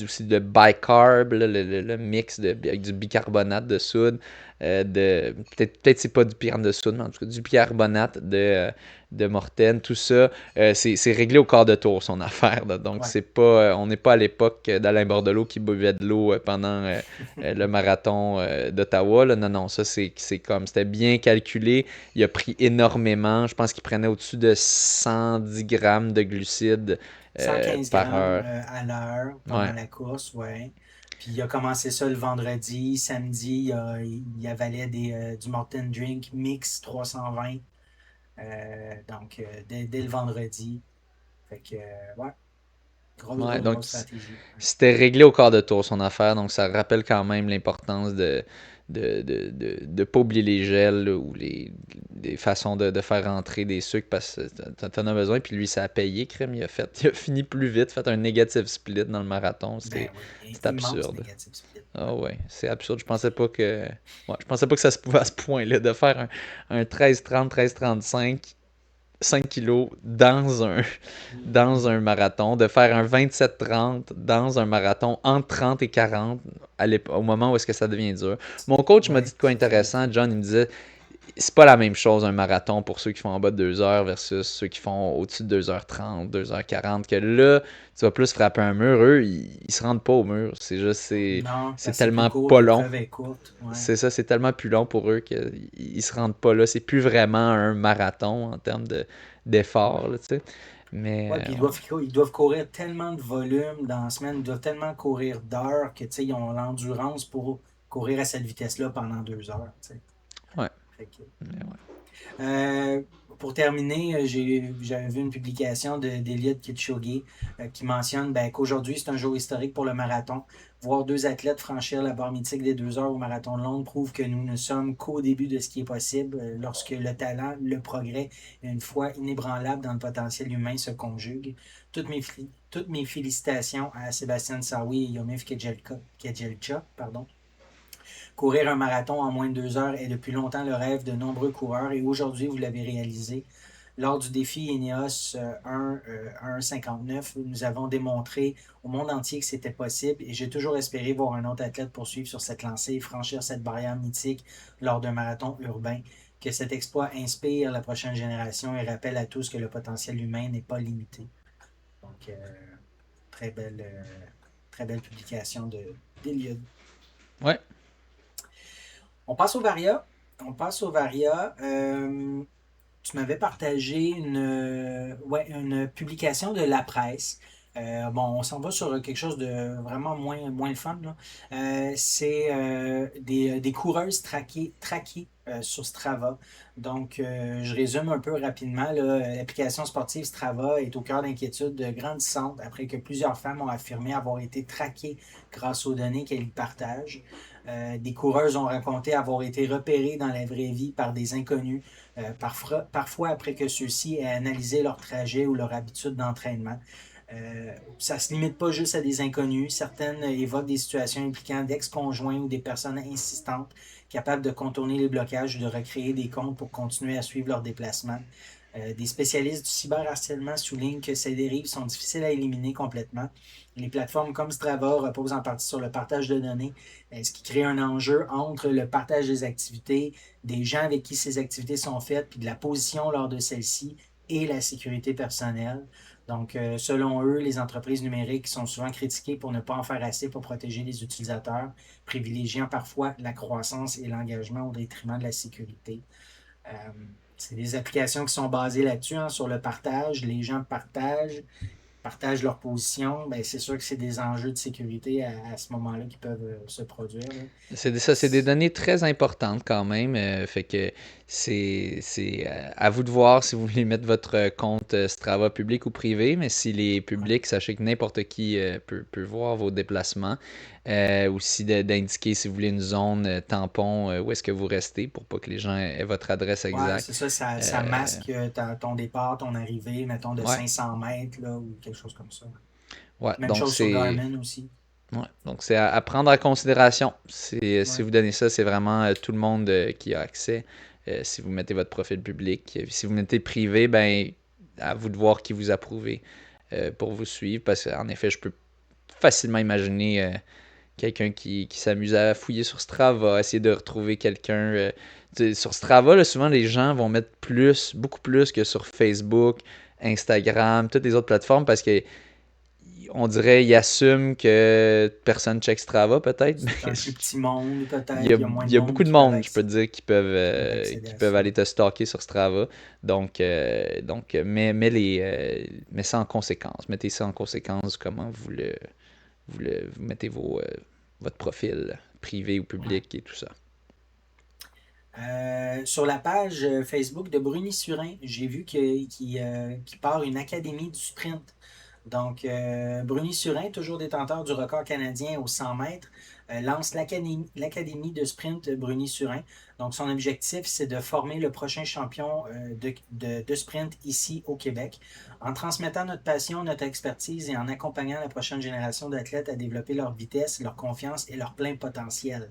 aussi de bicarb, là, le mix avec du bicarbonate de soude. Peut-être c'est pas du bicarbonate de soude, mais en tout cas du bicarbonate de Morten, tout ça. C'est réglé au quart de tour, son affaire. Là. Donc, Ouais. c'est pas, on n'est pas à l'époque d'Alain Bordelot qui buvait de l'eau pendant le marathon d'Ottawa. Là. Non, non, ça, c'est comme, c'était bien calculé. Il a pris énormément. Je pense qu'il prenait au-dessus de 110 grammes de glucides 115 par grammes heure. à l'heure pendant Ouais. la course, ouais. Puis il a commencé ça le vendredi. Samedi, il avalait du Morten Drink Mix 320. Donc, dès le vendredi. Fait que, ouais, Ouais, donc grosse stratégie. Ouais. c'était réglé au quart de tour son affaire, donc ça rappelle quand même l'importance de pas oublier les gels là, ou les façons de faire rentrer des sucres parce que t'en as besoin. Puis lui, ça a payé, crème. Il a fini plus vite, fait un negative split dans le marathon. Ben oui, C'est immense absurde. négatif split. Ah Ouais. ouais, c'est absurde. Je pensais pas que ça se pouvait à ce point-là de faire un 13-30, 13-35 5 kilos dans un marathon, de faire un 27-30 dans un marathon entre 30 et 40 au moment où est-ce que ça devient dur. Mon coach m'a dit Ouais, de quoi ça fait intéressant, beaucoup. John, il me disait, c'est pas la même chose un marathon pour ceux qui font en bas de 2 heures versus ceux qui font au-dessus de 2h30, 2h40, que là, tu vas plus frapper un mur, eux, ils se rendent pas au mur. C'est juste, Non, c'est parce que c'est plus tellement court, pas long. l'épreuve est courte. Ouais. C'est ça, c'est tellement plus long pour eux qu'ils se rendent pas là. C'est plus vraiment un marathon en termes Ouais. d'effort, là, tu sais. Mais, Ouais, puis ouais. ils doivent courir tellement de volume dans la semaine, ils doivent tellement courir d'heures que, tu sais, ils ont l'endurance pour courir à cette vitesse-là pendant 2 heures, tu sais. Ouais. Fait que, Mais ouais. Euh, pour terminer, j'avais vu une publication d'Eliot Kipchoge qui mentionne ben, qu'aujourd'hui, c'est un jour historique pour le marathon. Voir deux athlètes franchir la barre mythique des 2 heures au marathon de Londres prouve que nous ne sommes qu'au début de ce qui est possible lorsque le talent, le progrès et une foi inébranlable dans le potentiel humain se conjuguent. Toutes mes félicitations à Sébastien Saoui et Yomif Kejelcha, pardon. Courir un marathon en moins de 2 heures est depuis longtemps le rêve de nombreux coureurs et aujourd'hui, vous l'avez réalisé. Lors du défi Ineos 1,59, nous avons démontré au monde entier que c'était possible et j'ai toujours espéré voir un autre athlète poursuivre sur cette lancée et franchir cette barrière mythique lors d'un marathon urbain. Que cet exploit inspire la prochaine génération et rappelle à tous que le potentiel humain n'est pas limité. Donc, très belle, très belle publication d'Eliud. Ouais. On passe au Varia. On passe au Varia. Tu m'avais partagé une publication de La Presse Bon, on s'en va sur quelque chose de vraiment moins le fun, là. C'est des coureuses traquées sur Strava. Donc, je résume un peu rapidement, là. L'application sportive Strava est au cœur d'inquiétudes grandissantes après que plusieurs femmes ont affirmé avoir été traquées grâce aux données qu'elles y partagent. Des coureuses ont raconté avoir été repérées dans la vraie vie par des inconnus, parfois après que ceux-ci aient analysé leur trajet ou leur habitude d'entraînement. Ça ne se limite pas juste à des inconnus. Certaines évoquent des situations impliquant d'ex-conjoints ou des personnes insistantes capables de contourner les blocages ou de recréer des comptes pour continuer à suivre leurs déplacements. Des spécialistes du cyberharcèlement soulignent que ces dérives sont difficiles à éliminer complètement. Les plateformes comme Strava reposent en partie sur le partage de données, ce qui crée un enjeu entre le partage des activités, des gens avec qui ces activités sont faites, puis de la position lors de celles-ci et la sécurité personnelle. Donc, selon eux, les entreprises numériques sont souvent critiquées pour ne pas en faire assez pour protéger les utilisateurs, privilégiant parfois la croissance et l'engagement au détriment de la sécurité. Euh, c'est des applications qui sont basées là-dessus, hein, sur le partage. Les gens partagent leur position. Ben, c'est sûr que c'est des enjeux de sécurité à ce moment-là qui peuvent se produire, là. C'est des données très importantes quand même. Fait que c'est à vous de voir si vous voulez mettre votre compte Strava public ou privé. Mais s'il est Ouais. public, sachez que n'importe qui peut voir vos déplacements. Aussi d'indiquer si vous voulez une zone tampon où est-ce que vous restez pour pas que les gens aient votre adresse Ouais, exacte. c'est ça, ça Euh, masque ton départ, ton arrivée, mettons de ouais, 500 mètres là, ou quelque chose comme ça. ouais. Même chose sur Garmin aussi. Ouais, donc c'est à prendre en considération. Si Ouais. vous donnez ça, c'est vraiment tout le monde qui a accès. Si vous mettez votre profil public, si vous mettez privé, ben à vous de voir qui vous approuvez pour vous suivre. Parce qu'en effet, je peux facilement imaginer quelqu'un qui s'amuse à fouiller sur Strava, essayer de retrouver quelqu'un. Sur Strava, là, souvent les gens vont mettre plus, beaucoup plus que sur Facebook, Instagram, toutes les autres plateformes parce que on dirait ils assument que personne check Strava peut-être, C'est mais un plus petit monde, il y a, peut-être. Il y a moins il de y a monde beaucoup de monde, je peux te dire, qui peuvent accéder qui à peuvent ça. aller te stalker sur Strava. Donc mets ça en conséquence. Mettez ça en conséquence, comment vous mettez votre profil privé ou Ouais. public et tout ça. Sur la page Facebook de Bruni Surin, j'ai vu qu'il part une académie du sprint. Donc, Bruni Surin, toujours détenteur du record canadien aux 100 mètres, lance l'Académie de sprint Bruni Surin. Donc, son objectif, c'est de former le prochain champion de sprint ici au Québec. En transmettant notre passion, notre expertise et en accompagnant la prochaine génération d'athlètes à développer leur vitesse, leur confiance et leur plein potentiel.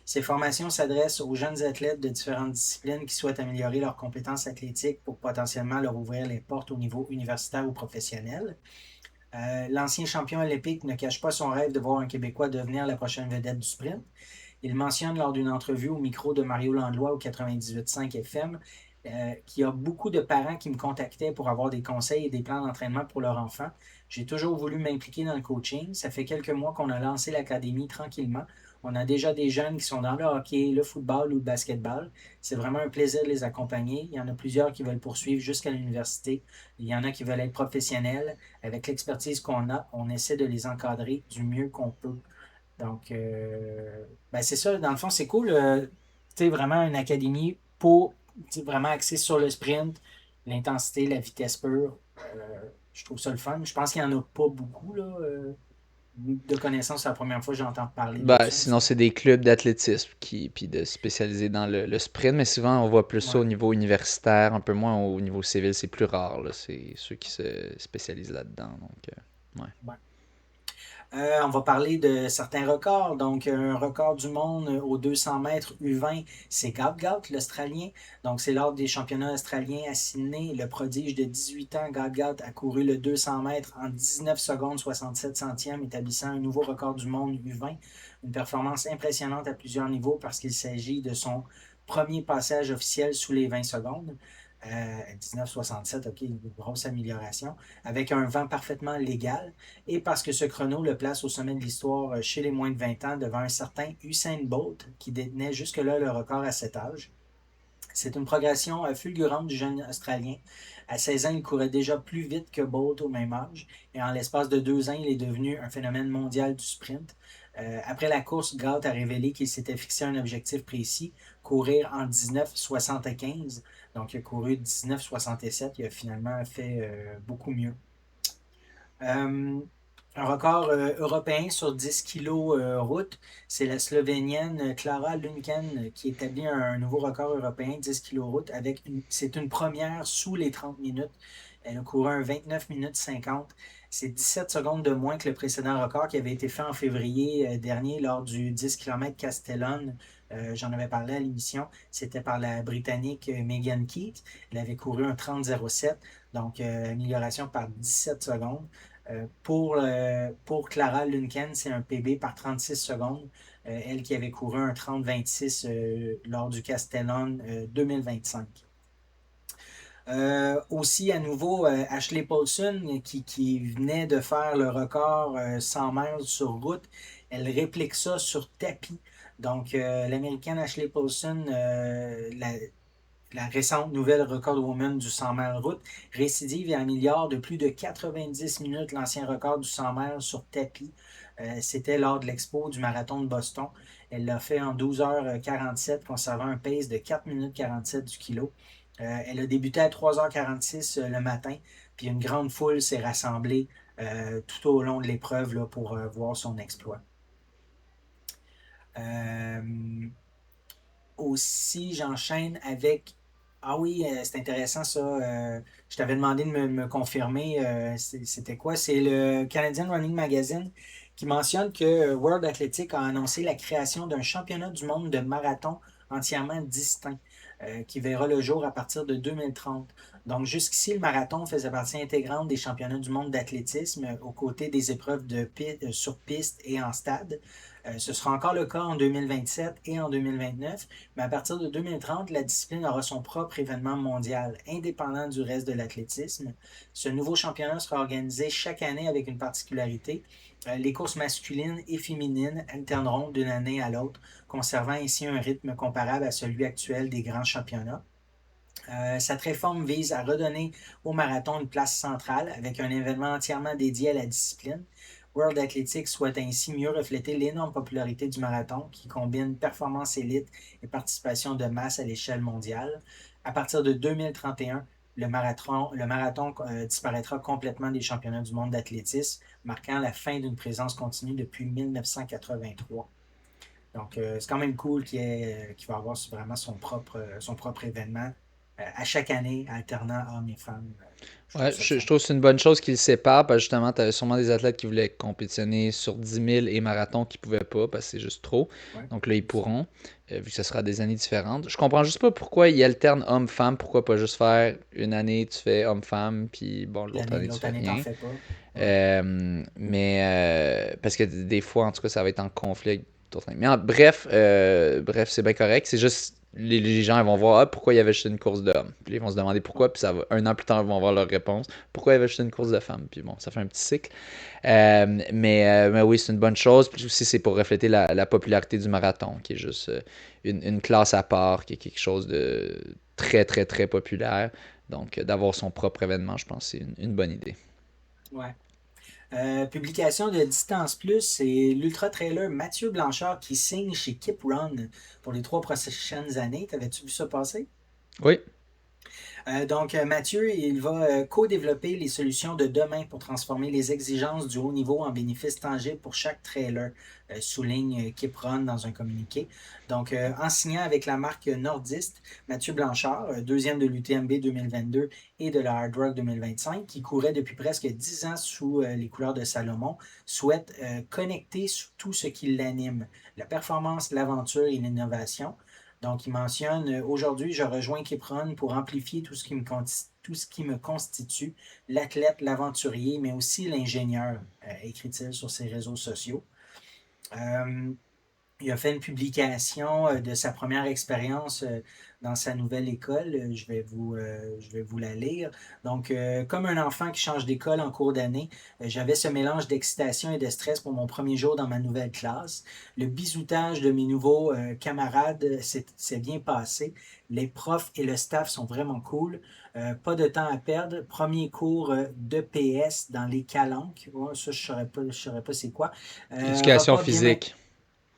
Ces formations s'adressent aux jeunes athlètes de différentes disciplines qui souhaitent améliorer leurs compétences athlétiques pour potentiellement leur ouvrir les portes au niveau universitaire ou professionnel. L'ancien champion olympique ne cache pas son rêve de voir un Québécois devenir la prochaine vedette du sprint. Il mentionne lors d'une entrevue au micro de Mario Landlois au 98.5 FM qu'il y a beaucoup de parents qui me contactaient pour avoir des conseils et des plans d'entraînement pour leur enfant. J'ai toujours voulu m'impliquer dans le coaching. Ça fait quelques mois qu'on a lancé l'académie tranquillement. On a déjà des jeunes qui sont dans le hockey, le football ou le basketball. C'est vraiment un plaisir de les accompagner. Il y en a plusieurs qui veulent poursuivre jusqu'à l'université. Il y en a qui veulent être professionnels. Avec l'expertise qu'on a, on essaie de les encadrer du mieux qu'on peut. Donc, ben c'est ça. Dans le fond, c'est cool. Tu sais, vraiment une académie pour vraiment axée sur le sprint, l'intensité, la vitesse pure. Je trouve ça le fun. Je pense qu'il n'y en a pas beaucoup là, de connaissances. C'est la première fois que j'entends parler de Bah, ça. sinon, c'est des clubs d'athlétisme puis de spécialiser dans le sprint, mais souvent on voit plus ça Ouais. au niveau universitaire, un peu moins au niveau civil, c'est plus rare, là. C'est ceux qui se spécialisent là-dedans. Donc, ouais. Ouais. On va parler de certains records. Donc, un record du monde aux 200 mètres U20, c'est Gaut, l'Australien. Donc, c'est lors des championnats australiens à Sydney. Le prodige de 18 ans, Gaut, a couru le 200 mètres en 19 secondes 67 centièmes, établissant un nouveau record du monde U20. Une performance impressionnante à plusieurs niveaux parce qu'il s'agit de son premier passage officiel sous les 20 secondes. 19,67, OK, une grosse amélioration, avec un vent parfaitement légal, et parce que ce chrono le place au sommet de l'histoire chez les moins de 20 ans devant un certain Usain Bolt qui détenait jusque-là le record à cet âge. C'est une progression fulgurante du jeune Australien. À 16 ans, il courait déjà plus vite que Bolt au même âge. Et en l'espace de 2 ans, il est devenu un phénomène mondial du sprint. Après la course, Gaut a révélé qu'il s'était fixé un objectif précis, courir en 19,75. Donc, il a couru 19,67. Il a finalement fait beaucoup mieux. Euh, un record européen sur 10 kilos route, c'est la Slovénienne Klara Lunken qui établit un nouveau record européen 10 kilos route c'est une première sous les 30 minutes. Elle a couru un 29 minutes 50. C'est 17 secondes de moins que le précédent record qui avait été fait en février dernier lors du 10 km Castellon. J'en avais parlé à l'émission. C'était par la Britannique Megan Keith. Elle avait couru un 30,07, donc amélioration par 17 secondes. Pour Clara Lunken, c'est un PB par 36 secondes. Elle qui avait couru un 30-26 lors du Castellon 2025. Aussi, à nouveau, Ashley Paulson, qui venait de faire le record 100 miles sur route, elle réplique ça sur tapis. Donc, l'Américaine Ashley Paulson, la récente nouvelle record woman du 100 miles route, récidive et améliore de plus de 90 minutes l'ancien record du 100 miles sur tapis. C'était lors de l'expo du marathon de Boston. Elle l'a fait en 12h47, conservant un pace de 4 minutes 47 du kilo. Elle a débuté à 3h46 le matin, puis une grande foule s'est rassemblée tout au long de l'épreuve là, pour voir son exploit. Aussi, j'enchaîne avec. Ah oui, c'est intéressant ça. Je t'avais demandé de me confirmer c'était quoi. C'est le Canadian Running Magazine qui mentionne que World Athletics a annoncé la création d'un championnat du monde de marathon entièrement distinct qui verra le jour à partir de 2030. Donc jusqu'ici, le marathon faisait partie intégrante des championnats du monde d'athlétisme aux côtés des épreuves sur piste et en stade. Ce sera encore le cas en 2027 et en 2029, mais à partir de 2030, la discipline aura son propre événement mondial, indépendant du reste de l'athlétisme. Ce nouveau championnat sera organisé chaque année avec une particularité. Les courses masculines et féminines alterneront d'une année à l'autre, conservant ainsi un rythme comparable à celui actuel des grands championnats. Cette réforme vise à redonner au marathon une place centrale avec un événement entièrement dédié à la discipline. World Athletics souhaite ainsi mieux refléter l'énorme popularité du marathon qui combine performance élite et participation de masse à l'échelle mondiale. À partir de 2031, le marathon disparaîtra complètement des championnats du monde d'athlétisme, marquant la fin d'une présence continue depuis 1983. Donc, c'est quand même cool qu'il va avoir vraiment son propre événement à chaque année, alternant hommes et femmes. Ouais, je trouve que c'est une bonne chose qu'ils le séparent, parce que justement, tu avais sûrement des athlètes qui voulaient compétitionner sur 10 000 et marathon qui pouvaient pas, parce que c'est juste trop. Ouais. Donc là, ils pourront, vu que ce sera des années différentes. Je comprends juste pas pourquoi ils alternent homme-femme, pourquoi pas juste faire une année, tu fais homme-femme, puis bon, l'autre année, tu fais L'autre année, t'en rien. fais pas. Parce que des fois, en tout cas, ça va être en conflit avec d'autres. Mais bref, c'est bien correct. C'est juste, les gens ils vont voir pourquoi il y avait juste une course d'hommes. Puis ils vont se demander pourquoi, puis un an plus tard, ils vont avoir leur réponse. Pourquoi il y avait juste une course de femmes? Puis bon, ça fait un petit cycle. Mais oui, c'est une bonne chose. Puis aussi, c'est pour refléter la popularité du marathon, qui est juste une classe à part, qui est quelque chose de très, très, très populaire. Donc, d'avoir son propre événement, je pense que c'est une bonne idée. Ouais. Publication de Distance Plus, c'est l'ultra-trailer Mathieu Blanchard qui signe chez Kip Run pour les 3 prochaines années. T'avais-tu vu ça passer? Oui. Donc, Mathieu, il va co-développer les solutions de demain pour transformer les exigences du haut niveau en bénéfices tangibles pour chaque trailer, souligne Kip Run dans un communiqué. Donc, en signant avec la marque nordiste, Mathieu Blanchard, deuxième de l'UTMB 2022 et de la Hard Rock 2025, qui courait depuis presque 10 ans sous les couleurs de Salomon, souhaite connecter sur tout ce qui l'anime, la performance, l'aventure et l'innovation. Donc, il mentionne aujourd'hui, je rejoins Kipron pour amplifier tout ce qui me constitue, l'athlète, l'aventurier, mais aussi l'ingénieur, écrit-il sur ses réseaux sociaux. Il a fait une publication de sa première expérience dans sa nouvelle école. Je vais vous la lire. Donc, comme un enfant qui change d'école en cours d'année, j'avais ce mélange d'excitation et de stress pour mon premier jour dans ma nouvelle classe. Le bisoutage de mes nouveaux camarades s'est bien passé. Les profs et le staff sont vraiment cool. Pas de temps à perdre. Premier cours de PS dans les calanques. Ouais, ça, je saurais pas c'est quoi. Éducation Repas bien... physique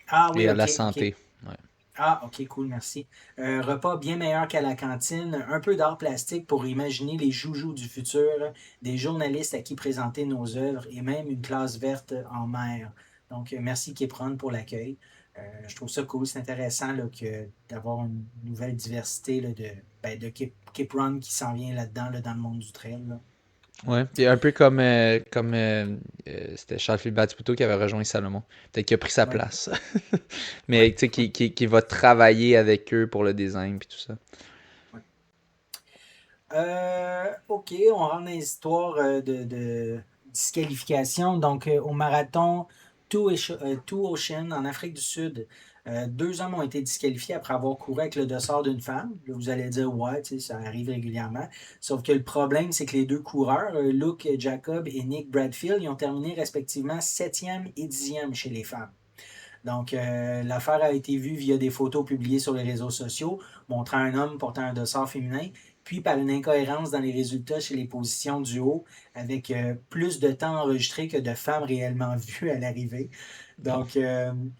Ah et oui, à la ok, ok. santé. Ouais. Ah, ok, cool, merci. Repas bien meilleur qu'à la cantine, un peu d'art plastique pour imaginer les joujoux du futur, des journalistes à qui présenter nos œuvres et même une classe verte en mer. Donc, merci Kipron pour l'accueil. Je trouve ça cool, c'est intéressant là, d'avoir une nouvelle diversité là, de Kipron qui s'en vient là-dedans, là, dans le monde du trail. Là. Ouais. Puis un peu comme c'était Charles Philippe Batistuta qui avait rejoint Salomon. Peut-être qu'il a pris sa Ouais, place. ouais, Mais tu sais, qui va travailler avec eux pour le design puis tout ça. ouais. OK, on rentre dans les histoires de disqualification. Donc, au marathon Two Ocean en Afrique du Sud, deux hommes ont été disqualifiés après avoir couru avec le dossard d'une femme. Là, vous allez dire, ouais, tu sais, ça arrive régulièrement. Sauf que le problème, c'est que les deux coureurs, Luke Jacob et Nick Bradfield, ils ont terminé respectivement septième et dixième chez les femmes. Donc, l'affaire a été vue via des photos publiées sur les réseaux sociaux montrant un homme portant un dossard féminin, puis par une incohérence dans les résultats chez les positions du haut, avec plus de temps enregistré que de femmes réellement vues à l'arrivée. Bon. Donc,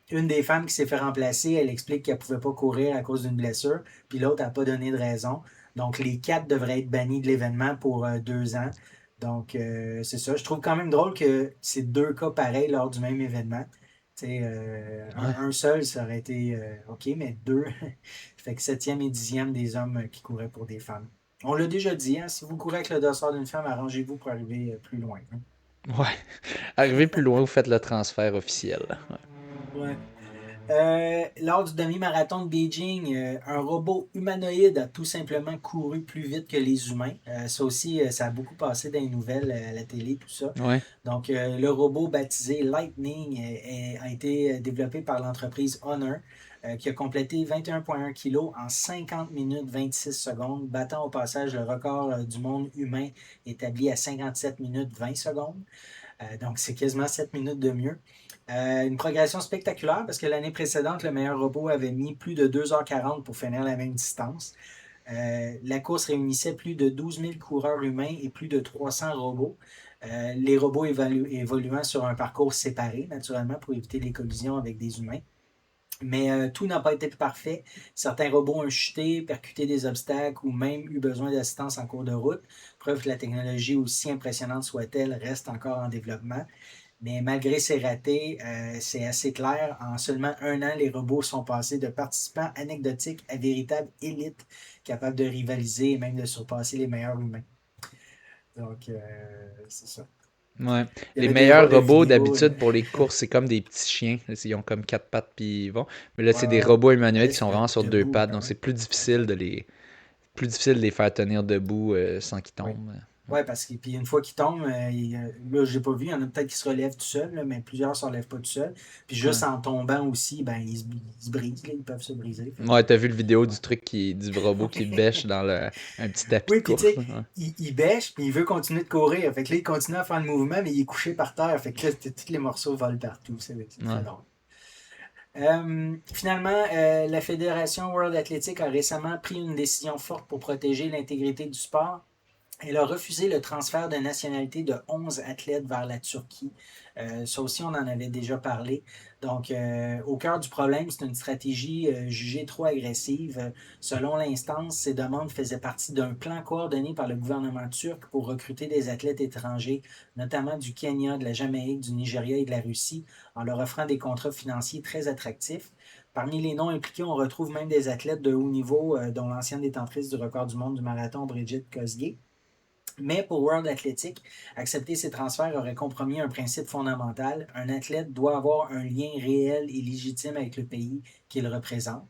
une des femmes qui s'est fait remplacer, elle explique qu'elle ne pouvait pas courir à cause d'une blessure, puis l'autre n'a pas donné de raison. Donc, les quatre devraient être bannis de l'événement pour 2 ans. Donc, c'est ça. Je trouve quand même drôle que c'est deux cas pareils lors du même événement. Ouais. Un seul, ça aurait été OK, mais deux, fait que septième et dixième des hommes qui couraient pour des femmes. On l'a déjà dit, hein, si vous courez avec le dossard d'une femme, arrangez-vous pour arriver plus loin. Hein. Ouais. Arrivez plus loin, vous faites le transfert officiel. Ouais. Ouais. Lors du demi-marathon de Beijing, un robot humanoïde a tout simplement couru plus vite que les humains. Ça aussi, ça a beaucoup passé dans les nouvelles à la télé, tout ça. Ouais. Donc, le robot baptisé Lightning a été développé par l'entreprise Honor, qui a complété 21,1 kg en 50 minutes 26 secondes, battant au passage le record du monde humain établi à 57 minutes 20 secondes. Donc, c'est quasiment 7 minutes de mieux. Une progression spectaculaire parce que l'année précédente, le meilleur robot avait mis plus de 2h40 pour finir la même distance. La course réunissait plus de 12 000 coureurs humains et plus de 300 robots. Les robots évoluant sur un parcours séparé, naturellement, pour éviter les collisions avec des humains. Mais tout n'a pas été parfait. Certains robots ont chuté, percuté des obstacles ou même eu besoin d'assistance en cours de route. Preuve que la technologie, aussi impressionnante soit-elle, reste encore en développement. Mais malgré ces ratés, c'est assez clair. En seulement 1 an, les robots sont passés de participants anecdotiques à véritables élites capables de rivaliser et même de surpasser les meilleurs humains. Donc, c'est ça. Ouais. Il y Les avait des vols meilleurs de robots, vidéo. d'habitude, pour les courses, c'est comme des petits chiens. Ils ont comme quatre pattes puis ils vont. Mais là, Ouais, c'est des ouais. robots Mais humanoïdes là, qui c'est sont vraiment sur deux debout. pattes. Ben Donc, ouais. c'est plus difficile Exact. de les faire tenir debout sans qu'ils Oui. tombent. Ouais, parce que puis une fois qu'ils tombent, là, j'ai pas vu, il y en a peut-être qui se relèvent tout seuls, là, mais plusieurs ne se relèvent pas tout seuls. Puis juste Ouais. en tombant aussi, ben, ils se brisent, là, ils peuvent se briser. Fait que, Ouais, t'as vu le vidéo ouais. du truc du robot qui bêche dans un petit tapis de Oui, puis tu course. sais, Là. Ouais. il bêche, puis il veut continuer de courir. Fait que là, il continue à faire le mouvement, mais il est couché par terre. Fait que là, tous les morceaux volent partout. C'est très Ouais. drôle. Finalement, la Fédération World Athletic a récemment pris une décision forte pour protéger l'intégrité du sport. Elle a refusé le transfert de nationalité de 11 athlètes vers la Turquie. Ça aussi, on en avait déjà parlé. Donc, au cœur du problème, c'est une stratégie jugée trop agressive. Selon l'instance, ces demandes faisaient partie d'un plan coordonné par le gouvernement turc pour recruter des athlètes étrangers, notamment du Kenya, de la Jamaïque, du Nigeria et de la Russie, en leur offrant des contrats financiers très attractifs. Parmi les noms impliqués, on retrouve même des athlètes de haut niveau, dont l'ancienne détentrice du record du monde du marathon, Brigitte Kosgei. Mais pour World Athletic, accepter ces transferts aurait compromis un principe fondamental. Un athlète doit avoir un lien réel et légitime avec le pays qu'il représente.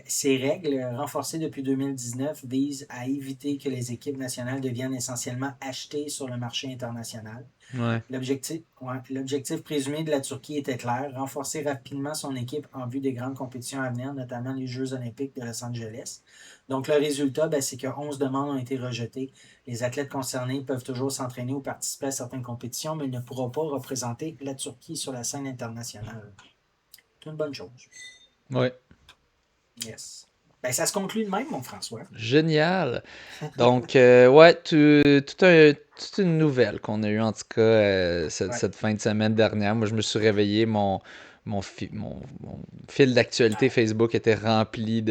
Ces règles, renforcées depuis 2019, visent à éviter que les équipes nationales deviennent essentiellement achetées sur le marché international. Ouais. L'objectif présumé de la Turquie était clair, renforcer rapidement son équipe en vue des grandes compétitions à venir, notamment les Jeux olympiques de Los Angeles. Donc le résultat, c'est que 11 demandes ont été rejetées. Les athlètes concernés peuvent toujours s'entraîner ou participer à certaines compétitions, mais ils ne pourront pas représenter la Turquie sur la scène internationale. C'est une bonne chose. Ouais. Yes. Ça se conclut de même, mon François. Génial. Donc, ouais, toute une nouvelle qu'on a eue, en tout cas, Ouais. cette fin de semaine dernière. Moi, je me suis réveillé, mon fil d'actualité Facebook était rempli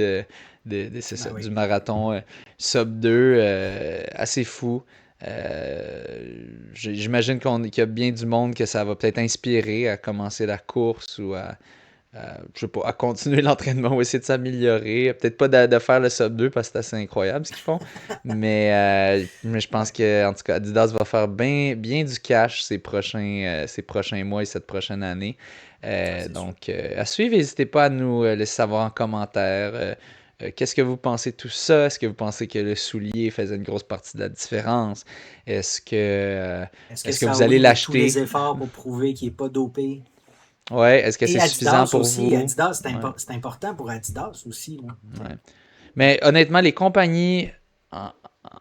c'est ça, Oui. du marathon Sub 2, assez fou. J'imagine qu'il y a bien du monde que ça va peut-être inspirer à commencer la course ou je sais pas, à continuer l'entraînement ou essayer de s'améliorer. Peut-être pas de faire le sub 2 parce que c'est assez incroyable ce qu'ils font. Mais je pense Ouais. que en tout cas, Adidas va faire bien, bien du cash ces prochains mois et cette prochaine année. C'est sûr. À suivre, n'hésitez pas à nous laisser savoir en commentaire. Qu'est-ce que vous pensez de tout ça? Est-ce que vous pensez que le soulier faisait une grosse partie de la différence? Est-ce que, euh, Est-ce que est-ce que ça, vous allez oui, avec tous les l'acheter? efforts pour prouver qu'il n'est pas dopé? Ouais, est-ce que Et c'est suffisant Adidas pour aussi. vous? Adidas, Ouais, c'est important pour Adidas aussi. Là. ouais. Mais honnêtement, les compagnies, en,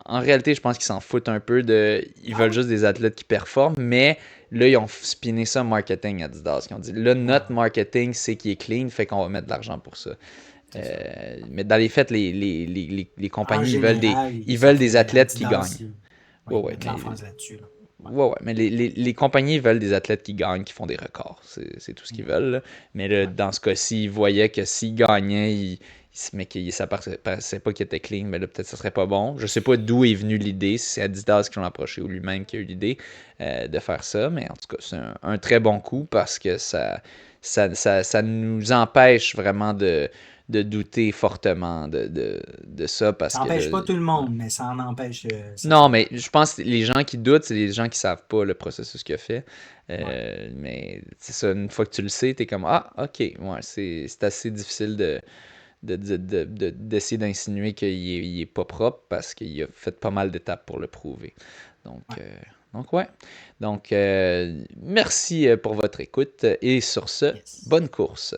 en réalité, je pense qu'ils s'en foutent un peu de. Ils Ah veulent oui? juste des athlètes qui performent, mais là, ils ont spiné ça marketing Adidas. Ils ont dit là, Ouais, notre marketing, c'est qui est clean, fait qu'on va mettre de l'argent pour ça. c'est ça. Mais dans les faits, les En compagnies, général, ils ça veulent des fait athlètes qui Adidas, gagnent. Ouais, ils ouais, mettent mais, l'emphase là-dessus. Là. Ouais. ouais, ouais, mais les compagnies veulent des athlètes qui gagnent, qui font des records. C'est tout ce qu'ils Mm. veulent, là. Mais là, Ouais. dans ce cas-ci, ils voyaient que s'ils gagnaient, mais ça paraissait pas qu'il était clean, mais là, peut-être que ça serait pas bon. Je sais pas d'où est venue l'idée, si c'est Adidas qui l'ont approché ou lui-même qui a eu l'idée de faire ça, mais en tout cas, c'est un très bon coup parce que ça nous empêche vraiment de douter fortement de ça parce Ça que n'empêche là, pas tout le ouais. monde, mais ça en empêche Non, certainement. mais je pense que les gens qui doutent, c'est les gens qui savent pas le processus qu'il a fait. Ouais. Mais c'est ça, une fois que tu le sais, t'es comme ah, ok, ouais, c'est assez difficile d'essayer d'insinuer il est pas propre parce qu'il a fait pas mal d'étapes pour le prouver. Donc, Ouais. euh, donc ouais. Donc, merci pour votre écoute et sur ce, Yes. bonne course.